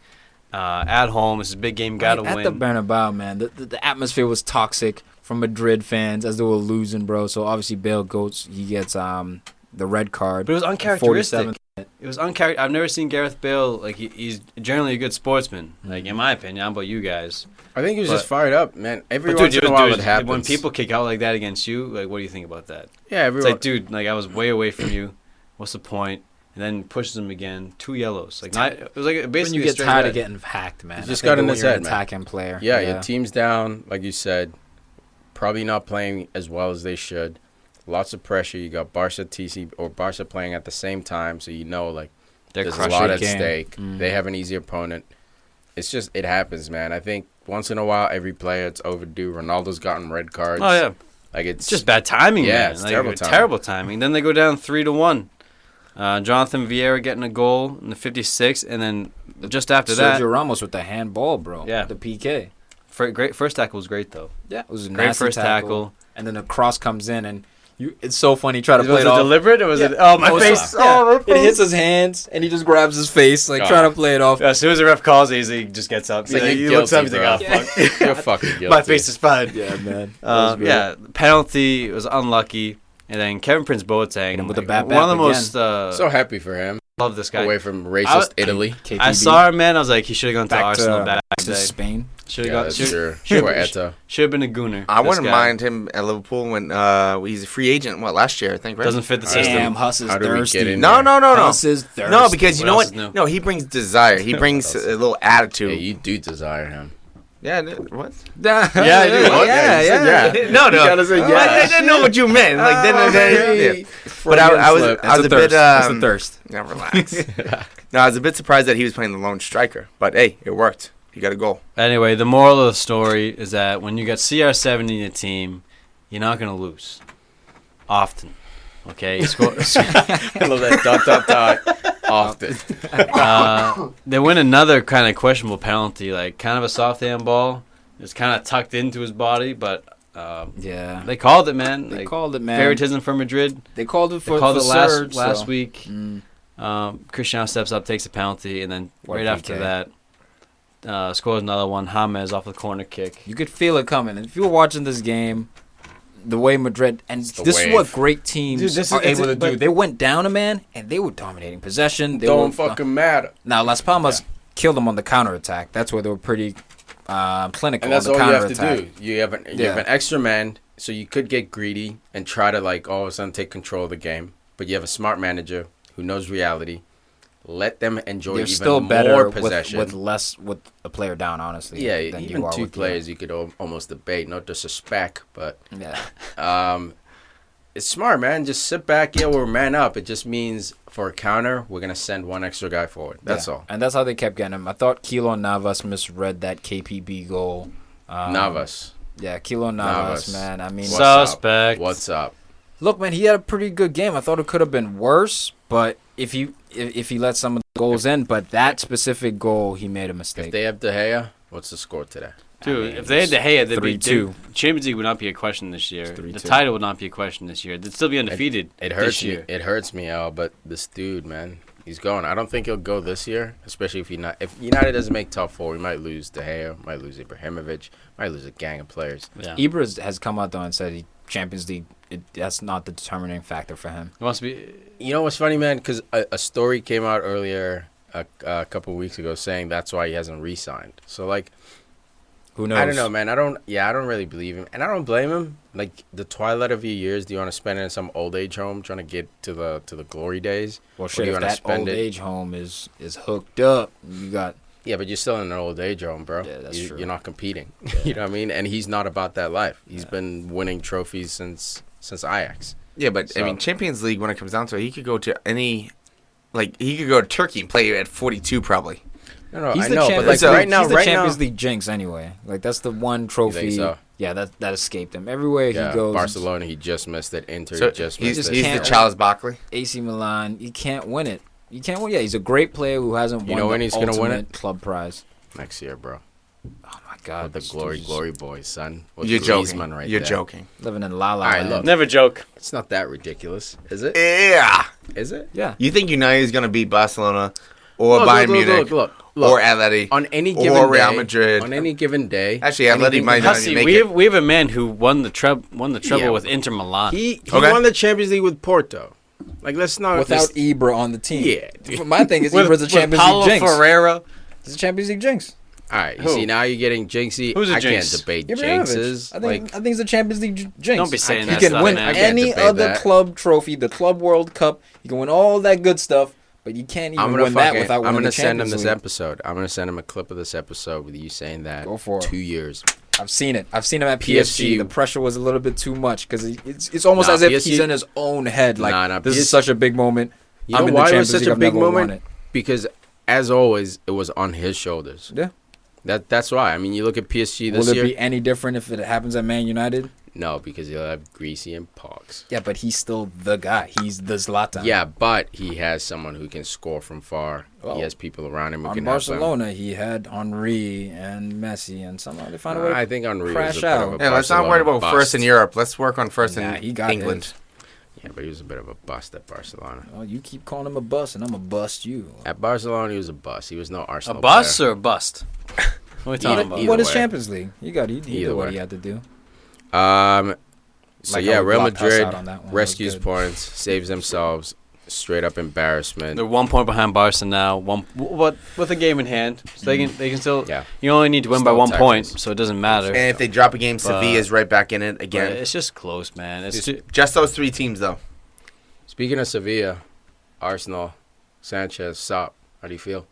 At home, it's a big game. Got to win. At the Bernabeu, man, the atmosphere was toxic from Madrid fans as they were losing, bro. So obviously Bale goes. He gets the red card. But it was uncharacteristic. It was uncharacteristic. I've never seen Gareth Bale like he's generally a good sportsman. Like in my opinion, I don't know about you guys. I think he was just fired up, man. Every But once in a while it when happens. people kick out like that against you, like what do you think about that? Yeah, It's like, dude, like I was way away from you. What's the point? And then pushes him again. 2 yellows. Like it was like basically When you a get straight tired red. of getting hacked, man. You just I think got in when his you're head, an man. attacking player. Yeah, your team's down, like you said. Probably not playing as well as they should. Lots of pressure. You got Barca playing at the same time, so you know, like, there's a lot at stake. They have an easy opponent. It's just, it happens, man. I think once in a while, every player, it's overdue. Ronaldo's gotten red cards. Oh yeah, like it's just bad timing. Yeah, man. it's like, terrible timing. timing. Then they go down 3-1. Jonathan Vieira getting a goal in the 56th, and then just after that, Sergio Ramos with the handball, bro. Yeah. The PK. great first tackle was great though. Yeah, it was a Great nasty first tackle. And then the cross comes in, and it's so funny. Try to play Was it it off. deliberate or was Yeah. it? Oh my face! Oh, my It hits his hands, and he just grabs his face, like Oh. trying to play it off. Yeah, as soon as the ref calls it, he just gets up. It's like he you're looks up. He's guilty, like, bro. "Oh fuck, You're fucking guilty. my face is fine." Yeah, man. Yeah, penalty was unlucky, and then Kevin Prince Boateng him with a like, bad one of the back most. So happy for him. Love this guy. Away from racist Italy. KPB. I saw him, man. I was like, he should have gone to back Arsenal to, back to Spain. Should Yeah, have that's gone. true. Should Poeta. have been a gooner. I this wouldn't guy. mind him at Liverpool when he's a free agent. Last year, I think, right? Doesn't fit the system. Damn, Huss is How do we thirsty. get in No, no, no, no. Huss is thirsty. No, because you What know else what? is new? No, he brings desire. He brings a little attitude. Yeah, you do desire him. Yeah, what? yeah, I do. What? Yeah, you said yeah. No, no. You gotta say I yes. didn't know what you meant. Like, yeah. But Freudian I was slip. a bit. That's a thirst. Yeah, relax. No, I was a bit surprised that he was playing the lone striker. But hey, it worked. He got a goal. Anyway, the moral of the story is that when you got CR7 in your team, you're not gonna lose. Often. Okay? I love that ... often. They win another kind of questionable penalty, like kind of a soft handball. It's kind of tucked into his body, but Yeah. they called it, man. They Like, called it, man. favoritism for Madrid. They called it They for called for it Serge, last so. week. Cristiano steps up, takes a penalty, and then What right after PK? that, scores another one. James off the corner kick. You could feel it coming. And if you were watching this game, the way Madrid and the this wave. is what great teams Dude, this are is- able to do. but- They went down a man and they were dominating possession. They Don't were, fucking matter. Now Las Palmas killed them on the counterattack. That's where they were pretty clinical And that's on the all you have to counterattack. do. You have an extra man, so you could get greedy and try to like all of a sudden take control of the game. But you have a smart manager who knows reality. Let them enjoy They're even still more better possession. with less with a player down. Honestly, yeah, than even you are two with players you could almost debate. No disrespect, but Yeah, it's smart, man. Just sit back. Yeah, we're man up. It just means for a counter, we're gonna send one extra guy forward. That's all. And that's how they kept getting him. I thought Keylor Navas misread that KPB goal. Navas. Yeah, Keylor Navas, Navas. man. I mean, What's up? Suspect. What's up? look, man, he had a pretty good game. I thought it could have been worse, but if he let some of the goals in, but that specific goal, he made a mistake. If they have De Gea, what's the score today? Dude, I mean, if they had De Gea, they'd be 3-2. Champions League would not be a question this year. It's 3-2. The title would not be a question this year. They'd still be undefeated It hurts this me. year. It hurts me, Al. But this dude, man, he's going. I don't think he'll go this year, especially if United doesn't make top four. We might lose De Gea, might lose Ibrahimovic, might lose a gang of players. Yeah. Ibra has come out though and said Champions League. That's not the determining factor for him. It must be. You know what's funny, man? Because a story came out earlier a couple of weeks ago saying that's why he hasn't re-signed. So like, Who knows? I don't know, man. I don't really believe him, and I don't blame him. Like the twilight of your years, do you want to spend it in some old age home trying to get to the glory days? Well, Or do shit, you if wanna that spend old it- age home is hooked up, you got Yeah, but you're still in an old age home, bro. Yeah, that's true. You're not competing. You know what I mean? And he's not about that life. He's been winning trophies since Ajax. Yeah, but So- I mean, Champions League, when it comes down to it, he could go to any like he could go to Turkey and play at 42 probably. No, He's I the know, champion. but like right now, he's the right Champions now, League jinx anyway. Like that's the one trophy. so? Yeah, that escaped him. Everywhere yeah, he goes. Barcelona, he just missed it. Inter, So he just he's missed the it. Charles Barkley. AC Milan. You can't win it. You can't win. Yeah, he's a great player who hasn't won know when the he's gonna win ultimate it? club prize. Next year, bro. Oh my God, With the glory boys, son. With You're Griezmann joking. right You're there. joking. living in La La All right, Land. look. Never joke. It's not that ridiculous, is it? Yeah. Is it? Yeah, You think United is gonna beat Barcelona or Bayern Munich look. or Atleti On any given or Real day, Madrid? on any given day, Actually, Atleti anything might can not Hussey, even make we it. have a man who won the treble Yeah. with Inter Milan. He Okay. won the Champions League with Porto. Like, let's not without Ibra on the team. Yeah, dude. My thing is with, Ibra's a with Champions Paulo League jinx. Ferreira. He's a Champions League jinx. All right, you Who? see now you're getting jinxy. Who's a I jinx? can't debate Ibrahimovic. jinxes. I think he's a Champions League jinx. Don't be saying he that can stuff, win man. I can't any debate other that. club trophy, the Club World Cup. He can win all that good stuff, but you can't even I'm gonna win that without winning I'm gonna the send him Champions this League. episode. I'm gonna send him a clip of this episode with you saying that. Go for it. 2 years. I've seen it. I've seen him at PSG. PSG. The pressure was a little bit too much because it's almost Nah, as if PSG he's in his own head. Like Nah, this PSG is such a big moment. You I'm know in the why it was Champions such League, a I've big never won moment? it. Because as always, it was on his shoulders. Yeah. That's why. I mean, you look at PSG this Will it year. be any different if it happens at Man United? No, because he'll have Greasy and Pogs. Yeah, but he's still the guy. He's the Zlatan. Yeah, but he has someone who can score from far. Well, He has people around him who On can help him. Barcelona, he had Henri and Messi, and somehow they found a way. I think Henri was crash a bit of out. a Yeah, let's not worry Barcelona about first in bust. Europe. Let's work on first Nah, in he got England. his. Yeah, but he was a bit of a bust at Barcelona. Oh, you keep calling him a bust, and I'm gonna bust you. At Barcelona, he was a bust. He was no A Arsenal bust player. or a bust? What are we Either- talking about? either What is way. Champions League? He Either did what way. he had to do. So Like yeah, how Real blocked us Madrid out on that one. That was rescues good. points, saves themselves. Straight up embarrassment. They're 1 point behind Barca now. What with a game in hand, so they can still. Yeah. You only need to win by Still 1 point, Texans. so it doesn't matter. And if they drop a game, But- Sevilla's right back in it But again. it's just close, man. It's too, Just those three teams, though. Speaking of Sevilla, Arsenal, Sanchez, Sop. How do you feel?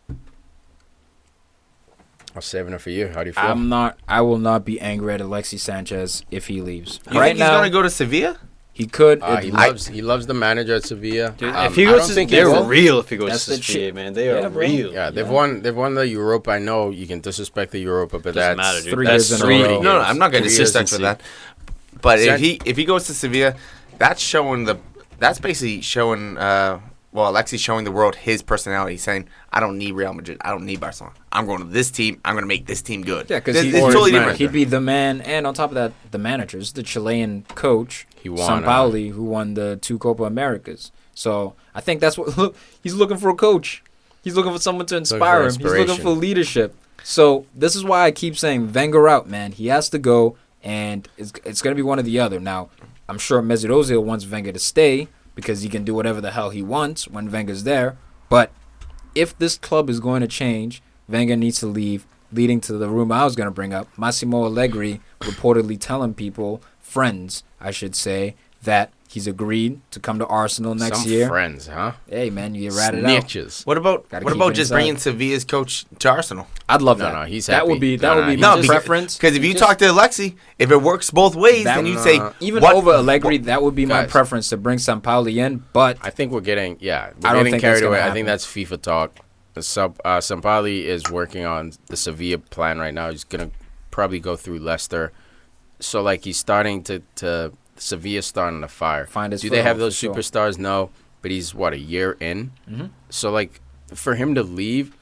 I'm saving it for you. How do you feel? I will not be angry at Alexis Sanchez if he leaves. You right think now, he's going to go to Sevilla? he could. He loves the manager at Sevilla. dude, Um, if he I goes don't to, think he they're will. real. If he goes That's to the Sevilla, shit. man, they are Yeah, bro. real. Yeah, they've won the Europa. I know you can disrespect the Europa, but Doesn't that's matter, dude. 3 that's years in a three row. No, I'm not going to 3 years disrespect in for that. But San- if he goes to Sevilla, that's basically showing Alexis showing the world his personality, saying, I don't need Real Madrid. I don't need Barcelona. I'm going to this team. I'm going to make this team good. Yeah, because it's he's totally different. He'd be the man, and on top of that, the managers, the Chilean coach, He won, Sampaoli, who won the 2 Copa Americas. So I think that's what he's looking for a coach. He's looking for someone to inspire him. He's looking inspiration. for leadership. So this is why I keep saying Wenger out, man. He has to go, and it's going to be one or the other. Now, I'm sure Mesut Ozil wants Wenger to stay because he can do whatever the hell he wants when Wenger's there. But if this club is going to change, Wenger needs to leave, leading to the rumor I was going to bring up. Massimo Allegri reportedly telling people, friends, I should say, that he's agreed to come to Arsenal next some year. friends, huh? Hey, man, you get ratted out. Snitches. What about Gotta what keep about it just inside. bringing Sevilla's coach to Arsenal? I'd love No, that. no, he's that happy. would be No, no, my he's- preference. Because if you Just- talk to Alexi, if it works both ways, That- then you say even what- over Allegri, that would be my Guys. preference to bring Sampaoli in. But I think we're getting I don't think carried that's gonna away. I think happen. that's FIFA talk. Sampaoli is working on the Sevilla plan right now. He's gonna probably go through Leicester. So like he's starting to Sevilla's starting to fire. Find his Do they have foothold, those for sure. superstars? No, but he's what, a year in. Mhm. So like for him to leave,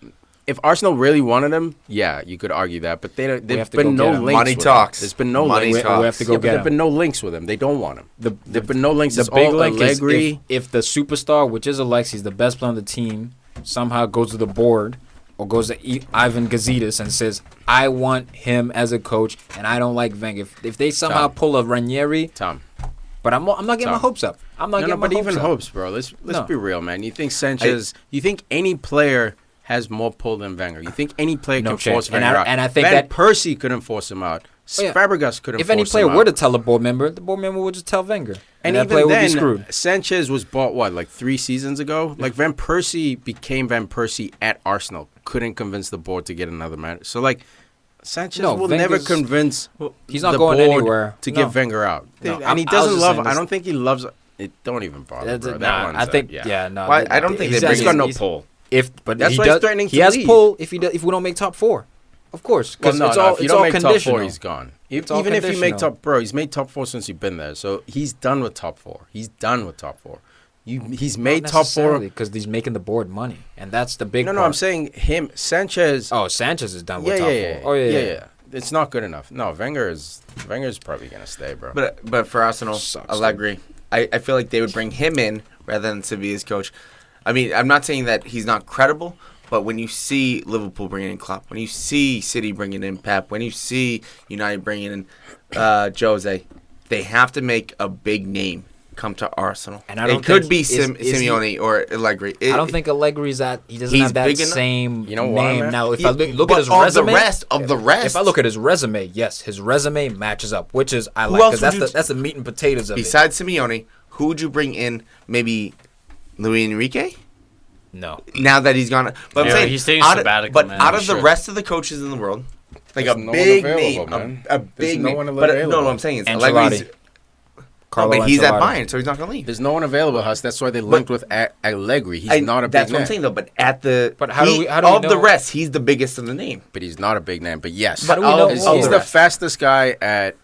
if Arsenal really wanted him, yeah, you could argue that. But have there's to go been no get him. links. Money with talks. Him. There's been no Money links. we have to go Yeah, but get there've him. been no links with him. They don't want him. There've been no links. The It's big all link Allegri. is if the superstar, which is Alexis, the best player on the team, somehow goes to the board or goes to Ivan Gazidis and says, I want him as a coach and I don't like Wenger. If they somehow Tom. pull a Ranieri, Tom. but I'm not getting my Tom. hopes up. I'm not No, getting but my even hopes up. hopes, bro. Let's No. be real, man. You think Sanchez? You think any player has more pull than Wenger? You think any player No can chance. force And Wenger I- out? and I think Van that- Persie couldn't force him out. Oh, yeah. Fabregas couldn't. If any force player him were out. to tell a board member, the board member would just tell Wenger. And that even player would be then, screwed. Sanchez was bought like 3 seasons ago. Like Van Persie became Van Persie at Arsenal. Couldn't convince the board to get another manager. So like Sanchez No, will never Wenger's- convince He's not the going board anywhere. to No. get Wenger out. No, And he I was doesn't just love. saying I this- don't think he loves. don't even bother, bro. Nah, That one's I think yeah. no. Why- I don't think he's- they bring He's got no he's- pull. But That's he why he's does, threatening he to has leave. pull if we don't make top 4, of course. Well, Because no, it's no. all If you it's don't all make top conditional. 4, he's gone. all Even if you make conditional. top, bro, he's made top 4 since you've been there. So he's done with top 4. He's done with top 4. He's made top 4 because he's making the board money, and that's the big. No, part. I'm saying him, Sanchez. Oh, Sanchez is done yeah, with top yeah, 4. Oh yeah. It's not good enough. No, Wenger's probably gonna stay, bro. But for Arsenal, Sucks, Allegri, I feel like they would bring him in rather than Sevilla's coach. I mean, I'm not saying that he's not credible, but when you see Liverpool bringing in Klopp, when you see City bringing in Pep, when you see United bringing in Jose, they have to make a big name come to Arsenal. And I don't it could think be is he- Simeone or Allegri. I don't think Allegri's that. He doesn't He's have that big enough. same You know why, name. man? Now, if I look but at his of resume, the rest, if I look at his resume, yes, his resume matches up, which is I like else because would you that's the meat and potatoes of it. besides Simeone, who would you bring in? Maybe Luis Enrique. No, Now that he's gone, but Yeah, I'm saying he's taking out of, sabbatical, but man, out for of the sure. rest of the coaches in the world, like There's a no one big available, name, man. a There's big no name. one But no, available. what I'm saying is Ancelotti. Allegri's. Carlo But he's at Ancelotti. Bayern, so he's not gonna leave. There's no one available, Huss. That's why they linked with Allegri. He's not a big That's name. what I'm saying though. But at the But how do we know? the rest, he's the biggest of the name. But he's not a big name. But yes, How do we know? he's, all he's the the rest? fastest guy at.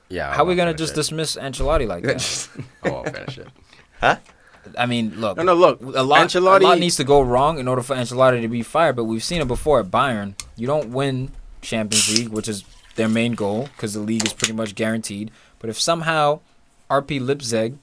Yeah. How are we gonna finish just it. dismiss Ancelotti like that? I'll finish it. I mean, look. No, look. A lot Ancelotti needs to go wrong in order for Ancelotti to be fired. But we've seen it before at Bayern. You don't win Champions League, which is their main goal, because the league is pretty much guaranteed. But if somehow RP Leipzig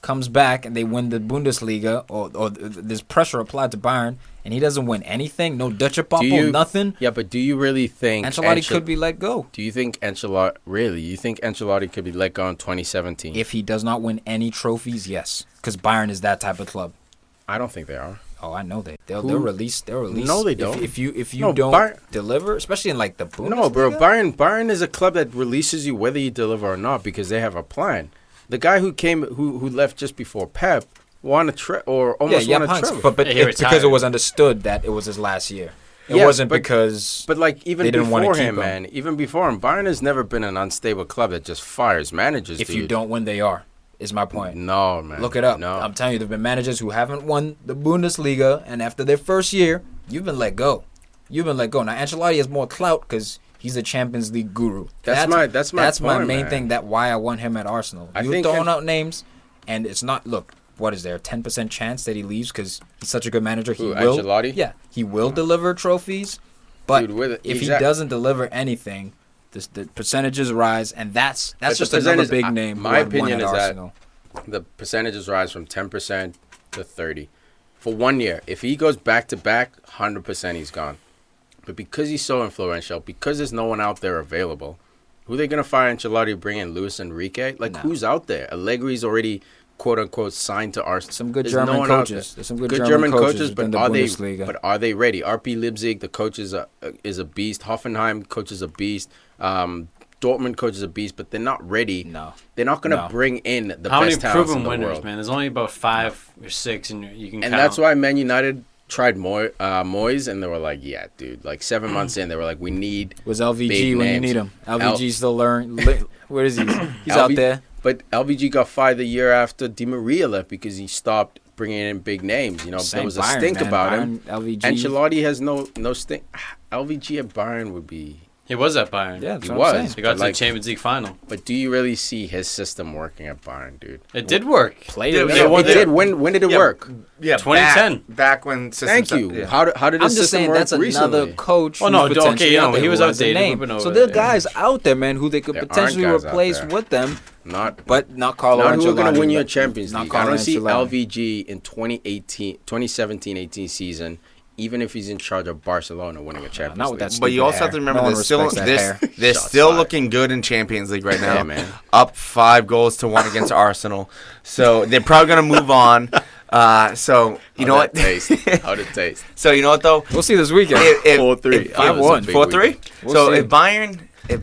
comes back and they win the Bundesliga, or there's pressure applied to Bayern, and he doesn't win anything, no Dutch Papo, nothing, Yeah, but do you really think Ancelotti could be let go. Do you think Ancelotti really? You think Ancelotti could be let go in 2017? If he does not win any trophies, yes, because Bayern is that type of club. I don't think they are. Oh, I know they'll Who? release. No, they don't. If you No, don't Bayern- deliver, especially in like the Bundesliga. No, bro. Bayern is a club that releases you whether you deliver or not because they have a plan. The guy who left just before Pep won a almost won a treble. But Yeah, he it's because it retired. was understood that it was his last year. It Yes, wasn't but- because But like even they didn't wanna before keep him, him. man, even before him, Bayern has never been an unstable club that just fires managers. if dude. you don't win, they are. Is my point. No, man. Look it up. No. I'm telling you, there've been managers who haven't won the Bundesliga, and after their first year, you've been let go. You've been let go. Now Ancelotti has more clout because he's a Champions League guru. That's my point, main man. thing. That why I want him at Arsenal. I You're think throwing out names, and it's not. Look, what is there? 10% chance that he leaves because he's such a good manager. He Who, will. Ancelotti? Yeah, he will deliver trophies, but Dude, with it- if he exact- doesn't deliver anything, the percentages rise, and that's But just the another percentage- big name. my who I'd want opinion at is that- Arsenal. the percentages rise from 10% to 30 for 1 year. If he goes back to back, 100% he's gone. But because he's so influential, because there's no one out there available, who are they gonna fire Ancelotti to bring in? Luis Enrique? Like No. who's out there? Allegri's already quote unquote signed to Arsenal. Some good There's German no one out coaches. there. There's some good Good German coaches but within the are they? Bundesliga. But are they ready? RP Leipzig, the coach is a beast. Hoffenheim coach is a beast. Dortmund coach is a beast, but they're not ready. No. They're not gonna No. bring in the How many best talents in proven the winners, world. man? There's only about 5 or 6, and you can And count. that's why Man United tried Moyes, and they were like, "Yeah, dude." Like 7 months in, they were like, "We need." Was LVG Big when you names. need him? LVG still where is he? He's LV out there. But LVG got fired the year after Di Maria left because he stopped bringing in big names. You know, Same there was a Bayern, stink man. about Bayern, him. LVG. Ancelotti has no stink. LVG at Bayern would be. He was at Bayern. Yeah, that's He what was. I'm saying. They got to Like- the Champions League final. But do you really see his system working at Bayern, dude? It did work. Played Yeah, it. yeah, well. well, It did. When did it Yeah, work? Yeah, 2010. Back when. Thank you. Yeah. How did I'm his just system saying work that's recently? another coach. Oh, no, who's okay, potentially you know, out there he was who has a outdated. name. We've been So over there are that, guys out there, man, who they could There aren't potentially guys out replace there. with them, Not but not Carlo Not Ancelotti. who are going to win you a Champions Not League. I Carlo don't see Ancelotti. LVG in 2017-18 season, even if he's in charge of Barcelona, winning a Champions not with League. that But you stupid also have to hair. remember No one they're still respects that hair. they're Shots still fired. looking good in Champions League right now. Yeah, man. Up 5-1 against Arsenal. So they're probably gonna move on. So you know what? How'd it taste? So you know what though? We'll see this weekend. 4-3. 5-1. 4-3. We'll So see. if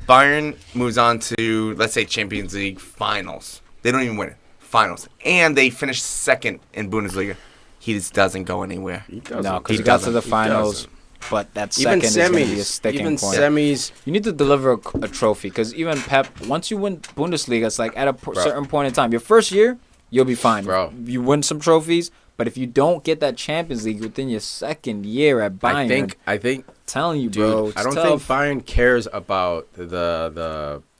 Bayern moves on to, let's say, Champions League finals, they don't even win it. Finals, and they finish second in Bundesliga, he just doesn't go anywhere. He doesn't. No, because He he got to doesn't. the He finals, doesn't. but that Even second is going to be a semis. sticking Even point. semis. You need to deliver a trophy because even Pep, once you win Bundesliga, it's like at a certain point in time. Your first year, you'll be fine. Bro. You win some trophies, but if you don't get that Champions League within your second year at Bayern, I think, telling you, dude, bro, it's I don't tough. think Bayern cares about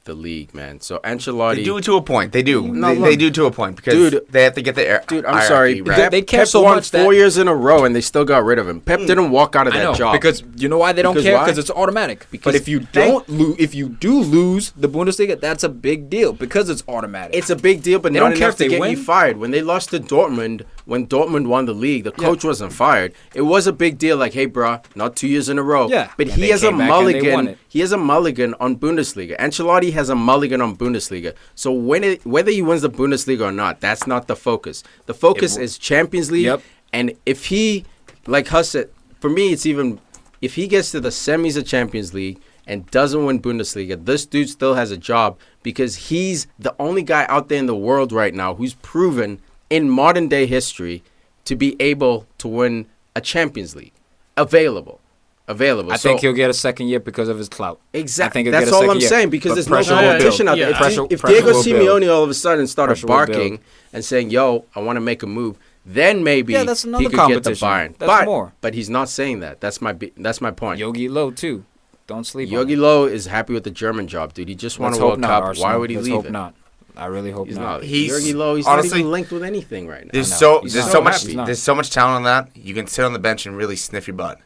the league, man. So Ancelotti, They do it to a point. They do. No, they look. do to a point because Dude, they have to get the air. dude, I'm sorry. Right? They care Pep so won much that- 4 years in a row, and they still got rid of him. Pep didn't walk out of I that know, job because you know why they don't Because care? why? Because it's automatic. Because but if you don't if you do lose the Bundesliga, that's a big deal because it's automatic. It's a big deal, but They not don't care enough if to they get win. you fired. When they lost to Dortmund, when Dortmund won the league, the coach wasn't fired. It was a big deal, like, hey, bro, not 2 years in a row. Yeah. But Yeah, he they has a came back and they won mulligan. it. He has a mulligan on Bundesliga. Ancelotti has a mulligan on Bundesliga. So whether he wins the Bundesliga or not, that's not the focus. The focus is Champions League. Yep. And if he, like Hussey, for me, it's even, if he gets to the semis of Champions League and doesn't win Bundesliga, this dude still has a job because he's the only guy out there in the world right now who's proven in modern day history to be able to win a Champions League. Available. I think he'll get a second year because of his clout. Exactly. I think he'll That's get a all second I'm year. saying because But there's no pressure will competition build. out there. Yeah, If pressure Diego will build. Simeone all of a sudden started Pressure will build. barking and saying, yo, I want to make a move, then maybe Yeah, that's another he could get the competition. Bayern. That's more. But he's not saying that. That's my point. Yogi Low too. Don't sleep on Yogi him. Low is happy with the German job, dude. He just won Let's a hope World not, Cup. Arsenal. Why would he Let's leave hope it? not. I really hope He's not. not. He's- Yogi Low, he's honestly, not even linked with anything right now. There's I know. so He's there's not. so much He's not. there's so much talent on that. You can sit on the bench and really sniff your butt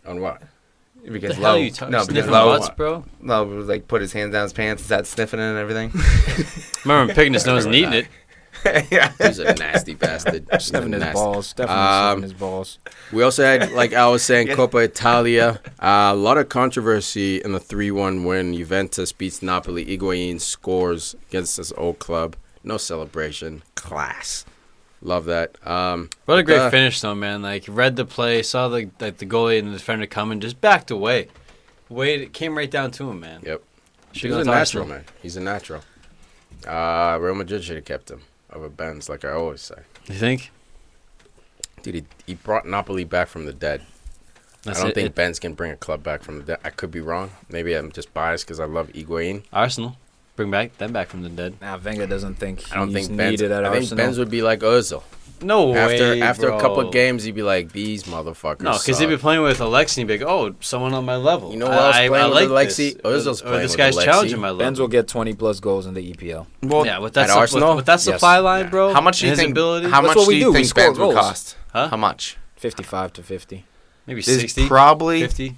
On what? because The hell Low. you talking? No, because Sniffing Low. butts, bro. Low was like put his hands down his pants and started sniffing it and everything. Remember him picking his nose and eating it. Yeah. He's a nasty bastard. He's Sniffing his nasty. balls. Definitely sniffing his balls. We also had, like I was saying, Coppa Italia. A lot of controversy in the 3-1 win. Juventus beats Napoli. Higuain scores against his old club. No celebration. Class. Love that. What a great finish, though, man. Like, read the play, saw the goalie and the defender coming, just backed away. It came right down to him, man. Yep. Should've He's a gone to natural, Arsenal. man. He's a natural. Real Madrid should have kept him over Benz, like I always say. You think? Dude, he brought Napoli back from the dead. That's I don't it. think Benz can bring a club back from the dead. I could be wrong. Maybe I'm just biased because I love Higuain. Arsenal. Bring them back from the dead. Nah, Wenger doesn't think I don't he's think Benz. needed at I think Arsenal. Benz would be like Ozil. No way, After bro. a couple of games, he'd be like, "These motherfuckers." No, because he'd be playing with Alexi and be like, oh, someone on my level. You know who else playing with like Alexi? this. Ozil's Or playing this with guy's Alexi. challenging my level. Benz will get 20-plus goals in the EPL. Well, Yeah, with that, At Arsenal? with that Yes. supply line, bro. how much do you his think? ability, How That's much what do we you do. We think score Benz would goals. cost? Huh? How much? 55 to 50. maybe There's 60, probably. 50.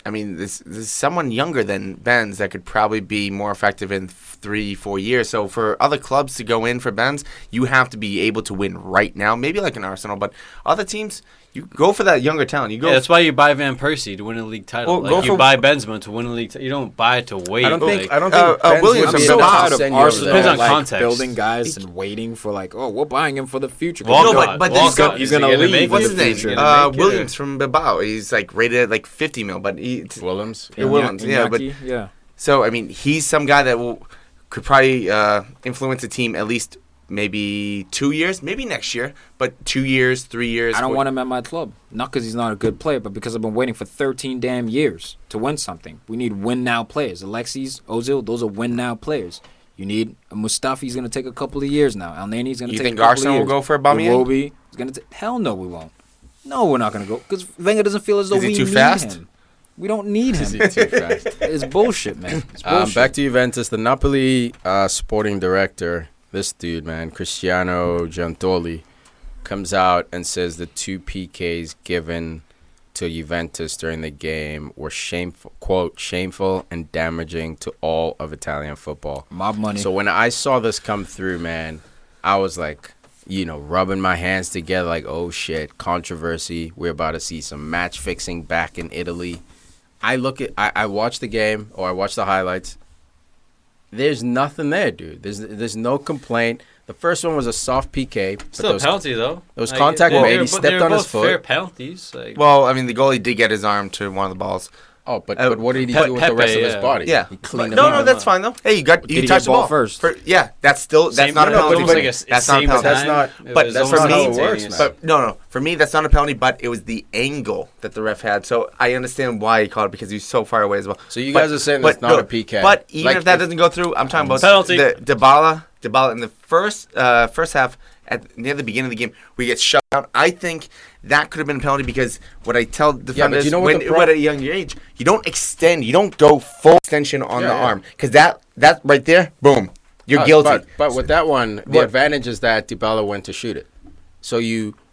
I mean, there's someone younger than Benz that could probably be more effective in 3-4 years. So for other clubs to go in for Benz, you have to be able to win right now. Maybe like an Arsenal, but other teams, you go for that younger talent. You go. Yeah, that's why you buy Van Persie to win a league title. Well, go Like you for- buy Benzema to win a league title. You don't buy it to wait. I don't think. like, I don't think Benz Williams would be from able Bilbao. to Tired of send you over Arsenal Depends there. on like context. building guys and waiting for like, oh, we're buying him for the future. Walcott. No, but Walcott. he's gonna- he's gonna Is he leave. make What's it? his name? Is he gonna make it, or- Williams from Bilbao. He's like rated at like 50 mil, but Williams. Williams, yeah, but Iñaki, yeah. so I mean, he's some guy that could probably influence a team at least maybe 2 years, maybe next year, but 2 years, 3 years. I don't want him at my club. Not because he's not a good player, but because I've been waiting for 13 damn years to win something. We need win-now players. Alexis, Ozil, those are win-now players. You need a Mustafi's going to take a couple of years now. El Nani's going to You take think a couple Arsenal of will years. go for Aubameyang? Iwobi is going to hell no, we won't. No, we're not going to go because Wenger doesn't feel as though Is he we too need fast? him. We don't need him. Is he too fast? It's bullshit, man. It's bullshit. Back to Juventus. The Napoli sporting director, this dude, man, Cristiano Giuntoli, comes out and says the 2 PKs given to Juventus during the game were shameful, quote, shameful and damaging to all of Italian football. Mob money. So when I saw this come through, man, I was like, rubbing my hands together like, oh, shit, controversy. We're about to see some match fixing back in Italy. I watched the game, or I watched the highlights. There's nothing there, dude. There's no complaint. The first one was a soft PK. But Still a penalty, though. there was contact made. He stepped on his foot. Fair penalties. Like, Well, I mean, the goalie did get his arm to one of the balls. Oh, but what did he do with the Pepe, rest of his yeah. body? Yeah, He cleaned him no, up. that's fine though. Hey, you Did he touched get the ball first? Yeah, that's not same, a no, penalty. almost like a, That's not a same penalty. That's time. not- It but was that's almost for me- how it works, instantaneous. man. But no, for me that's not a penalty. But it was the angle that the ref had. So I understand why he called it because he was so far away as well. So you guys are saying that's not a PK. But even Like, if that doesn't go through, I'm talking about Penalty. the Dybala Dybala in the first half near the beginning of the game, we get shut out. I think that could have been a penalty because what I tell defenders you know what at a younger age, you don't extend, you don't go full extension on the arm because that right there, boom, you're guilty. But with that one, the advantage is that Dybala went to shoot it. So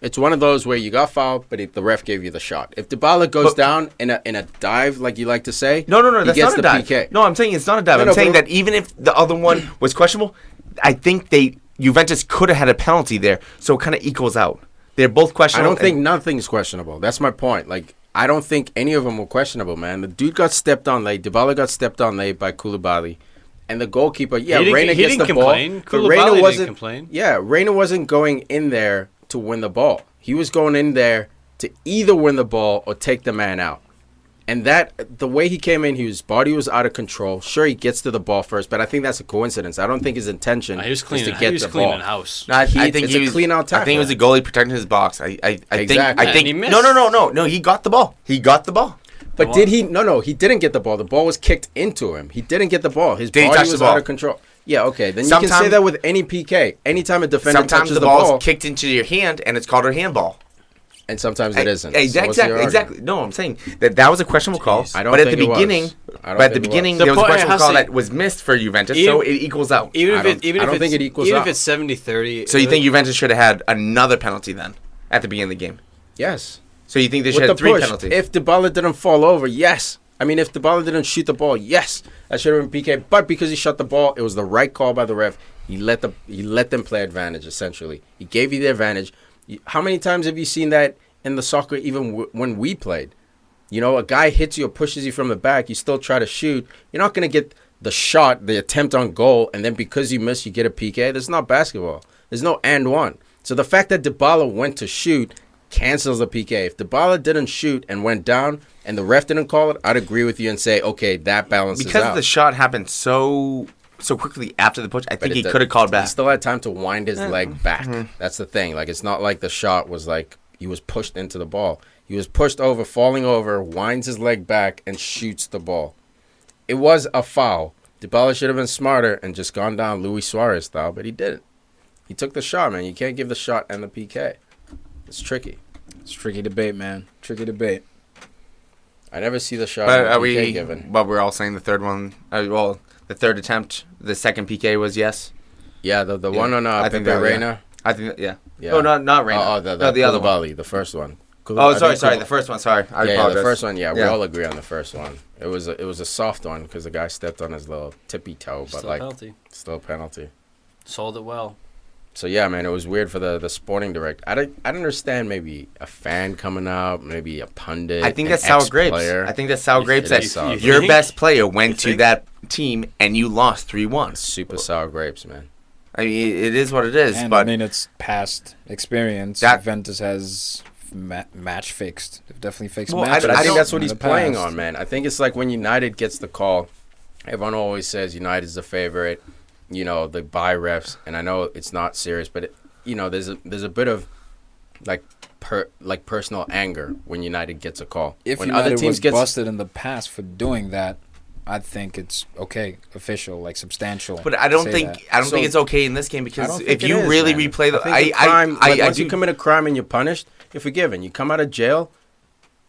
it's one of those where you got fouled, but the ref gave you the shot. If Dybala goes down in a dive, like you like to say, no, he that's gets not a the dive. PK. No, I'm saying it's not a dive. I'm saying that even if the other one was questionable, I think Juventus could have had a penalty there, so it kind of equals out. They're both questionable. I don't think nothing's questionable. That's my point. Like, I don't think any of them were questionable, man. The dude got stepped on late. Dybala got stepped on late by Koulibaly. And the goalkeeper, Reina gets the ball. But Reina wasn't complain. Yeah, Reina wasn't going in there to win the ball. He was going in there to either win the ball or take the man out. And the way he came in, his body was out of control. Sure, he gets to the ball first, but I think that's a coincidence. I don't think his intention is to get the ball. House. No, I think it's a clean-out tackle. I think it was a goalie protecting his box. I Exactly. think He missed. No, he got the ball. He got the ball. But did he? No, he didn't get the ball. The ball was kicked into him. He didn't get the ball. His body was out of control. Yeah, okay. Then you can say that with any PK. Anytime a defender touches the ball. Sometimes the ball is kicked into your hand, and it's called a handball. And sometimes it isn't. Exactly. No, I'm saying that was a questionable call. I don't but at think the beginning, there was a questionable call that was missed for Juventus, so it equals out. I don't think it equals out. Even if it's 70-30. So you think Juventus should have had another penalty then at the beginning of the game? Yes. So you think they should have 3 penalties? If Dybala didn't fall over, yes. I mean, if Dybala didn't shoot the ball, yes, that should have been PK. But because he shot the ball, it was the right call by the ref. He let them play advantage, essentially. He gave you the advantage. How many times have you seen that in the soccer, even when we played? You know, a guy hits you or pushes you from the back, you still try to shoot. You're not going to get the shot, the attempt on goal, and then because you miss, you get a PK. That's not basketball. There's no and one. So the fact that Dybala went to shoot cancels the PK. If Dybala didn't shoot and went down and the ref didn't call it, I'd agree with you and say, okay, that balances out. Because the shot happened so quickly after the push, I think he could have called back. He still had time to wind his leg back. Mm-hmm. That's the thing. Like, it's not like the shot was like he was pushed into the ball. He was pushed over, falling over, winds his leg back, and shoots the ball. It was a foul. Dybala should have been smarter and just gone down Luis Suarez style, but he didn't. He took the shot, man. You can't give the shot and the PK. It's tricky. It's tricky debate, man. Tricky debate. I never see the shot But and the PK given. But we're all saying the third one. The third attempt, the second PK was yes. Yeah, the one on Pepe Reina. I think yeah. Oh, not Reina. The other volley, the first one. Sorry, the first one. Sorry, I apologize. The first one. Yeah, we all agree on the first one. It was a soft one because the guy stepped on his little tippy toe, but still a penalty. Sold it well. So yeah, man, it was weird for the sporting director. I don't understand. Maybe a fan coming out, maybe a pundit. I think that's sour grapes. I think that's sour grapes. That your best player went to that team and you lost 3-1. Super sour grapes, man. I mean, it is what it is. And but I mean, it's past experience. Juventus has match fixed. They've definitely fixed match. But I think that's what he's playing on, man. I think it's like when United gets the call, everyone always says United's the favorite. You know, the bye refs, and I know it's not serious, but there's a bit of like personal anger when United gets a call. If when United was busted in the past for doing that, I think it's okay, official, like substantial. But I don't think it's okay in this game because if you really replay the once you commit a crime and you're punished, you're forgiven. You come out of jail.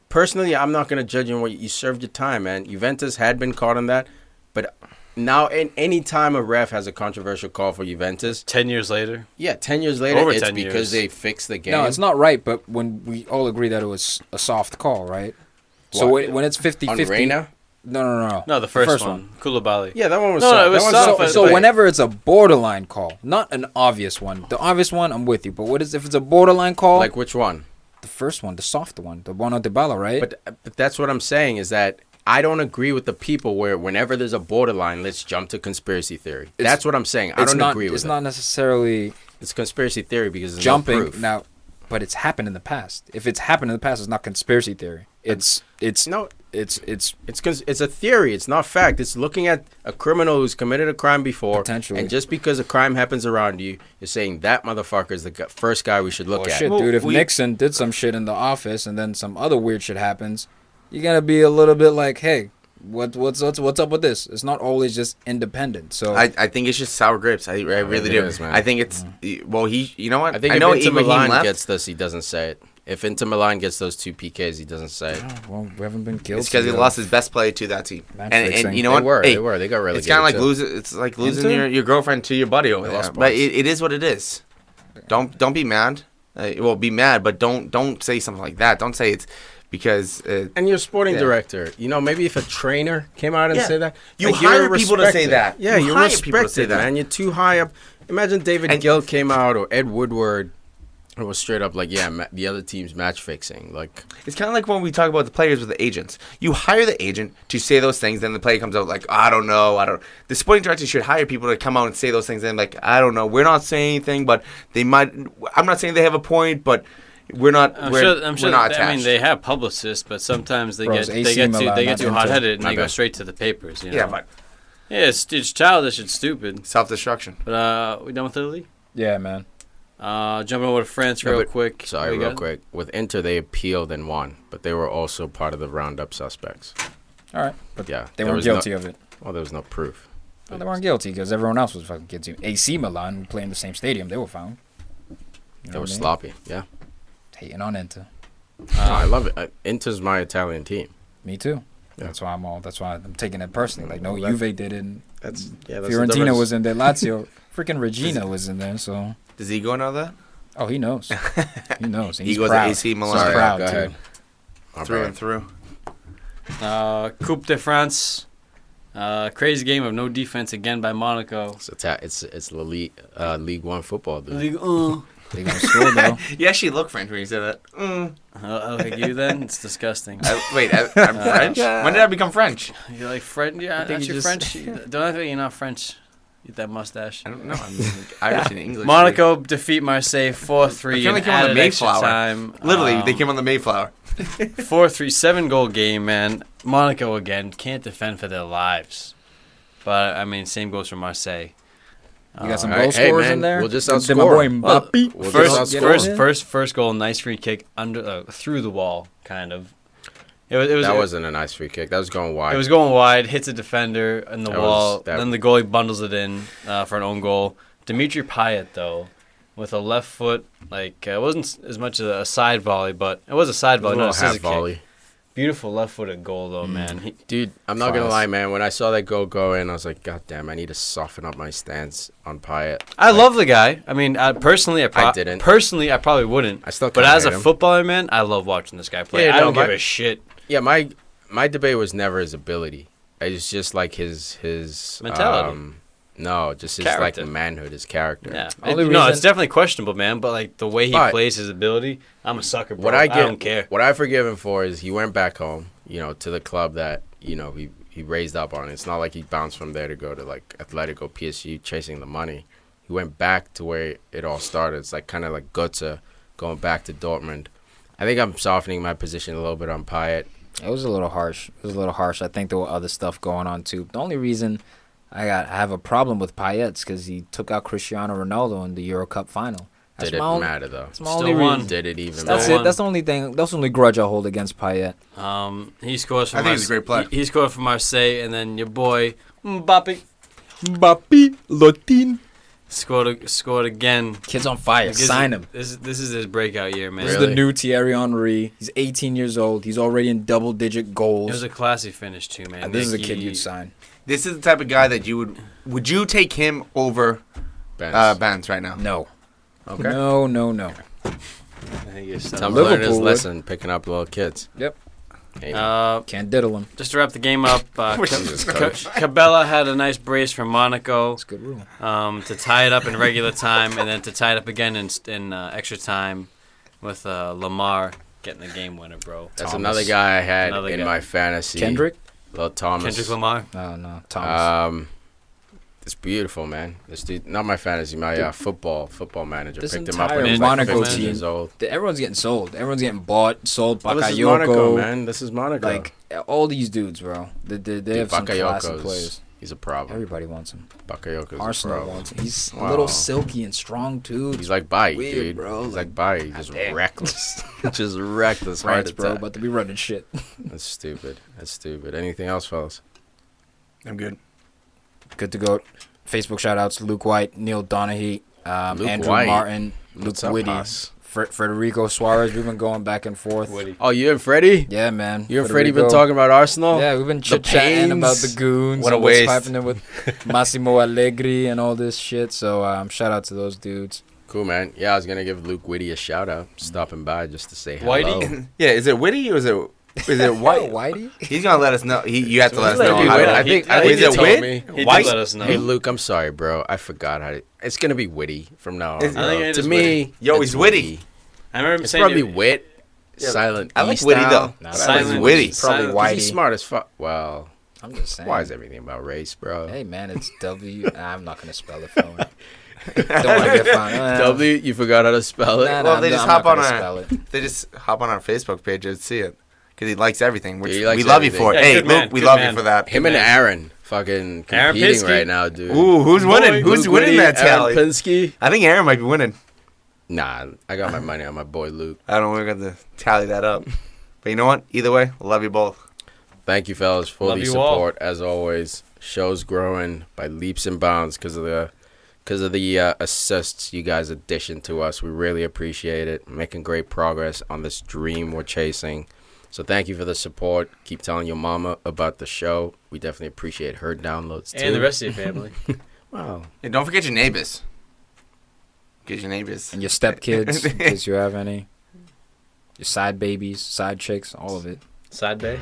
Personally, I'm not going to judge you on what you served your time, man. Juventus had been caught on that, but now, any time a ref has a controversial call for Juventus, 10 years later. Yeah, 10 years later, Over it's 10 because years. they fixed the game. No, it's not right. But when we all agree that it was a soft call, right? What? So when it's 50-50. On Reina? No, the first one. Koulibaly. Yeah, that one was soft. No, it was soft. So whenever it's a borderline call, not an obvious one. The obvious one, I'm with you. But what is if it's a borderline call? Like which one? The first one, the soft one, the one on Dybala, right? But that's what I'm saying is that I don't agree with the people where whenever there's a borderline, let's jump to conspiracy theory. That's what I'm saying. I don't agree with it. It's not necessarily... It's conspiracy theory because there's jumping no proof. Now, but it's happened in the past. If it's happened in the past, it's not conspiracy theory. It's a theory. It's not fact. It's looking at a criminal who's committed a crime before. Potentially. And just because a crime happens around you, you're saying that motherfucker is the first guy we should look at. Shit, dude. If Nixon did some shit in the office and then some other weird shit happens, you're going to be a little bit like, hey, what's up with this? It's not always just independent. So I think it's just sour grapes. I really do. is, man. I think it's well. You know what? I think if know Inter Ibrahim Milan left. gets this, he doesn't say it. If Inter Milan gets those 2 PKs, he doesn't say it. well, we haven't been guilty. It's because he lost his best player to that team. And you know what? They got relegated. It's kind of like losing. It's like losing your girlfriend to your buddy over there. But it is what it is. Don't be mad. Be mad, but don't say something like that. Don't say it's because. And you're a sporting director. You know, maybe if a trainer came out and said that, you hire people to say that. Yeah, you're respected, man. You're too high up. Imagine David Gill came out or Ed Woodward. It was straight up like, the other team's match fixing. Like, it's kind of like when we talk about the players with the agents. You hire the agent to say those things, then the player comes out like, I don't know. The sporting director should hire people to come out and say those things, and like, I don't know. We're not saying anything, but they might. I'm not saying they have a point, but we're not. I'm we're sure. not attached. I mean, they have publicists, but sometimes they get too hot headed and they go straight to the papers. You know? Yeah, but it's childish and stupid. Self-destruction. But we done with Italy? Yeah, man. Jumping over to France real quick. Sorry, real quick. With Inter, they appealed and won, but they were also part of the roundup suspects. All right, but yeah, they weren't guilty of it. Well, there was no proof. Well, they weren't guilty because everyone else was fucking guilty. AC Milan, who play in the same stadium, they were found. They were sloppy. Yeah. Hating on Inter. I love it. Inter's my Italian team. Me too. Yeah. That's why I'm taking it personally. Like, no, Juve did it. That's Fiorentina was in there. Lazio, freaking Regina was in there. So. Does he go know that? Oh, he knows. He knows. He goes to AC Milan. He's proud, go ahead. Through and through. Coupe de France. Crazy game of no defense again by Monaco. It's League One football, dude. Ligue 1. They gonna score though. You actually look French when you said that. Like you then? It's disgusting. Wait, I'm French? When did I become French? You're like French? Yeah, that's your French. Don't I think you're not French? Get that mustache. I don't know. I'm Irish and English. Monaco defeat Marseille 4-3 in added extra time. Literally, they came on the Mayflower. 4-3, 7-goal game, man. Monaco again can't defend for their lives. But I mean, same goes for Marseille. You got some goal scorers in there. We'll just outscore. First goal, nice free kick under through the wall, kind of. That wasn't a nice free kick. That was going wide. It was going wide, hits a defender in the wall. Then the goalie bundles it in for an own goal. Dimitri Payet, though, with a left foot, it wasn't as much as a side volley, but it was a side volley, not a scissor volley. Kick. Beautiful left-footed goal, though, man. Dude, I'm not going to lie, man. When I saw that goal go in, I was like, God damn, I need to soften up my stance on Payet. I love the guy. I mean, personally, I didn't. Personally, I probably wouldn't. I still But as a footballer, man, I love watching this guy play. Yeah, I don't give a shit. Yeah, my debate was never his ability. It's just like his mentality. No, just his character. Manhood, his character. Yeah, it's definitely questionable, man. But the way he plays, his ability, I'm a sucker, bro. I don't care. What I forgive him for is he went back home, to the club that he raised up on. It's not like he bounced from there to go to Atletico, PSG, chasing the money. He went back to where it all started. It's kind of like Götze going back to Dortmund. I think I'm softening my position a little bit on Payet. It was a little harsh. I think there were other stuff going on too. The only reason I have a problem with Payet's because he took out Cristiano Ronaldo in the Euro Cup final. Did it matter though? That's my only reason. Did it even matter? That's it. That's the only thing. That's the only grudge I hold against Payet. He scores for. I think he's a great player. He scored for Marseille, and then your boy Mbappe Lotin scored again. Kid's on fire. Sign him. This is his breakout year, man. This is the new Thierry Henry. He's 18 years old. He's already in double-digit goals. It was a classy finish too, man. And this is a kid you'd sign. This is the type of guy that you would you take him over Benz right now? No. Okay. No. Tom learned his lesson, picking up little kids. Yep. Can't diddle him. Just to wrap the game up, Cabela had a nice brace from Monaco. That's a good rule. To tie it up in regular time, and then to tie it up again in extra time with Lamar getting the game winner, bro. That's another guy I had in my fantasy. Kendrick? Little Thomas. Kendrick Lamar? No, Thomas. It's beautiful, man. This dude, not my fantasy, my football manager. This picked him up entire when he was Monaco 15 years old. Everyone's getting sold. Everyone's getting bought, sold. This is Monaco, man. This is Monaco. All these dudes, bro. They have some classic players. He's a problem. Everybody wants him. Bakayoko's Arsenal a problem. wants him. He's a Wow. little silky and strong too. He's like Bite, Weird, dude. bro. He's like Bite. Just damn. reckless. Just reckless. Heart France, bro, attack. about to be running shit. That's stupid. That's stupid. Anything else, fellas? I'm good. Good to go. Facebook shout outs: Luke White, Neil Donaghy, Luke Andrew White. Martin, Luke What's up, Whitty, Haas? Federico Suarez. We've been going back and forth. Oh, you and Freddie? Yeah, man. You and Freddie been Federico. talking about Arsenal? Yeah, we've been chit-chatting about the Pains. goons. What a and what's waste. happening with Massimo Allegri and all this shit. So shout out to those dudes. Cool, man. Yeah, I was going to give Luke Whitty a shout out. Stopping by just to say hello. Whitey? Yeah, is it Witty or is it White? Whitey? He's gonna let us know. You have to let us Let know. me how win. to- I think Is he it told Wit? me. He White? did let us know. Hey, Luke, I'm sorry, bro. I forgot how to... It's going to be Witty from now on, Is- bro. I think it To is me, Witty. Yo, it's he's witty. I remember It's saying probably you- Wit, Yeah, silent I like E Witty, style. though. Nah, That's Silent Witty. Probably Silent- Whitey. He's smart as fuck. Well, I'm just saying. why is everything about race, bro? Hey, man, it's W. I'm not going to spell it for him. Don't want to get found. W, you forgot how to spell it? Nah, Well, nah, they I'm just not hop on gonna our- spell it. They just hop on our Facebook page and see it because he likes everything. Which Yeah, he likes we love everything. you for. Yeah, Hey, good Luke, man, we good love man. you for that. Him and Aaron fucking Aaron competing Pinsky? right now, dude. Ooh, who's winning? Who's Luke winning Whitty, that tally? Aaron Pinsky? I think Aaron might be winning. Nah, I got my money on my boy Luke. I don't know. We're going to tally that up. But you know what? Either way, love you both. Thank you, fellas, for Love the you all. support as always. Show's growing by leaps and bounds because of the assists you guys are dishing to us. We really appreciate it. Making great progress on this dream we're chasing. So thank you for the support. Keep telling your mama about the show. We definitely appreciate her downloads too. And the rest of your family. Wow. And don't forget your neighbors. Get your neighbors. And your stepkids, in case you have any. Your side babies, side chicks, all of it. Side bay.